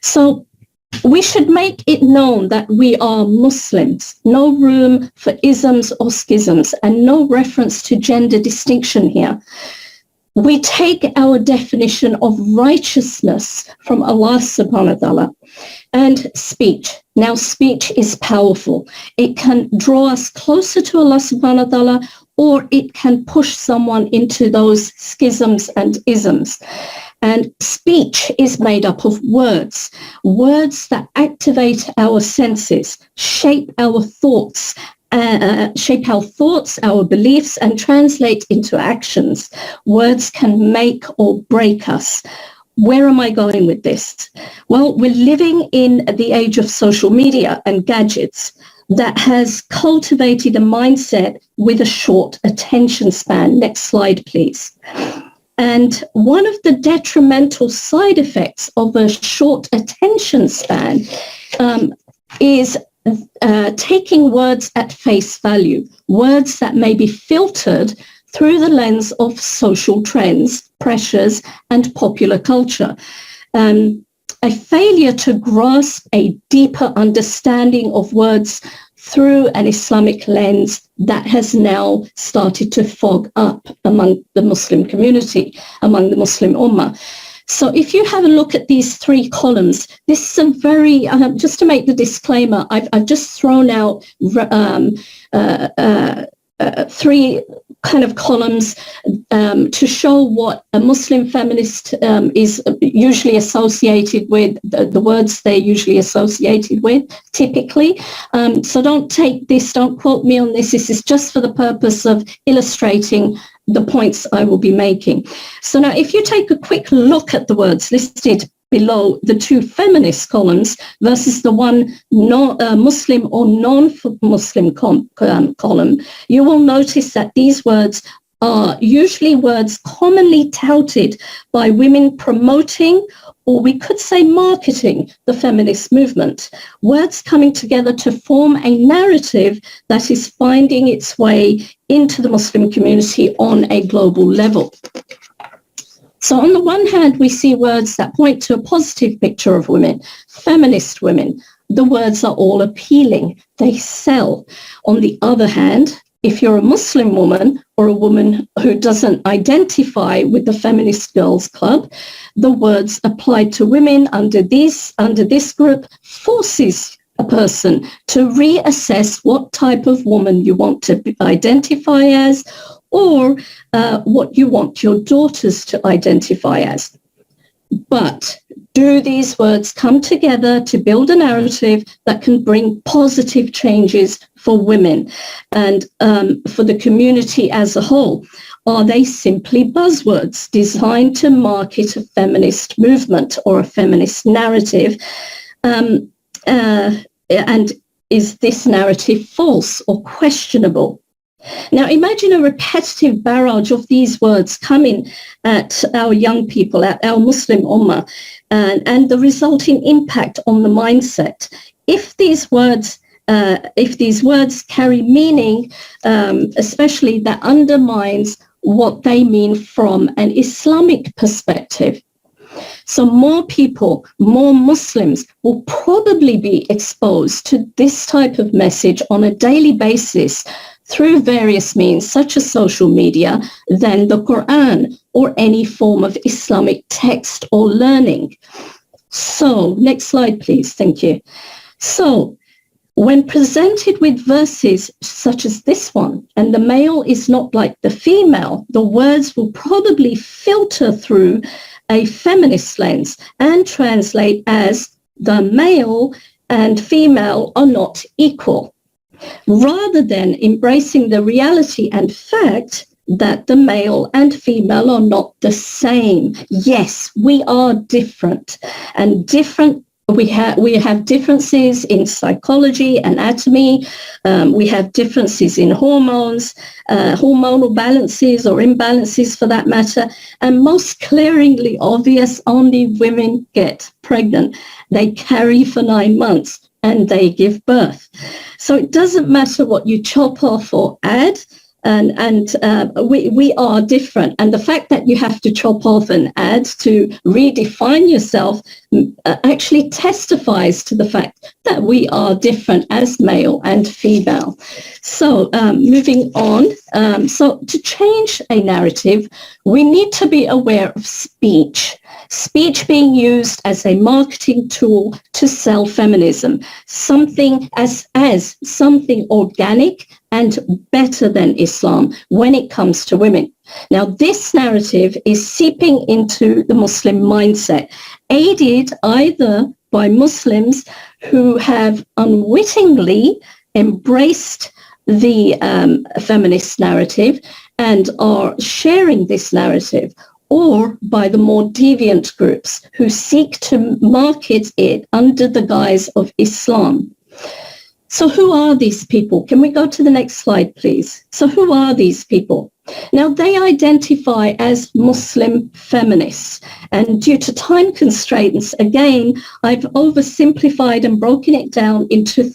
So we should make it known that we are Muslims. No room for isms or schisms, and no reference to gender distinction here. We take our definition of righteousness from Allah subhanahu wa ta'ala and speech. Now, speech is powerful. It can draw us closer to Allah subhanahu wa ta'ala, or it can push someone into those schisms and isms. And speech is made up of words that activate our senses, shape our thoughts, our beliefs, and translate into actions. Words can make or break us. Where am I going with this? Well, we're living in the age of social media and gadgets that has cultivated a mindset with a short attention span. Next slide, please. And one of the detrimental side effects of a short attention span is taking words at face value, words that may be filtered through the lens of social trends, pressures, and popular culture. a failure to grasp a deeper understanding of words through an Islamic lens that has now started to fog up among the Muslim community, among the Muslim Ummah. So if you have a look at these three columns, this is a very, just to make the disclaimer, I've just thrown out three kind of columns to show what a Muslim feminist is usually associated with, the words they're usually associated with, typically. So don't take this, don't quote me on this. This is just for the purpose of illustrating the points I will be making. So now if you take a quick look at the words listed below the two feminist columns versus the one Muslim or non-Muslim column, you will notice that these words are usually words commonly touted by women promoting, or we could say marketing, the feminist movement. Words coming together to form a narrative that is finding its way into the Muslim community on a global level. So on the one hand, we see words that point to a positive picture of women, feminist women. The words are all appealing. They sell. On the other hand, if you're a Muslim woman or a woman who doesn't identify with the Feminist Girls Club, the words applied to women under this group forces a person to reassess what type of woman you want to identify as, or what you want your daughters to identify as. But do these words come together to build a narrative that can bring positive changes for women and for the community as a whole? Are they simply buzzwords designed to market a feminist movement or a feminist narrative? And is this narrative false or questionable? Now, imagine a repetitive barrage of these words coming at our young people, at our Muslim Ummah, and the resulting impact on the mindset. If these words carry meaning, especially that undermines what they mean from an Islamic perspective. So more people, more Muslims will probably be exposed to this type of message on a daily basis through various means, such as social media, than the Quran or any form of Islamic text or learning. So, next slide, please. Thank you. So, when presented with verses such as this one, and the male is not like the female, the words will probably filter through a feminist lens and translate as the male and female are not equal, rather than embracing the reality and fact that the male and female are not the same. Yes, we are different, and different. We have differences in psychology, anatomy. We have differences in hormones, hormonal balances or imbalances for that matter. And most glaringly obvious, only women get pregnant. They carry for 9 months and they give birth. So it doesn't matter what you chop off or add. And we are different. And the fact that you have to chop off and add to redefine yourself actually testifies to the fact that we are different as male and female. So moving on. So to change a narrative, we need to be aware of speech. Speech being used as a marketing tool to sell feminism, something as something organic and better than Islam when it comes to women. Now, this narrative is seeping into the Muslim mindset, aided either by Muslims who have unwittingly embraced the feminist narrative and are sharing this narrative, or by the more deviant groups who seek to market it under the guise of Islam. So who are these people? Can we go to the next slide, please? So who are these people? Now, they identify as Muslim feminists. And due to time constraints, again, I've oversimplified and broken it down into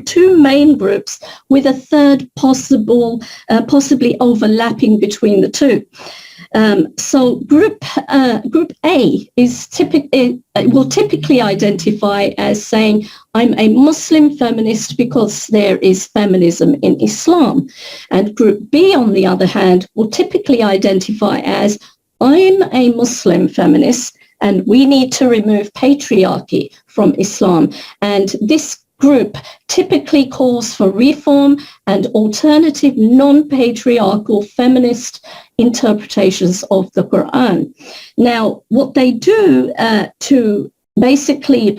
two main groups with a third possibly overlapping between the two. So Group A will typically identify as saying, I'm a Muslim feminist because there is feminism in Islam. And Group B, on the other hand, will typically identify as, I'm a Muslim feminist and we need to remove patriarchy from Islam. And this group typically calls for reform and alternative non-patriarchal feminist interpretations of the Quran. Now, what they do to basically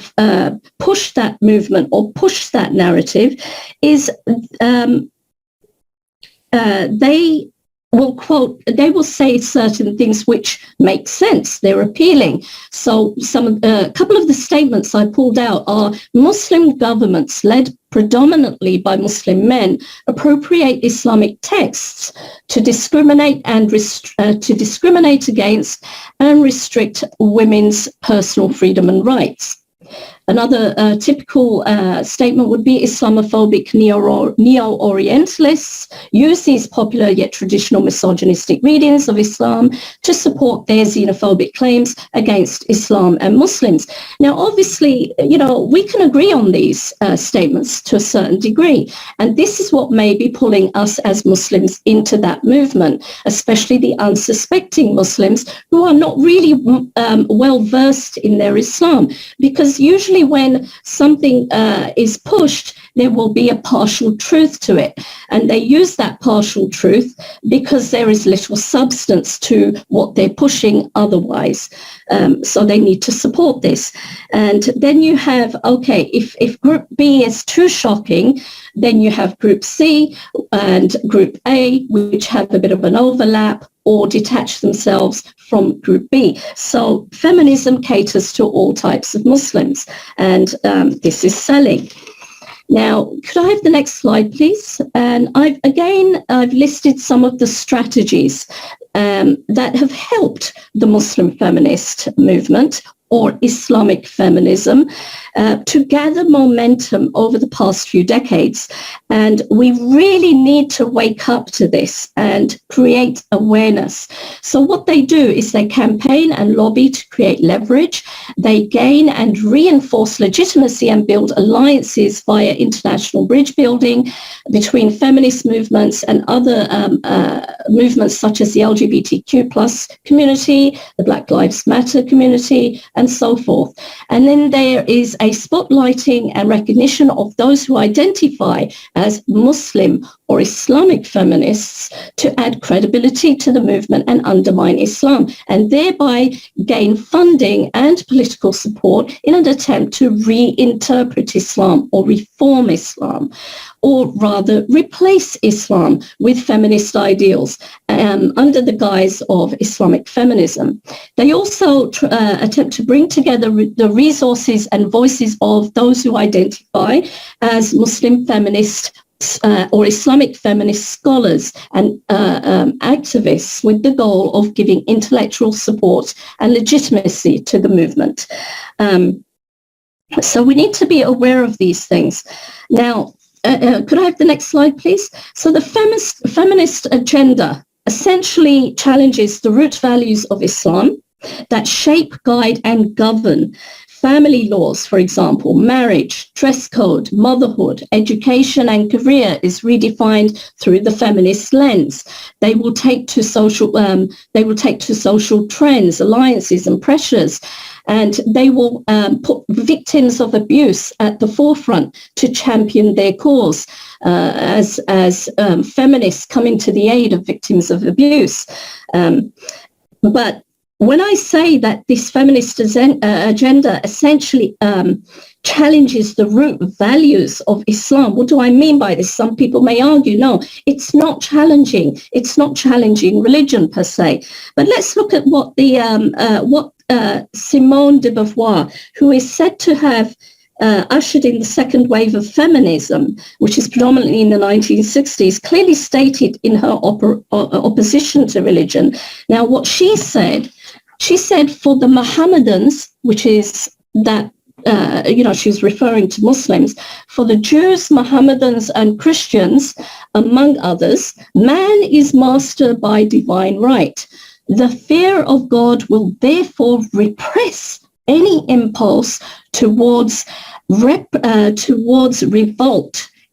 push that movement or push that narrative is they will say certain things which make sense. They're appealing. So a couple of the statements I pulled out are Muslim governments led predominantly by Muslim men appropriate Islamic texts to discriminate and to discriminate against and restrict women's personal freedom and rights. Another typical statement would be Islamophobic neo-Orientalists use these popular yet traditional misogynistic readings of Islam to support their xenophobic claims against Islam and Muslims. Now, obviously, we can agree on these statements to a certain degree, and this is what may be pulling us as Muslims into that movement, especially the unsuspecting Muslims who are not really well versed in their Islam, because usually when something is pushed, there will be a partial truth to it. And they use that partial truth because there is little substance to what they're pushing otherwise. So they need to support this. And then you have, if Group B is too shocking, then you have Group C and Group A, which have a bit of an overlap or detach themselves from Group B. So feminism caters to all types of Muslims, and this is selling. Now, could I have the next slide, please? And I've listed some of the strategies that have helped the Muslim feminist movement or Islamic feminism to gather momentum over the past few decades. And we really need to wake up to this and create awareness. So what they do is they campaign and lobby to create leverage. They gain and reinforce legitimacy and build alliances via international bridge building between feminist movements and other movements such as the LGBTQ plus community, the Black Lives Matter community, and so forth. And then there is a spotlighting and recognition of those who identify as Muslim or Islamic feminists to add credibility to the movement and undermine Islam, and thereby gain funding and political support in an attempt to reinterpret Islam or reform Islam, or rather replace Islam with feminist ideals under the guise of Islamic feminism. They also attempt to bring together the resources and voices of those who identify as Muslim feminist or Islamic feminist scholars and activists with the goal of giving intellectual support and legitimacy to the movement. So we need to be aware of these things. Now, could I have the next slide, please? So the feminist agenda essentially challenges the root values of Islam that shape, guide, and govern family laws, for example, marriage, dress code, motherhood, education, and career is redefined through the feminist lens. They will take to social trends, alliances, and pressures, and they will put victims of abuse at the forefront to champion their cause as feminists coming to the aid of victims of abuse. But when I say that this feminist agenda essentially challenges the root values of Islam, what do I mean by this? Some people may argue, no, it's not challenging. It's not challenging religion per se. But let's look at what Simone de Beauvoir, who is said to have ushered in the second wave of feminism, which is predominantly in the 1960s, clearly stated in her opposition to religion. Now, what she said for the Mohammedans, which is that, she's referring to Muslims, for the Jews, Mohammedans, and Christians, among others, man is master by divine right. The fear of God will therefore repress any impulse towards revolt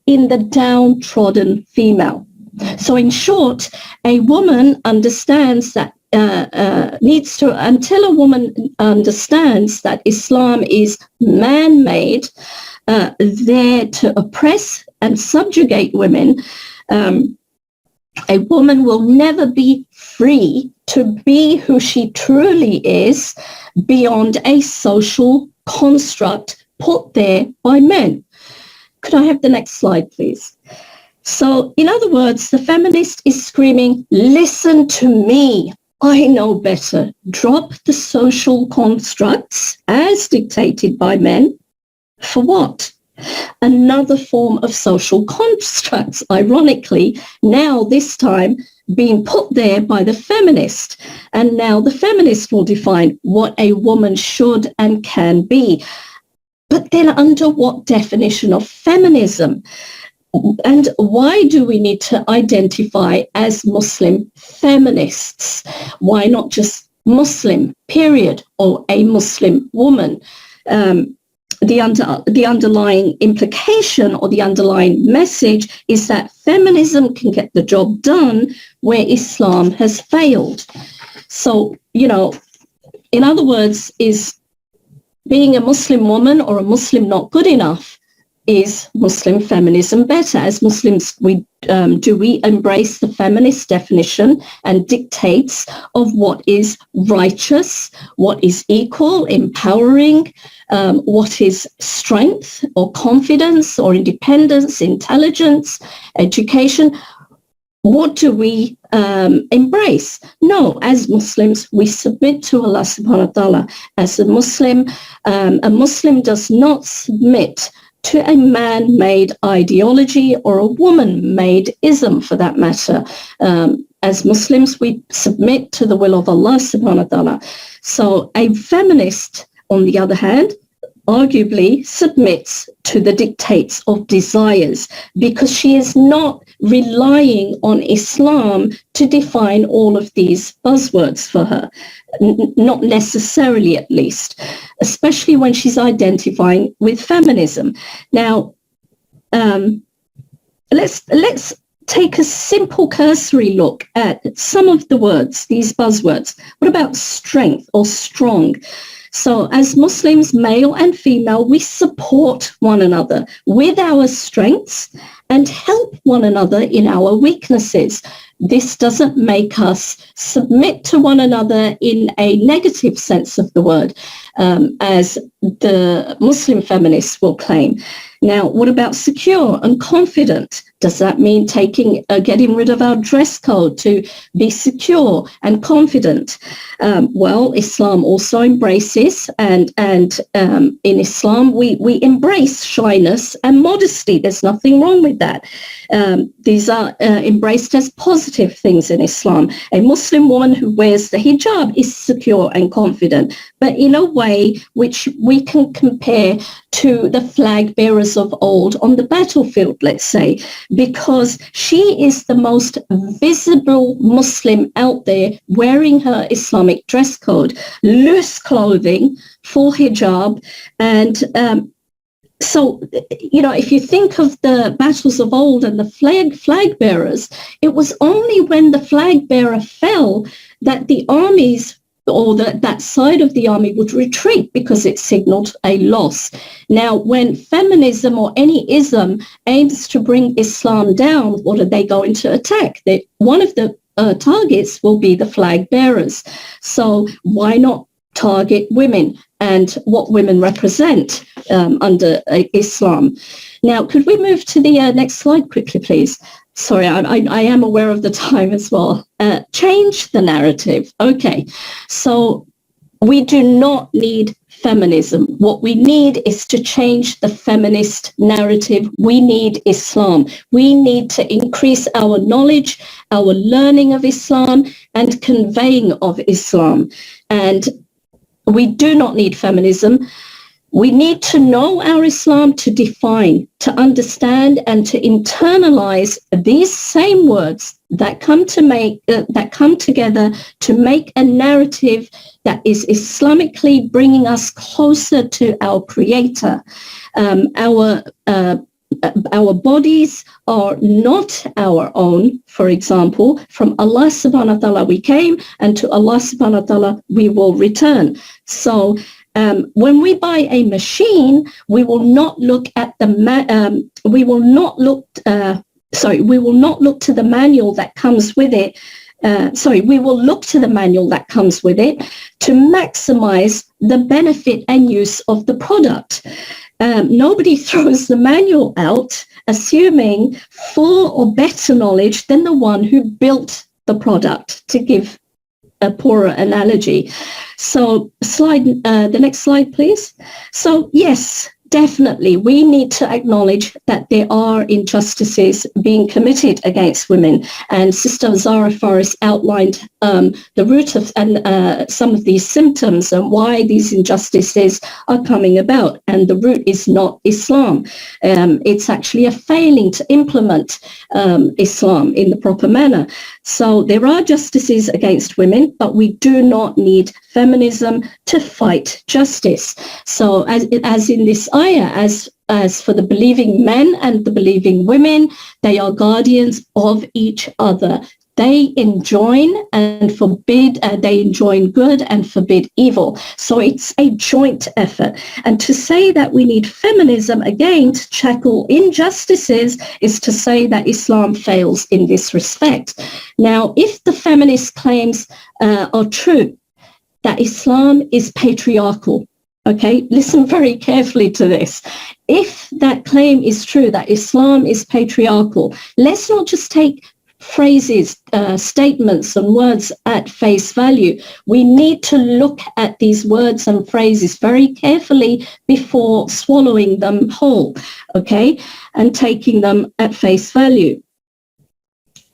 in the downtrodden female. So in short, a woman understands that until a woman understands that Islam is man-made, there to oppress and subjugate women, a woman will never be free to be who she truly is beyond a social construct put there by men. Could I have the next slide, please? So, in other words, the feminist is screaming, listen to me. I know better. Drop the social constructs as dictated by men. For what? Another form of social constructs, ironically, now this time being put there by the feminist. And now the feminist will define what a woman should and can be. But then under what definition of feminism? And why do we need to identify as Muslim feminists? Why not just Muslim, period, or a Muslim woman? The underlying implication or the underlying message is that feminism can get the job done where Islam has failed. So, in other words, is being a Muslim woman or a Muslim not good enough? Is Muslim feminism better? As Muslims, we embrace the feminist definition and dictates of what is righteous, what is equal, empowering, what is strength or confidence or independence, intelligence, education? What do we embrace? No, as Muslims, we submit to Allah subhanahu wa ta'ala. As a Muslim does not submit to a man-made ideology or a woman-made ism, for that matter. As Muslims, we submit to the will of Allah subhanahu wa ta'ala. So a feminist, on the other hand, arguably submits to the dictates of desires because she is not relying on Islam to define all of these buzzwords for her. Not necessarily, at least, especially when she's identifying with feminism. Now, let's take a simple cursory look at some of the words, these buzzwords. What about strength or strong? So as Muslims, male and female, we support one another with our strengths and help one another in our weaknesses. This doesn't make us submit to one another in a negative sense of the word, as the Muslim feminists will claim. Now, what about secure and confident? Does that mean getting rid of our dress code to be secure and confident? Well, Islam also embraces, and in Islam, we embrace shyness and modesty. There's nothing wrong with that. These are embraced as positive things in Islam. A Muslim woman who wears the hijab is secure and confident, but in a way which we can compare to the flag bearers of old on the battlefield, let's say, because she is the most visible Muslim out there wearing her Islamic dress code, loose clothing, full hijab. And so, if you think of the battles of old and the flag bearers, it was only when the flag bearer fell that the armies or that side of the army would retreat because it signaled a loss. Now, when feminism or any ism aims to bring Islam down, what are they going to attack? One of the targets will be the flag bearers. So why not target women and what women represent under Islam? Now, could we move to the next slide quickly, please? Sorry, I am aware of the time as well. Change the narrative. Okay, so we do not need feminism. What we need is to change the feminist narrative. We need Islam. We need to increase our knowledge, our learning of Islam and conveying of Islam. And we do not need feminism. We need to know our Islam to define, to understand, and to internalize these same words that come together to make a narrative that is Islamically bringing us closer to our Creator. Our bodies are not our own. For example, from Allah subhanahu wa ta'ala we came, and to Allah subhanahu wa ta'ala we will return. So when we buy a machine, we will not look at we will not look to the manual that comes with it. We will look to the manual that comes with it to maximize the benefit and use of the product. Nobody throws the manual out assuming full or better knowledge than the one who built the product, to give a poorer analogy. So the next slide, please. So yes, definitely, we need to acknowledge that there are injustices being committed against women. And Sister Zara Forrest outlined the root of and some of these symptoms and why these injustices are coming about. And the root is not Islam. It's actually a failing to implement Islam in the proper manner. So there are justices against women, but we do not need feminism to fight justice. So as in this ayah, as for the believing men and the believing women, they are guardians of each other. They enjoin and forbid, they enjoin good and forbid evil. So it's a joint effort. And to say that we need feminism, again, to tackle injustices is to say that Islam fails in this respect. Now, if the feminist claims are true, that Islam is patriarchal, okay, listen very carefully to this. If that claim is true, that Islam is patriarchal, let's not just take phrases, statements and words at face value. We need to look at these words and phrases very carefully before swallowing them whole, okay, and taking them at face value.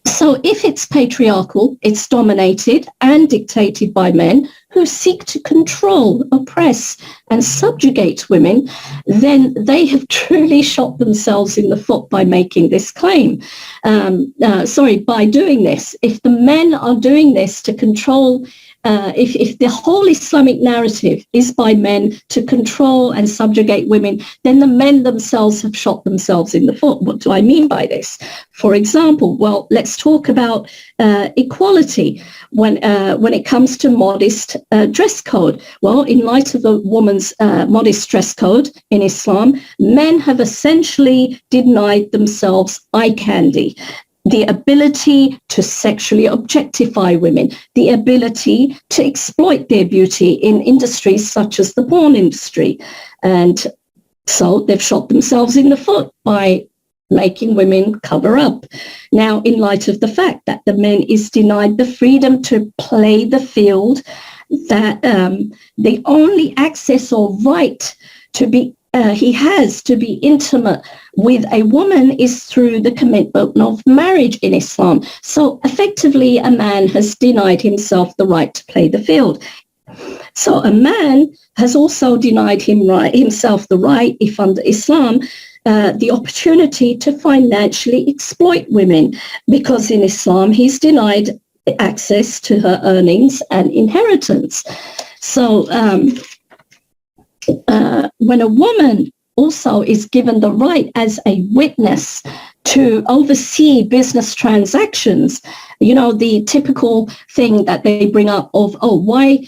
So if it's patriarchal, it's dominated and dictated by men who seek to control, oppress and subjugate women, then they have truly shot themselves in the foot by making this claim. By doing this. If the men are doing this to control, if the whole Islamic narrative is by men to control and subjugate women, then the men themselves have shot themselves in the foot. What do I mean by this? For example, well, let's talk about equality when it comes to modest dress code. Well, in light of a woman's modest dress code in Islam, men have essentially denied themselves eye candy, the ability to sexually objectify women, the ability to exploit their beauty in industries such as the porn industry. And so they've shot themselves in the foot by making women cover up. Now, in light of the fact that the men is denied the freedom to play the field, that the only access or right to be he has to be intimate with a woman is through the commitment of marriage in Islam. So effectively, a man has denied himself the right to play the field. So a man has also denied himself the right, if under Islam, the opportunity to financially exploit women, because in Islam he's denied access to her earnings and inheritance. So when a woman also is given the right as a witness to oversee business transactions, you know, the typical thing that they bring up of, why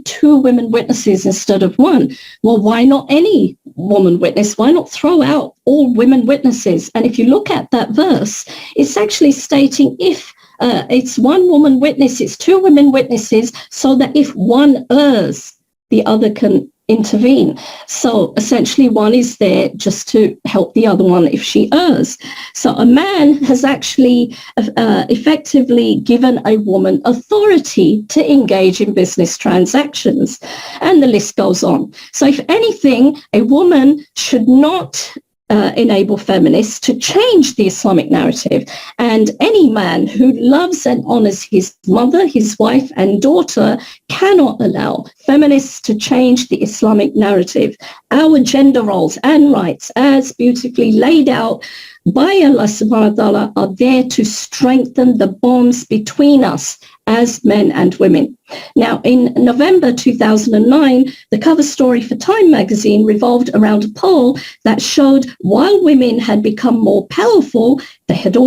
two women witnesses instead of one? Well, why not any woman witness? Why not throw out all women witnesses? And if you look at that verse, it's actually stating if it's one woman witness, it's two women witnesses, so that if one errs, the other can intervene. So essentially one is there just to help the other one if she errs. So a man has actually effectively given a woman authority to engage in business transactions, and the list goes on. So if anything, a woman should not enable feminists to change the Islamic narrative. And any man who loves and honors his mother, his wife, and daughter cannot allow feminists to change the Islamic narrative. Our gender roles and rights, as beautifully laid out by Allah subhanahu wa ta'ala, are there to strengthen the bonds between us as men and women. Now, in November 2009, the cover story for Time magazine revolved around a poll that showed while women had become more powerful, they have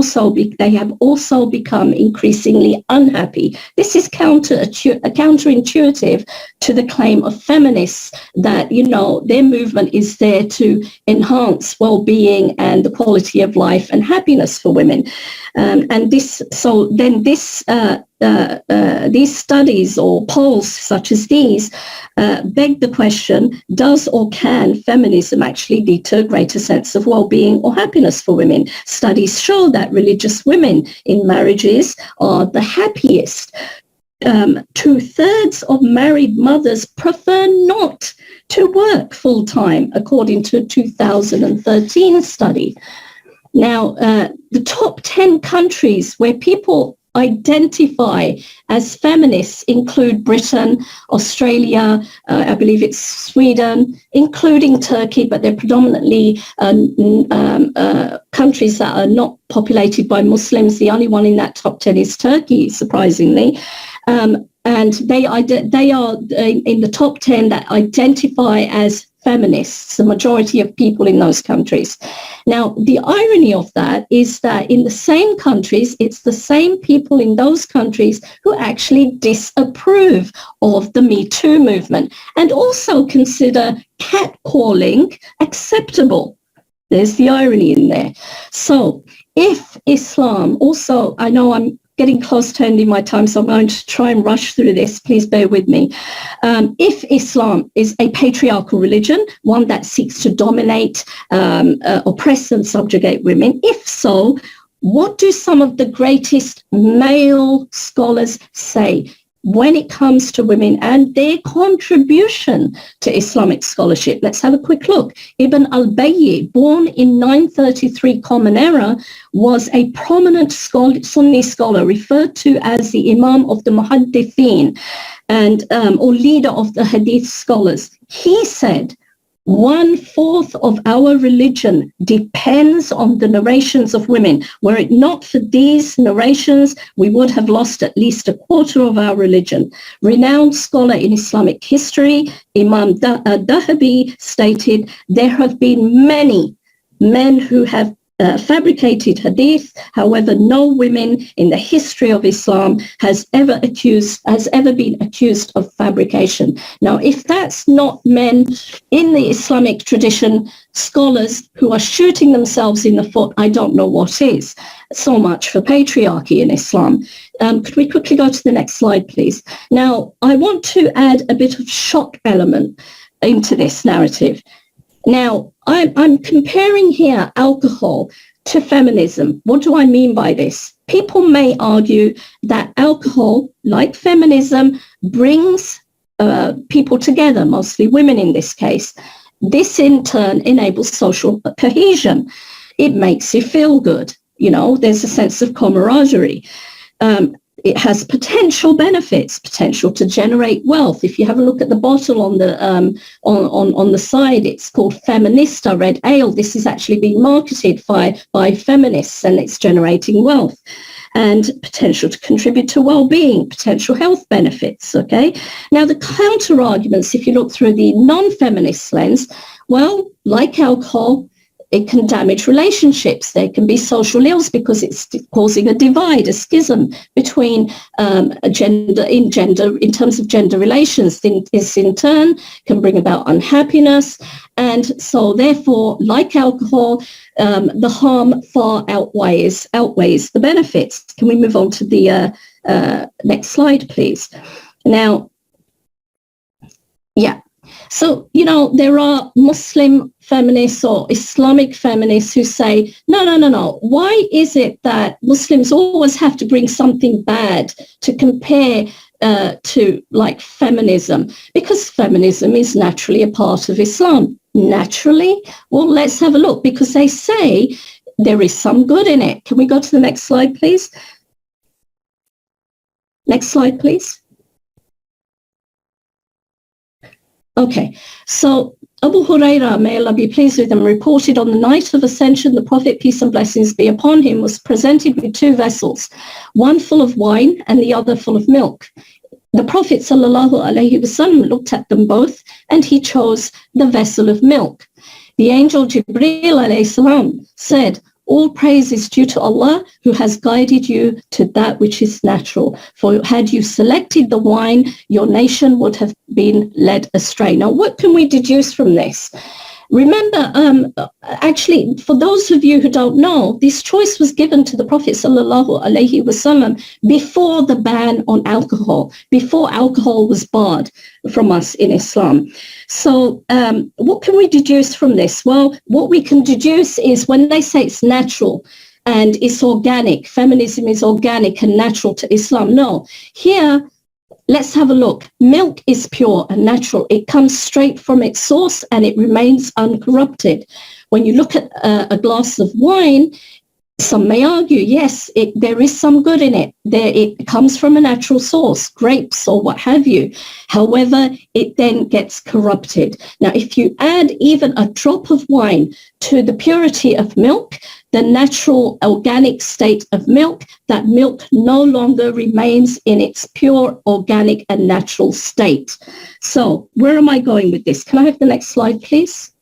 also become increasingly unhappy. This is counterintuitive to the claim of feminists that, you know, their movement is there to enhance well-being and the quality of life and happiness for women. These studies or polls such as these beg the question, does or can feminism actually lead to a greater sense of well-being or happiness for women? Studies show that religious women in marriages are the happiest. 2/3 of married mothers prefer not to work full-time, according to a 2013 study. Now, the top 10 countries where people identify as feminists include Britain, Australia, I believe it's Sweden, including Turkey, but they're predominantly countries that are not populated by Muslims. The only one in that top 10 is Turkey, surprisingly. And they are in the top 10 that identify as feminists, the majority of people in those countries. Now, the irony of that is that in the same countries, it's the same people in those countries who actually disapprove of the Me Too movement and also consider catcalling acceptable. There's the irony in there. So if Islam also, I know I'm getting close to ending my time, so I'm going to try and rush through this. Please bear with me. If Islam is a patriarchal religion, one that seeks to dominate, oppress and subjugate women, if so, what do some of the greatest male scholars say when it comes to women and their contribution to Islamic scholarship? Let's have a quick look. Ibn al-Bayyi, born in 933 Common Era, was a prominent Sunni scholar referred to as the Imam of the Muhaddithin and or leader of the Hadith scholars. He said, 1/4 of our religion depends on the narrations of women. Were it not for these narrations, we would have lost at least 1/4 of our religion. Renowned scholar in Islamic history, Imam Dahabi stated, there have been many men who have fabricated hadith. However, no women in the history of Islam has ever been accused of fabrication. Now, if that's not men in the Islamic tradition, scholars who are shooting themselves in the foot, I don't know what is. So much for patriarchy in Islam. Could we quickly go to the next slide, please? Now, I want to add a bit of shock element into this narrative. Now, I'm comparing here alcohol to feminism. What do I mean by this? People may argue that alcohol, like feminism, brings people together, mostly women in this case. This in turn enables social cohesion. It makes you feel good. You know, there's a sense of camaraderie. It has potential benefits, potential to generate wealth. If you have a look at the bottle on the side, it's called Feminista Red Ale. This is actually being marketed by feminists, and it's generating wealth and potential to contribute to well-being, potential health benefits. Okay. Now, the counter arguments, if you look through the non-feminist lens, well, like alcohol, it can damage relationships. There can be social ills because it's causing a divide, a schism between gender in terms of gender relations. This in turn can bring about unhappiness. And so therefore, like alcohol, the harm far outweighs the benefits. Can we move on to the next slide, please? Now, yeah. So, you know, there are Muslim feminists or Islamic feminists who say, no. Why is it that Muslims always have to bring something bad to compare to like feminism? Because feminism is naturally a part of Islam. naturally? Well, let's have a look, because they say there is some good in it. Can we go to the next slide, please? Next slide, please. Okay, so Abu Huraira, may Allah be pleased with him, reported on the night of ascension, the Prophet, peace and blessings be upon him, was presented with two vessels, one full of wine and the other full of milk. The Prophet ﷺ looked at them both and he chose the vessel of milk. The angel Jibreel ﷺ said, all praise is due to Allah who has guided you to that which is natural. For had you selected the wine, your nation would have been led astray. Now, what can we deduce from this? Remember, actually, for those of you who don't know, this choice was given to the Prophet ﷺ before the ban on alcohol, before alcohol was barred from us in Islam. So what can we deduce from this? Well, what we can deduce is when they say it's natural and it's organic, feminism is organic and natural to Islam. No, here, let's have a look. Milk is pure and natural. It comes straight from its source and it remains uncorrupted. When you look at a glass of wine, some may argue, yes, there is some good in it. It comes from a natural source, grapes or what have you. However, it then gets corrupted. Now, if you add even a drop of wine to the purity of milk, the natural organic state of milk, that milk no longer remains in its pure organic and natural state. So where am I going with this? Can I have the next slide, please?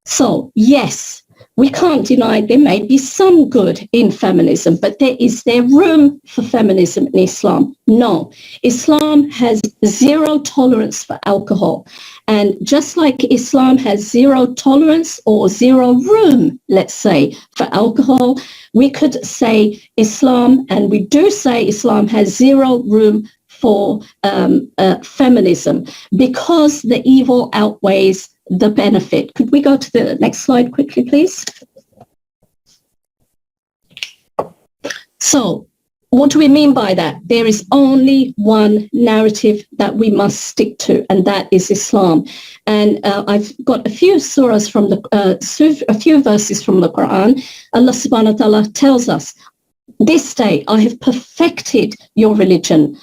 So, yes, we can't deny there may be some good in feminism, but is there room for feminism in Islam? No. Islam has zero tolerance for alcohol. And just like Islam has zero tolerance or zero room, let's say, for alcohol, we could say Islam, and we do say Islam has zero room for feminism because the evil outweighs the benefit. Could we go to the next slide quickly, please? So what do we mean by that? There is only one narrative that we must stick to, and that is Islam. And I've got a few surahs from a few verses from the Quran. Allah subhanahu wa ta'ala tells us, this day I have perfected your religion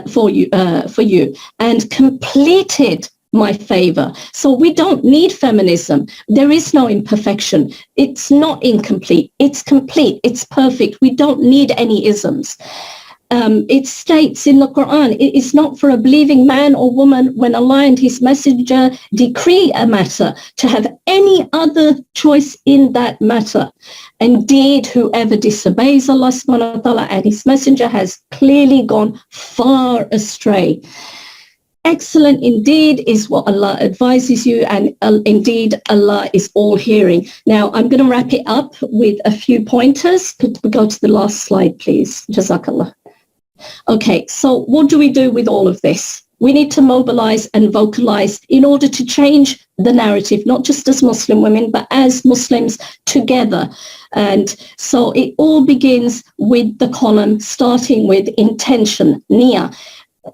for you and completed my favor. So we don't need feminism. There is no imperfection. It's not incomplete. It's complete. It's perfect. We don't need any isms. It states in the Quran, it is not for a believing man or woman when Allah and his messenger decree a matter to have any other choice in that matter. Indeed, whoever disobeys Allah subhanahu wa ta'ala and his messenger has clearly gone far astray. Excellent indeed is what Allah advises you, and indeed Allah is all hearing. Now I'm going to wrap it up with a few pointers. Could we go to the last slide, please? Jazakallah. Okay, so what do we do with all of this? We need to mobilize and vocalize in order to change the narrative, not just as Muslim women, but as Muslims together. And so it all begins with the column, starting with intention, niyyah.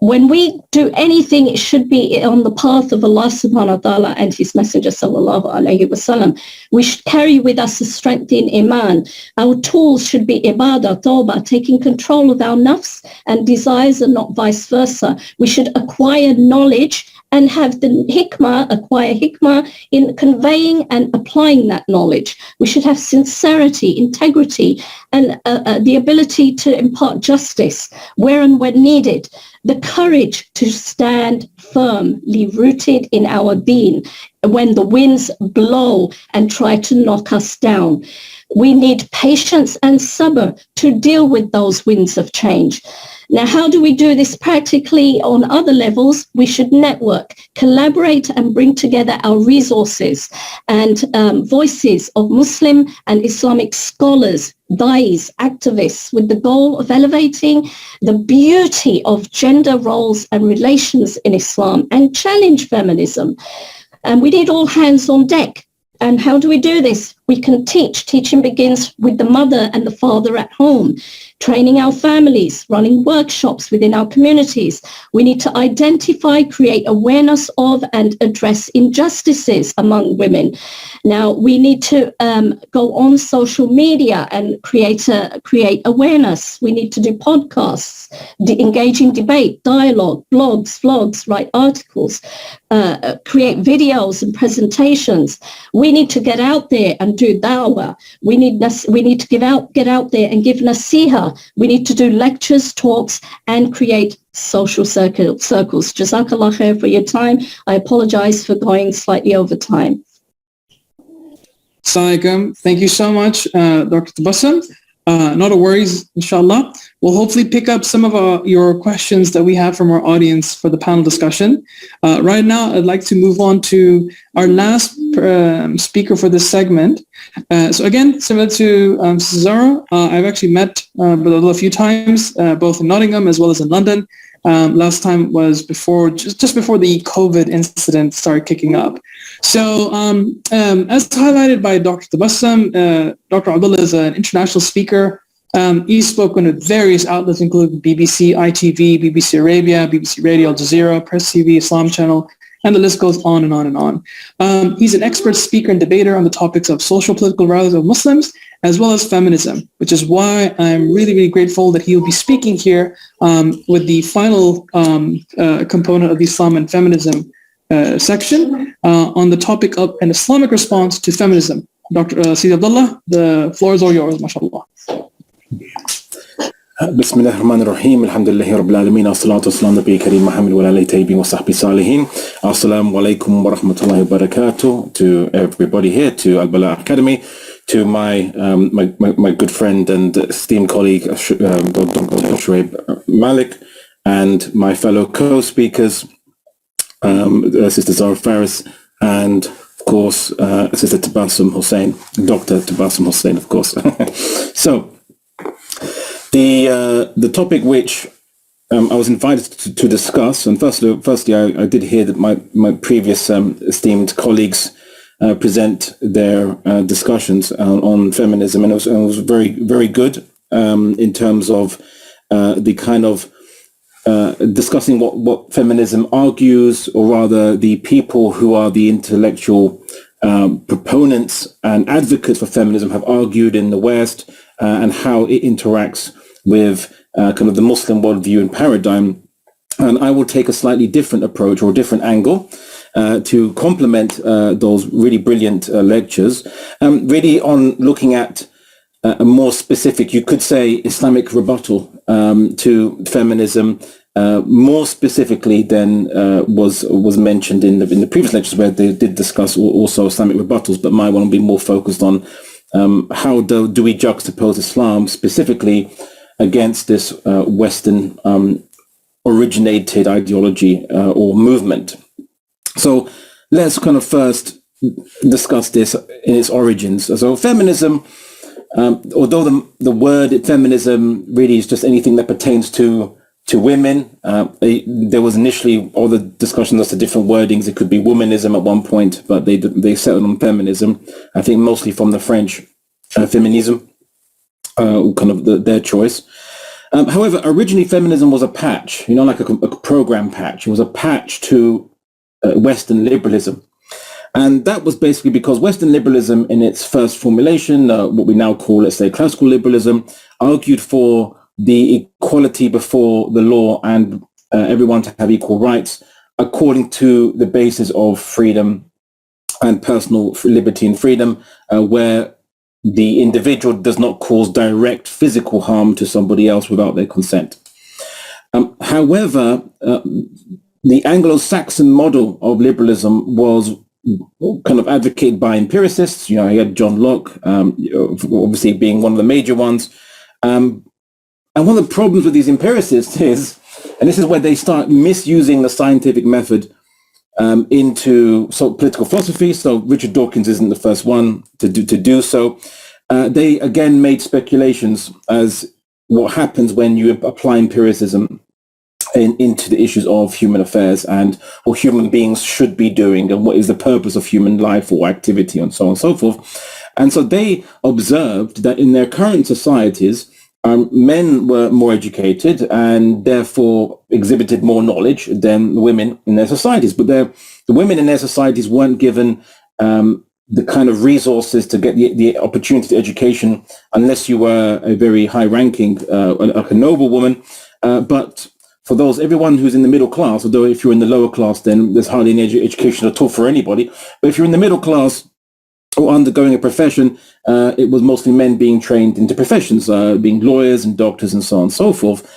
When we do anything, it should be on the path of Allah subhanahu wa ta'ala and his messenger sallallahu alayhi wa sallam. We should carry with us a strength in iman. Our tools should be ibadah, tawbah, taking control of our nafs and desires and not vice versa. We should acquire knowledge and have the acquire hikmah in conveying and applying that knowledge. We should have sincerity, integrity, and the ability to impart justice where and when needed. The courage to stand firmly rooted in our deen when the winds blow and try to knock us down. We need patience and sabr to deal with those winds of change. Now, how do we do this practically on other levels? We should network, collaborate, and bring together our resources and voices of Muslim and Islamic scholars, dais, activists, with the goal of elevating the beauty of gender roles and relations in Islam and challenge feminism. And we need all hands on deck. And how do we do this? We can teach. Teaching begins with the mother and the father at home. training our families, running workshops within our communities. We need to identify, create awareness of, and address injustices among women. Now, we need to go on social media and create awareness. We need to do podcasts, engage in debate, dialogue, blogs, vlogs, write articles, create videos and presentations. We need to get out there and do dawah. We need to get out there and give nasiha. We need to do lectures, talks, and create social circles. Jazakallah khair for your time. I apologize for going slightly over time. Assalamualaikum. Thank you so much, Dr. Tabassum. Not a worries, inshallah. We'll hopefully pick up some of your questions that we have from our audience for the panel discussion. Right now, I'd like to move on to our last speaker for this segment. So again, similar to Zara, I've actually met Brother a few times, both in Nottingham as well as in London. Last time was just before the COVID incident started kicking up. So as highlighted by Dr. Tabassum, Dr. Abdullah is an international speaker. He's spoken with various outlets, including BBC, ITV, BBC Arabia, BBC Radio, Al Jazeera, Press TV, Islam Channel, and the list goes on and on and on. He's an expert speaker and debater on the topics of social political rights of Muslims, as well as feminism, which is why I'm really, really grateful that he will be speaking here with the final component of the Islam and feminism section on the topic of an Islamic response to feminism. Dr. Sayyid Abdullah, the floor is all yours, mashallah. بسم الله الرحمن الرحيم الحمد لله رب العالمين والصلاة والسلام على النبي الكريم محمد وعلى آله الطيبين وصحبه الصالحين. Assalamu alaikum wa rahmatullahi wa barakatuh to everybody here, to Al Bala Academy, to my good friend and esteemed colleague Dr. Shoaib Malik, and my fellow co-speakers, Sister Zara Faris, and of course Sister Tabassum Hussain, Dr. Tabassum Hussain, of course. So the topic which I was invited to discuss, and firstly I did hear that my previous esteemed colleagues present their discussions on feminism, and it was very, very good in terms of the kind of discussing what feminism argues, or rather the people who are the intellectual proponents and advocates for feminism have argued in the West, and how it interacts with kind of the Muslim worldview and paradigm. And I will take a slightly different approach or a different angle to complement those really brilliant lectures, really on looking at a more specific, you could say, Islamic rebuttal to feminism, more specifically than was mentioned in the previous lectures, where they did discuss also Islamic rebuttals, but my one will be more focused on how do we juxtapose Islam specifically against this Western originated ideology or movement. So let's kind of first discuss this in its origins. So feminism, although the word feminism really is just anything that pertains to women, there was initially all the discussions as to different wordings. It could be womanism at one point, but they settled on feminism, I think mostly from the French feminism, kind of their choice. However, originally feminism was a patch, like a program patch. It was a patch to Western liberalism. And that was basically because Western liberalism in its first formulation, what we now call, let's say, classical liberalism, argued for the equality before the law and everyone to have equal rights according to the basis of freedom and personal liberty and freedom, where the individual does not cause direct physical harm to somebody else without their consent. However, the Anglo-Saxon model of liberalism was kind of advocated by empiricists. You had John Locke, obviously being one of the major ones. And one of the problems with these empiricists is, and this is where they start misusing the scientific method into political philosophy. So Richard Dawkins isn't the first one to do so. They again made speculations as what happens when you apply empiricism into the issues of human affairs and what human beings should be doing and what is the purpose of human life or activity and so on and so forth. And so they observed that in their current societies, men were more educated and therefore exhibited more knowledge than women in their societies. But the women in their societies weren't given the kind of resources to get the opportunity to education unless you were a very high-ranking, like a noble woman. But for everyone who's in the middle class, although if you're in the lower class, then there's hardly any education at all for anybody. But if you're in the middle class or undergoing a profession, it was mostly men being trained into professions, being lawyers and doctors and so on and so forth.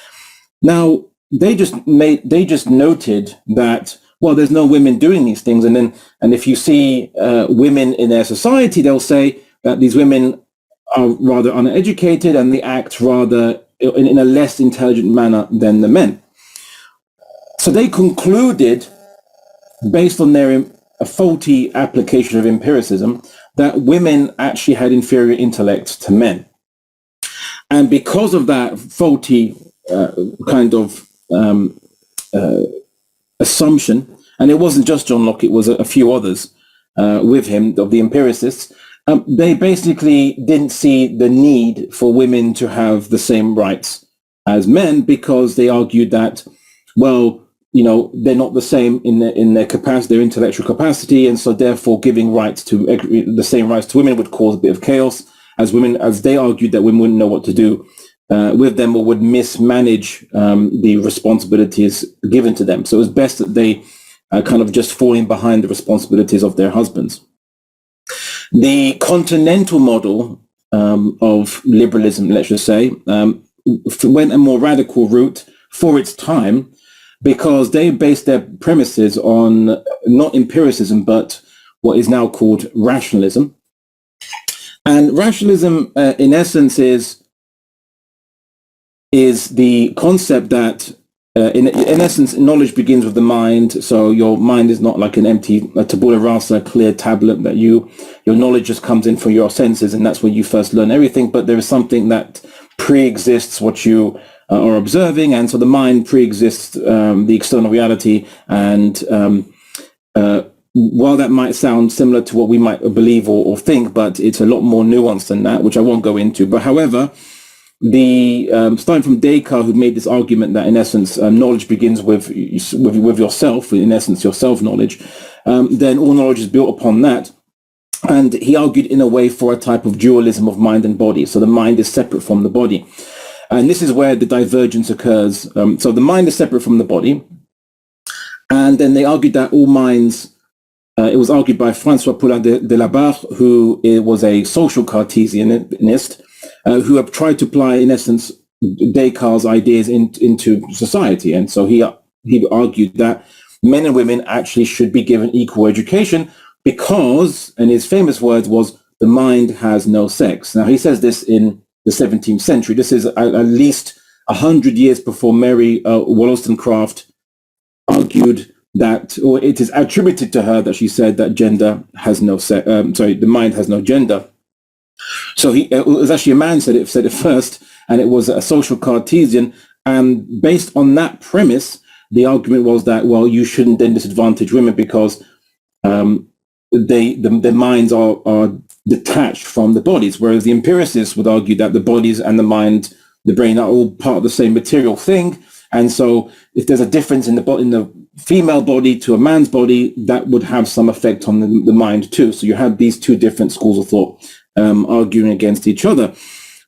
Now, they just noted that, well, there's no women doing these things. And if you see women in their society, they'll say that these women are rather uneducated and they act rather in a less intelligent manner than the men. So they concluded, based on their faulty application of empiricism, that women actually had inferior intellect to men. And because of that faulty kind of assumption, and it wasn't just John Locke, it was a few others with him, of the empiricists, they basically didn't see the need for women to have the same rights as men, because they argued that, well, they're not the same in their capacity, their intellectual capacity, and so therefore giving rights to the same rights to women would cause a bit of chaos, as they argued that women wouldn't know what to do with them or would mismanage the responsibilities given to them. So it was best that they kind of just fall in behind the responsibilities of their husbands. The continental model of liberalism, let's just say, went a more radical route for its time, because they based their premises on not empiricism, but what is now called rationalism. And rationalism, in essence, is the concept that, in essence, knowledge begins with the mind. So your mind is not like an empty tabula rasa, clear tablet that your knowledge just comes in from your senses, and that's where you first learn everything. But there is something that pre-exists what you are observing, and so the mind pre-exists the external reality. And while that might sound similar to what we might believe or think, but it's a lot more nuanced than that, which I won't go into. But however, starting from Descartes, who made this argument that in essence knowledge begins with yourself, in essence your self-knowledge, then all knowledge is built upon that. And he argued in a way for a type of dualism of mind and body. So the mind is separate from the body. And this is where the divergence occurs. So the mind is separate from the body. And then they argued that all minds, it was argued by François Poulain de la Barre, who was a social Cartesianist, who have tried to apply, in essence, Descartes' ideas into society. And so he argued that men and women actually should be given equal education because, and his famous words was, the mind has no sex. Now, he says this in the 17th century. This is at least 100 years before Mary Wollstonecraft argued that, or it is attributed to her that she said that gender has no sex. The mind has no gender. So it was actually a man said it first, and it was a social Cartesian. And based on that premise, the argument was that, well, you shouldn't then disadvantage women because their minds are detached from the bodies, whereas the empiricists would argue that the bodies and the mind, the brain, are all part of the same material thing. And so if there's a difference in the female body to a man's body, that would have some effect on the mind too. So you have these two different schools of thought arguing against each other.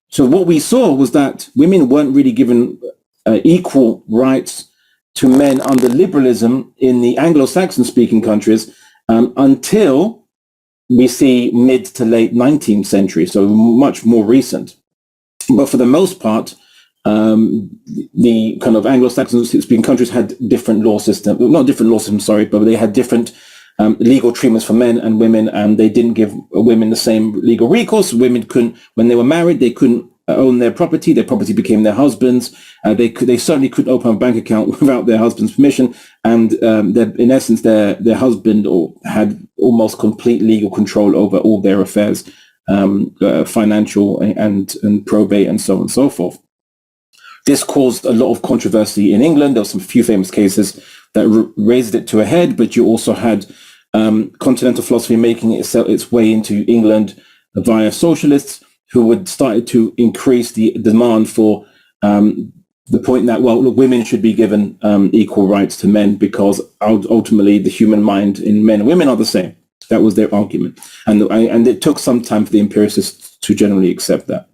So what we saw was that women weren't really given equal rights to men under liberalism in the Anglo-Saxon speaking countries until we see mid to late 19th century, so much more recent. But for the most part, the kind of Anglo-Saxon speaking countries had different law systems, not different law systems, sorry, but they had different legal treatments for men and women, and they didn't give women the same legal recourse. Women couldn't, when they were married, they couldn't own their property became their husbands. They certainly couldn't open a bank account without their husband's permission, and in essence their husband had almost complete legal control over all their affairs, financial and probate and so on and so forth. This caused a lot of controversy in England. There were some few famous cases that raised it to a head, but you also had continental philosophy making its way into England via socialists who would started to increase the demand for the point that, well, look, women should be given equal rights to men because ultimately the human mind in men and women are the same. That was their argument. And it took some time for the empiricists to generally accept that.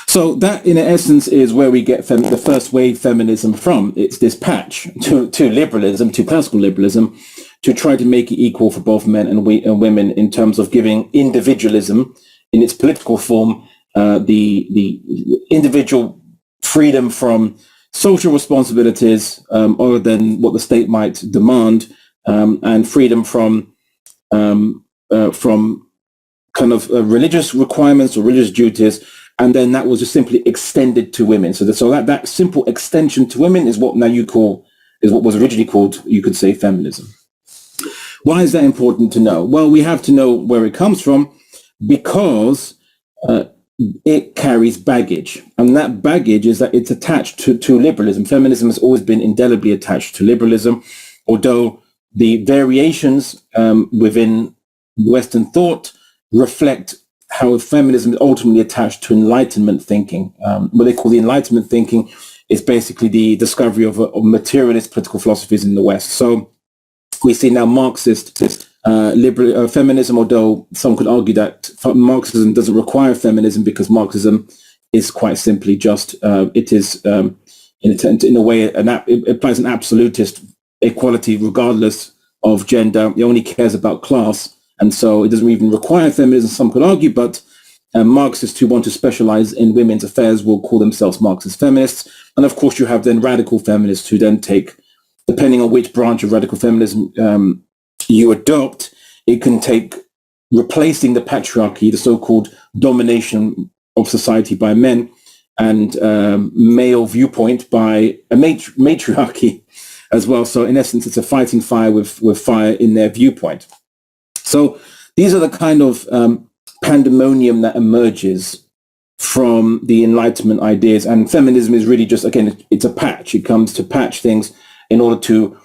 So that, in essence, is where we get the first wave feminism from. It's this patch to liberalism, to classical liberalism, to try to make it equal for both men and women in terms of giving individualism in its political form, the individual freedom from social responsibilities other than what the state might demand, and freedom from kind of religious requirements or religious duties. And then that was just simply extended to women. So that simple extension to women is what what was originally called, you could say, feminism. Why is that important to know? Well, we have to know where it comes from because it carries baggage. And that baggage is that it's attached to liberalism. Feminism has always been indelibly attached to liberalism, although the variations within Western thought reflect how feminism is ultimately attached to Enlightenment thinking. What they call the Enlightenment thinking is basically the discovery of materialist political philosophies in the West. So we see now Marxist feminism, although some could argue that Marxism doesn't require feminism because Marxism is quite simply just, it is in a way, it applies an absolutist equality regardless of gender. It only cares about class. And so it doesn't even require feminism, some could argue, but Marxists who want to specialize in women's affairs will call themselves Marxist feminists. And of course, you have then radical feminists who then take, depending on which branch of radical feminism you adopt, it can take replacing the patriarchy, the so-called domination of society by men, and male viewpoint by a matriarchy as well. So in essence, it's a fighting fire with fire in their viewpoint. So these are the kind of pandemonium that emerges from the Enlightenment ideas. And feminism is really just, again, it's a patch. It comes to patch things in order to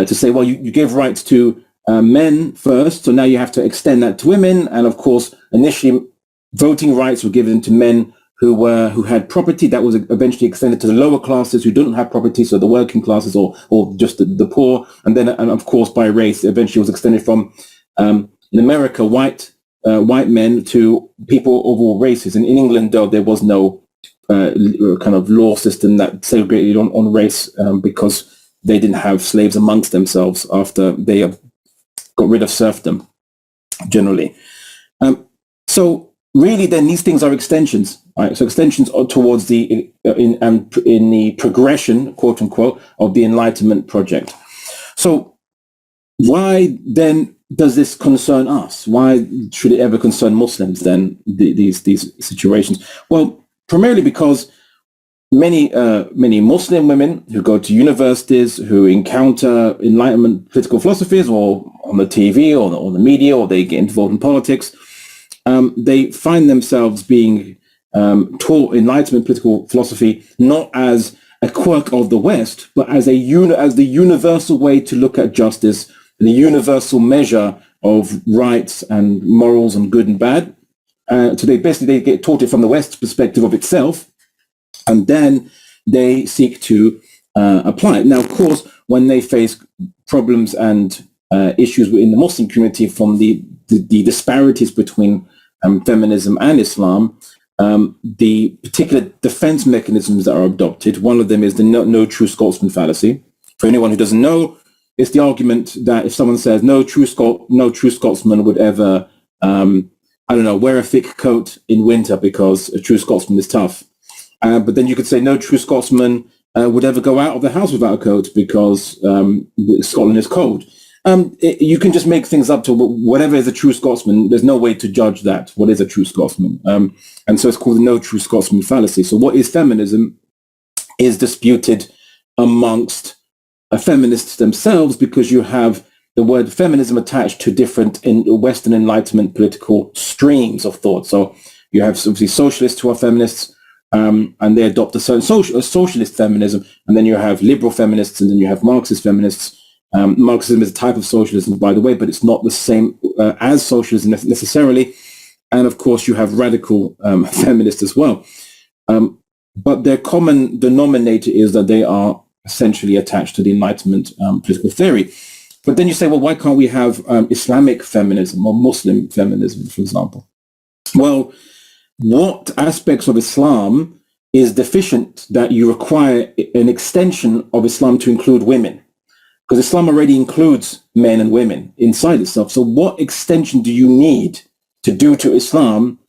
say, well, you give rights to men first, so now you have to extend that to women. And of course, initially, voting rights were given to men who had property. That was eventually extended to the lower classes who didn't have property, so the working classes or just the poor. And then, and of course, by race, eventually was extended from in America, white men to people of all races. And in England, though, there was no kind of law system that segregated on race because they didn't have slaves amongst themselves after they got rid of serfdom, generally. So really, then these things are extensions, right? So extensions are towards in the progression, quote unquote, of the Enlightenment project. So why then does this concern us? Why should it ever concern Muslims then, these situations? Well, primarily because many Muslim women who go to universities, who encounter Enlightenment political philosophies or on the TV or on the media, or they get involved in politics, they find themselves being taught Enlightenment political philosophy not as a quirk of the West, but as the universal way to look at justice, the universal measure of rights and morals and good and bad. So they get taught it from the West's perspective of itself, and then they seek to apply it. Now, of course, when they face problems and issues within the Muslim community from the disparities between feminism and Islam, the particular defense mechanisms that are adopted, one of them is the no true Scotsman fallacy. For anyone who doesn't know, it's the argument that if someone says no true Scotsman would ever, wear a thick coat in winter because a true Scotsman is tough. But then you could say no true Scotsman would ever go out of the house without a coat because Scotland is cold. You can just make things up to whatever is a true Scotsman. There's no way to judge that. What is a true Scotsman? And so it's called the no true Scotsman fallacy. So what is feminism is disputed amongst feminists themselves because you have the word feminism attached to different Western Enlightenment political streams of thought. So you have obviously socialists who are feminists, and they adopt a certain socialist feminism, and then you have liberal feminists, and then you have Marxist feminists. Marxism is a type of socialism, by the way, but it's not the same as socialism necessarily. and of course you have radical feminists as well. But their common denominator is that they are essentially attached to the Enlightenment political theory. But then you say, well, why can't we have Islamic feminism or Muslim feminism, for example? Well, what aspects of Islam is deficient that you require an extension of Islam to include women? Because Islam already includes men and women inside itself. So what extension do you need to do to Islam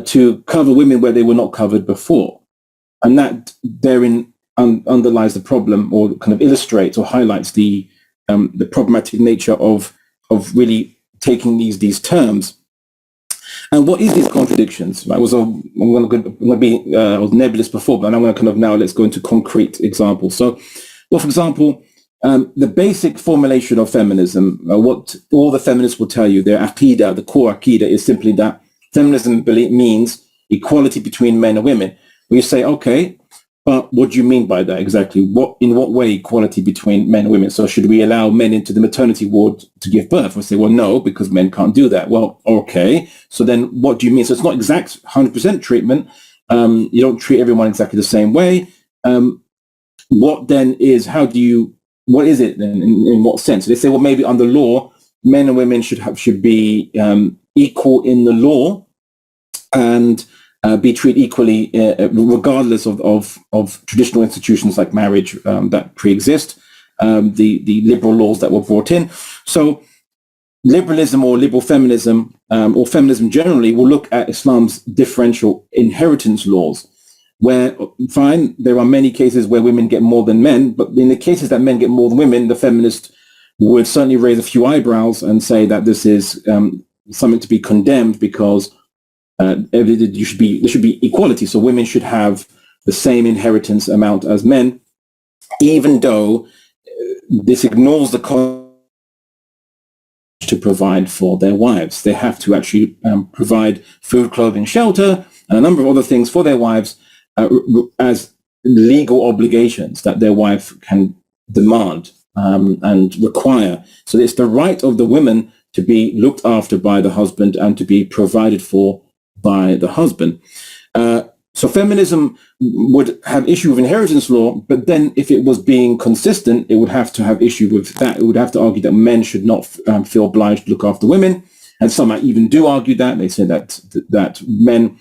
to cover women where they were not covered before? And that therein underlies the problem, or kind of illustrates or highlights the problematic nature of really taking these terms. And what is these contradictions? I was nebulous before, but I'm going to kind of now let's go into concrete examples. So, well, for example, the basic formulation of feminism, what all the feminists will tell you, their aqidah, the core aqidah, is simply that feminism means equality between men and women. We say, okay, but what do you mean by that exactly? In what way equality between men and women? So should we allow men into the maternity ward to give birth? We say, well, no, because men can't do that. Well, okay. So then what do you mean? So it's not exact 100% treatment. You don't treat everyone exactly the same way. What then is, what is it then? In what sense? So they say, well, maybe under law, men and women should be equal in the law and be treated equally, regardless of traditional institutions like marriage that pre-exist, the liberal laws that were brought in. So liberalism or liberal feminism, or feminism generally, will look at Islam's differential inheritance laws, where, fine, there are many cases where women get more than men, but in the cases that men get more than women, the feminist would certainly raise a few eyebrows and say that this is something to be condemned, because there should be equality. So women should have the same inheritance amount as men, even though this ignores the to provide for their wives. They have to actually provide food, clothing, shelter, and a number of other things for their wives as legal obligations that their wife can demand and require. So it's the right of the women to be looked after by the husband and to be provided for by the husband. So feminism would have issue with inheritance law, but then if it was being consistent, it would have to have issue with that. It would have to argue that men should not feel obliged to look after women. And some even do argue that. They say that men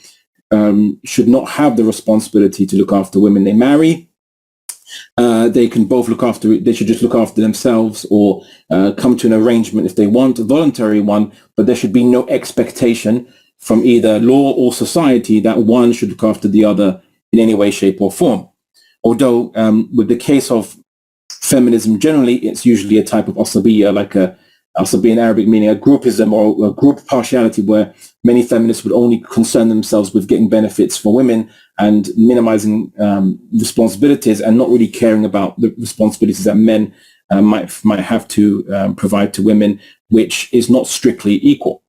should not have the responsibility to look after women they marry. They can both they should just look after themselves, or come to an arrangement if they want, a voluntary one, but there should be no expectation from either law or society that one should look after the other in any way, shape or form. Although with the case of feminism generally, it's usually a type of asabiyya, like asabiyya in Arabic meaning a groupism or a group partiality, where many feminists would only concern themselves with getting benefits for women and minimizing responsibilities, and not really caring about the responsibilities that men might have to provide to women, which is not strictly equal.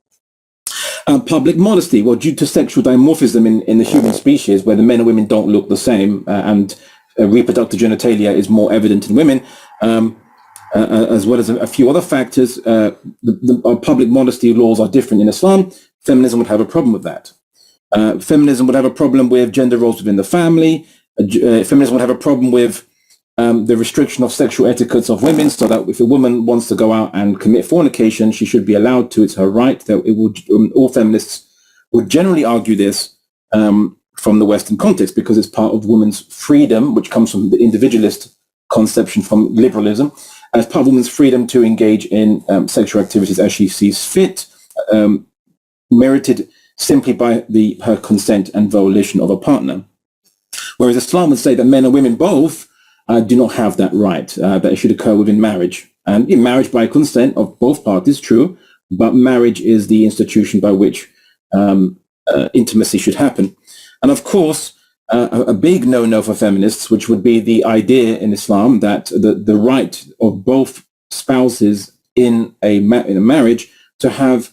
Public modesty. Well, due to sexual dimorphism in the human species, where the men and women don't look the same, and reproductive genitalia is more evident in women, as well as a few other factors, our public modesty laws are different in Islam. Feminism would have a problem with that. Feminism would have a problem with gender roles within the family. Feminism would have a problem with the restriction of sexual etiquettes of women, so that if a woman wants to go out and commit fornication, she should be allowed to. It's her right. That it would. All feminists would generally argue this from the Western context, because it's part of women's freedom, which comes from the individualist conception from liberalism, as part of women's freedom to engage in sexual activities as she sees fit, merited simply by her consent and volition of a partner. Whereas Islam would say that men and women both do not have that right, that it should occur within marriage. And in marriage by consent of both parties, true, but marriage is the institution by which intimacy should happen. And of course, a big no-no for feminists, which would be the idea in Islam that the right of both spouses in a marriage to have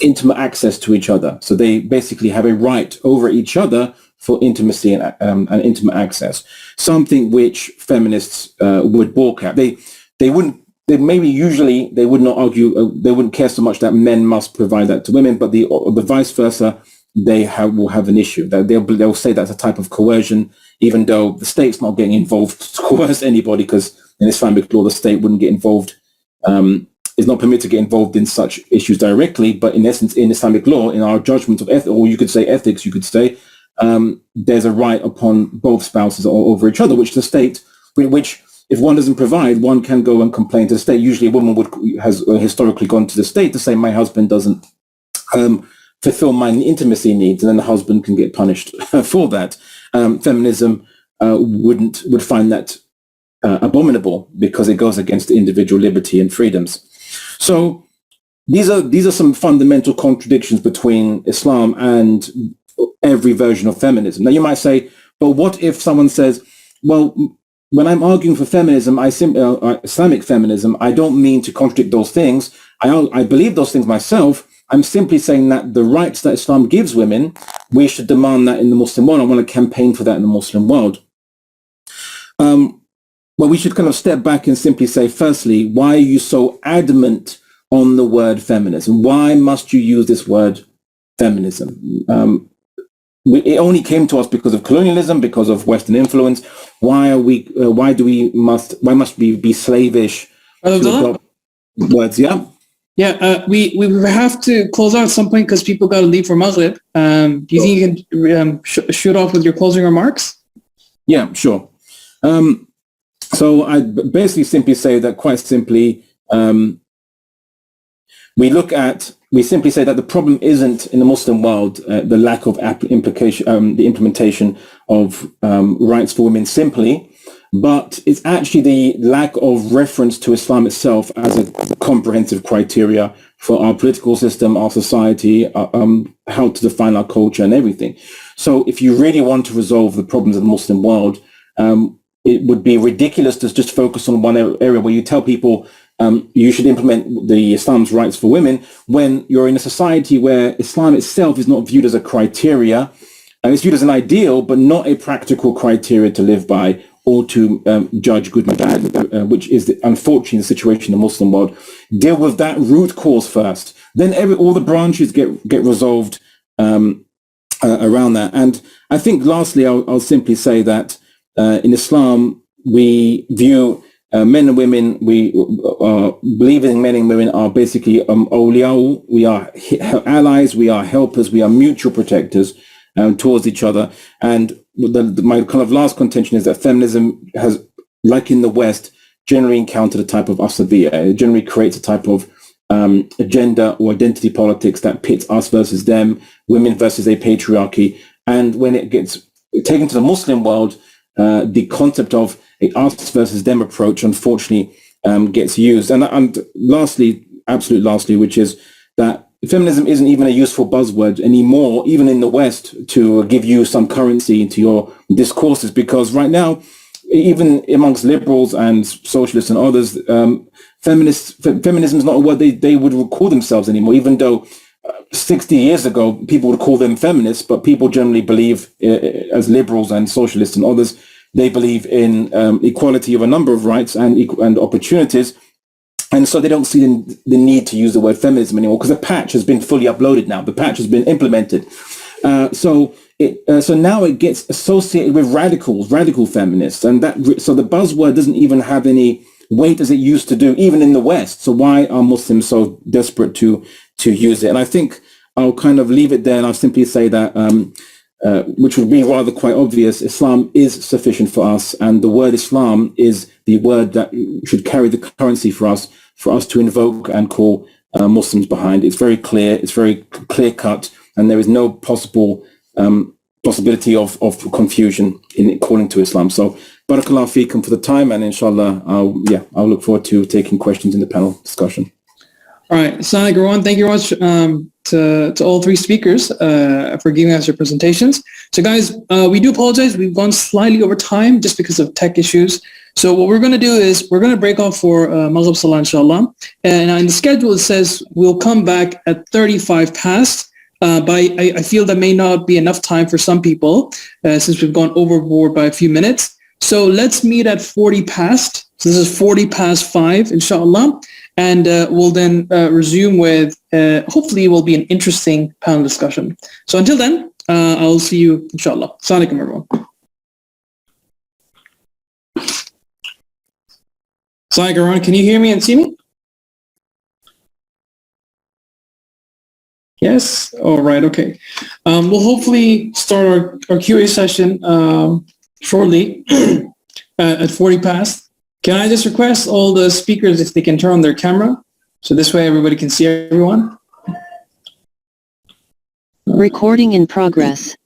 intimate access to each other. So they basically have a right over each other for intimacy and intimate access, something which feminists would balk at. They wouldn't they maybe usually they would not argue, they wouldn't care so much that men must provide that to women, but the vice versa, will have an issue. That they'll say that's a type of coercion, even though the state's not getting involved to coerce anybody, because in Islamic law, the state wouldn't get involved, is not permitted to get involved in such issues directly. But in essence, in Islamic law, in our judgment of ethics, or you could say ethics, you could say, there's a right upon both spouses over each other, which the state, which if one doesn't provide, one can go and complain to the state. Usually a woman has historically gone to the state to say, my husband doesn't fulfill my intimacy needs, and then the husband can get punished for that. Feminism would find that abominable, because it goes against individual liberty and freedoms. So these are some fundamental contradictions between Islam and every version of feminism. Now you might say, but what if someone says, well, when I'm arguing for feminism, Islamic feminism, I don't mean to contradict those things. I believe those things myself. I'm simply saying that the rights that Islam gives women, we should demand that in the Muslim world. I want to campaign for that in the Muslim world. Well, we should kind of step back and simply say, firstly, why are you so adamant on the word feminism? Why must you use this word feminism? It only came to us because of colonialism, because of Western influence. Why must we be slavish to adopt words? Yeah. Yeah, we have to close out at some point because people got to leave for Maghrib. Do you think you can shoot off with your closing remarks? Yeah, sure. So I basically simply say that, quite simply, we simply say that the problem isn't in the Muslim world the lack of the implementation of rights for women simply, but it's actually the lack of reference to Islam itself as a comprehensive criteria for our political system, our society, how to define our culture and everything. So if you really want to resolve the problems of the Muslim world, it would be ridiculous to just focus on one area where you tell people you should implement the Islam's rights for women when you're in a society where Islam itself is not viewed as a criteria. It's viewed as an ideal, but not a practical criteria to live by or to judge good and bad, which is unfortunately the situation in the Muslim world. Deal with that root cause first. Then all the branches get resolved around that. And I think lastly, I'll simply say that in Islam, we view men and women, we believing men and women are basically awliya. We are allies, we are helpers, we are mutual protectors towards each other. And my kind of last contention is that feminism has, like in the West, generally encountered a type of asabiya. It generally creates a type of agenda or identity politics that pits us versus them, women versus a patriarchy. And when it gets taken to the Muslim world, the concept of a us versus them approach, unfortunately, gets used. And lastly, absolute lastly, which is that feminism isn't even a useful buzzword anymore, even in the West, to give you some currency into your discourses, because right now, even amongst liberals and socialists and others, feminism is not a word they would call themselves anymore, even though 60 years ago, people would call them feminists, but people generally believe, as liberals and socialists and others, they believe in equality of a number of rights and opportunities. And so they don't see the need to use the word feminism anymore, because the patch has been fully uploaded now. The patch has been implemented. So now it gets associated with radical feminists. And so the buzzword doesn't even have any weight as it used to do, even in the West. So why are Muslims so desperate to use it? And I think I'll kind of leave it there, and I'll simply say that, which would be rather quite obvious, Islam is sufficient for us, and the word Islam is the word that should carry the currency for us to invoke and call Muslims behind. It's very clear, it's very clear-cut, and there is no possibility of confusion in calling to Islam. So, barakallahu feekum for the time, and inshallah, I'll look forward to taking questions in the panel discussion. All right, Assalamu alaikum, everyone. Thank you very much to all three speakers for giving us your presentations. So guys, we do apologize. We've gone slightly over time just because of tech issues. So what we're going to do is we're going to break off for Maghrib Salah, inshallah. And in the schedule, it says we'll come back at 35 past. But I feel that may not be enough time for some people since we've gone overboard by a few minutes. So let's meet at 40 past. So this is 40 past 5, inshallah. And we'll then resume with, hopefully it will be an interesting panel discussion. So until then, I'll see you, inshallah. Assalamu alaikum, everyone. Assalamu alaikum, everyone. Can you hear me and see me? Yes? All right, okay. We'll hopefully start our QA session shortly at 40 past. Can I just request all the speakers if they can turn on their camera? So this way everybody can see everyone. Recording in progress.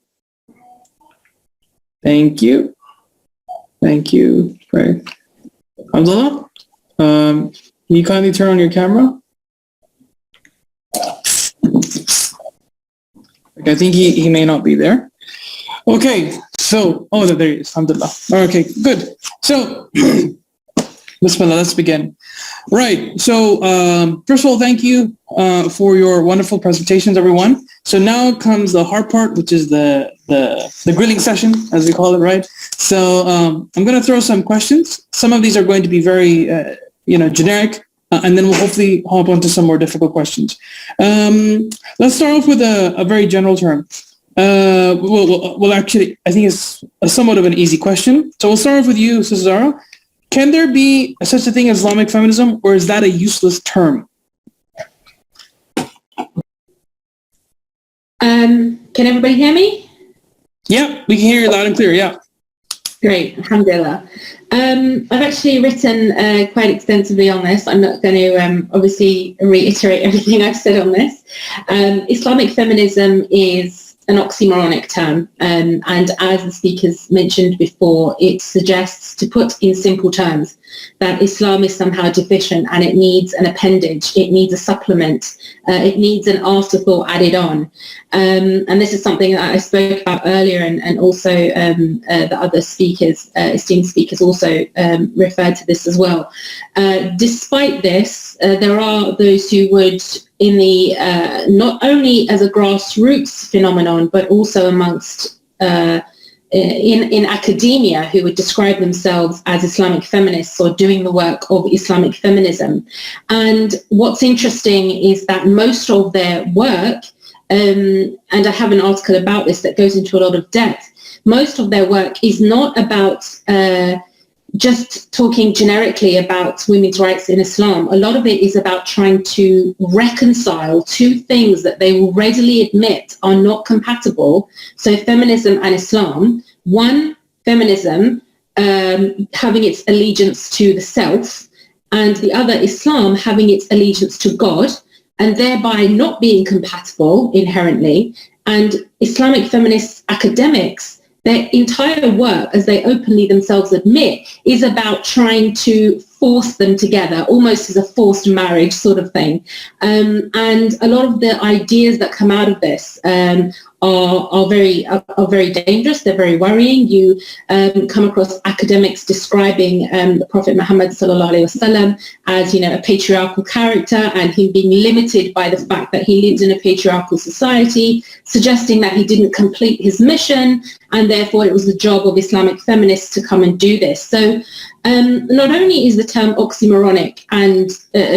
Thank you. Thank you. Great. Abdullah, can you kindly turn on your camera? I think he may not be there. Okay, so, oh, there he is, alhamdulillah. Okay, good. So, Bismillah, let's begin. Right, so first of all, thank you for your wonderful presentations, everyone. So now comes the hard part, which is the grilling session, as we call it, right? So I'm going to throw some questions. Some of these are going to be very, generic. And then we'll hopefully hop onto some more difficult questions. Let's start off with a very general term. Well, actually, I think it's somewhat of an easy question. So we'll start off with you, Sister Zara. Can there be such a thing as Islamic feminism, or is that a useless term? Can everybody hear me? Yeah, we can hear you loud and clear, yeah. Great, alhamdulillah. I've actually written quite extensively on this. I'm not going to obviously reiterate everything I've said on this. Islamic feminism is an oxymoronic term, and as the speakers mentioned before, it suggests, to put in simple terms, that Islam is somehow deficient and it needs an appendage, it needs a supplement, it needs an afterthought added on. And this is something that I spoke about earlier, and also the other speakers, esteemed speakers, also referred to this as well. Despite this, there are those who would, in the not only as a grassroots phenomenon, but also amongst in academia, who would describe themselves as Islamic feminists or doing the work of Islamic feminism. And what's interesting is that most of their work, and I have an article about this that goes into a lot of depth, most of their work is not about just talking generically about women's rights in Islam. A lot of it is about trying to reconcile two things that they will readily admit are not compatible. So feminism and Islam. One, feminism having its allegiance to the self, and the other, Islam, having its allegiance to God, and thereby not being compatible inherently. And Islamic feminist academics, their entire work, as they openly themselves admit, is about trying to force them together, almost as a forced marriage sort of thing. And a lot of the ideas that come out of this are very dangerous. They're very worrying. You come across academics describing the Prophet Muhammad sallallahu alaihi wasallam as, a patriarchal character, and him being limited by the fact that he lived in a patriarchal society, suggesting that he didn't complete his mission, and therefore it was the job of Islamic feminists to come and do this. So not only is the term oxymoronic and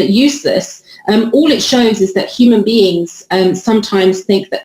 useless, all it shows is that human beings sometimes think that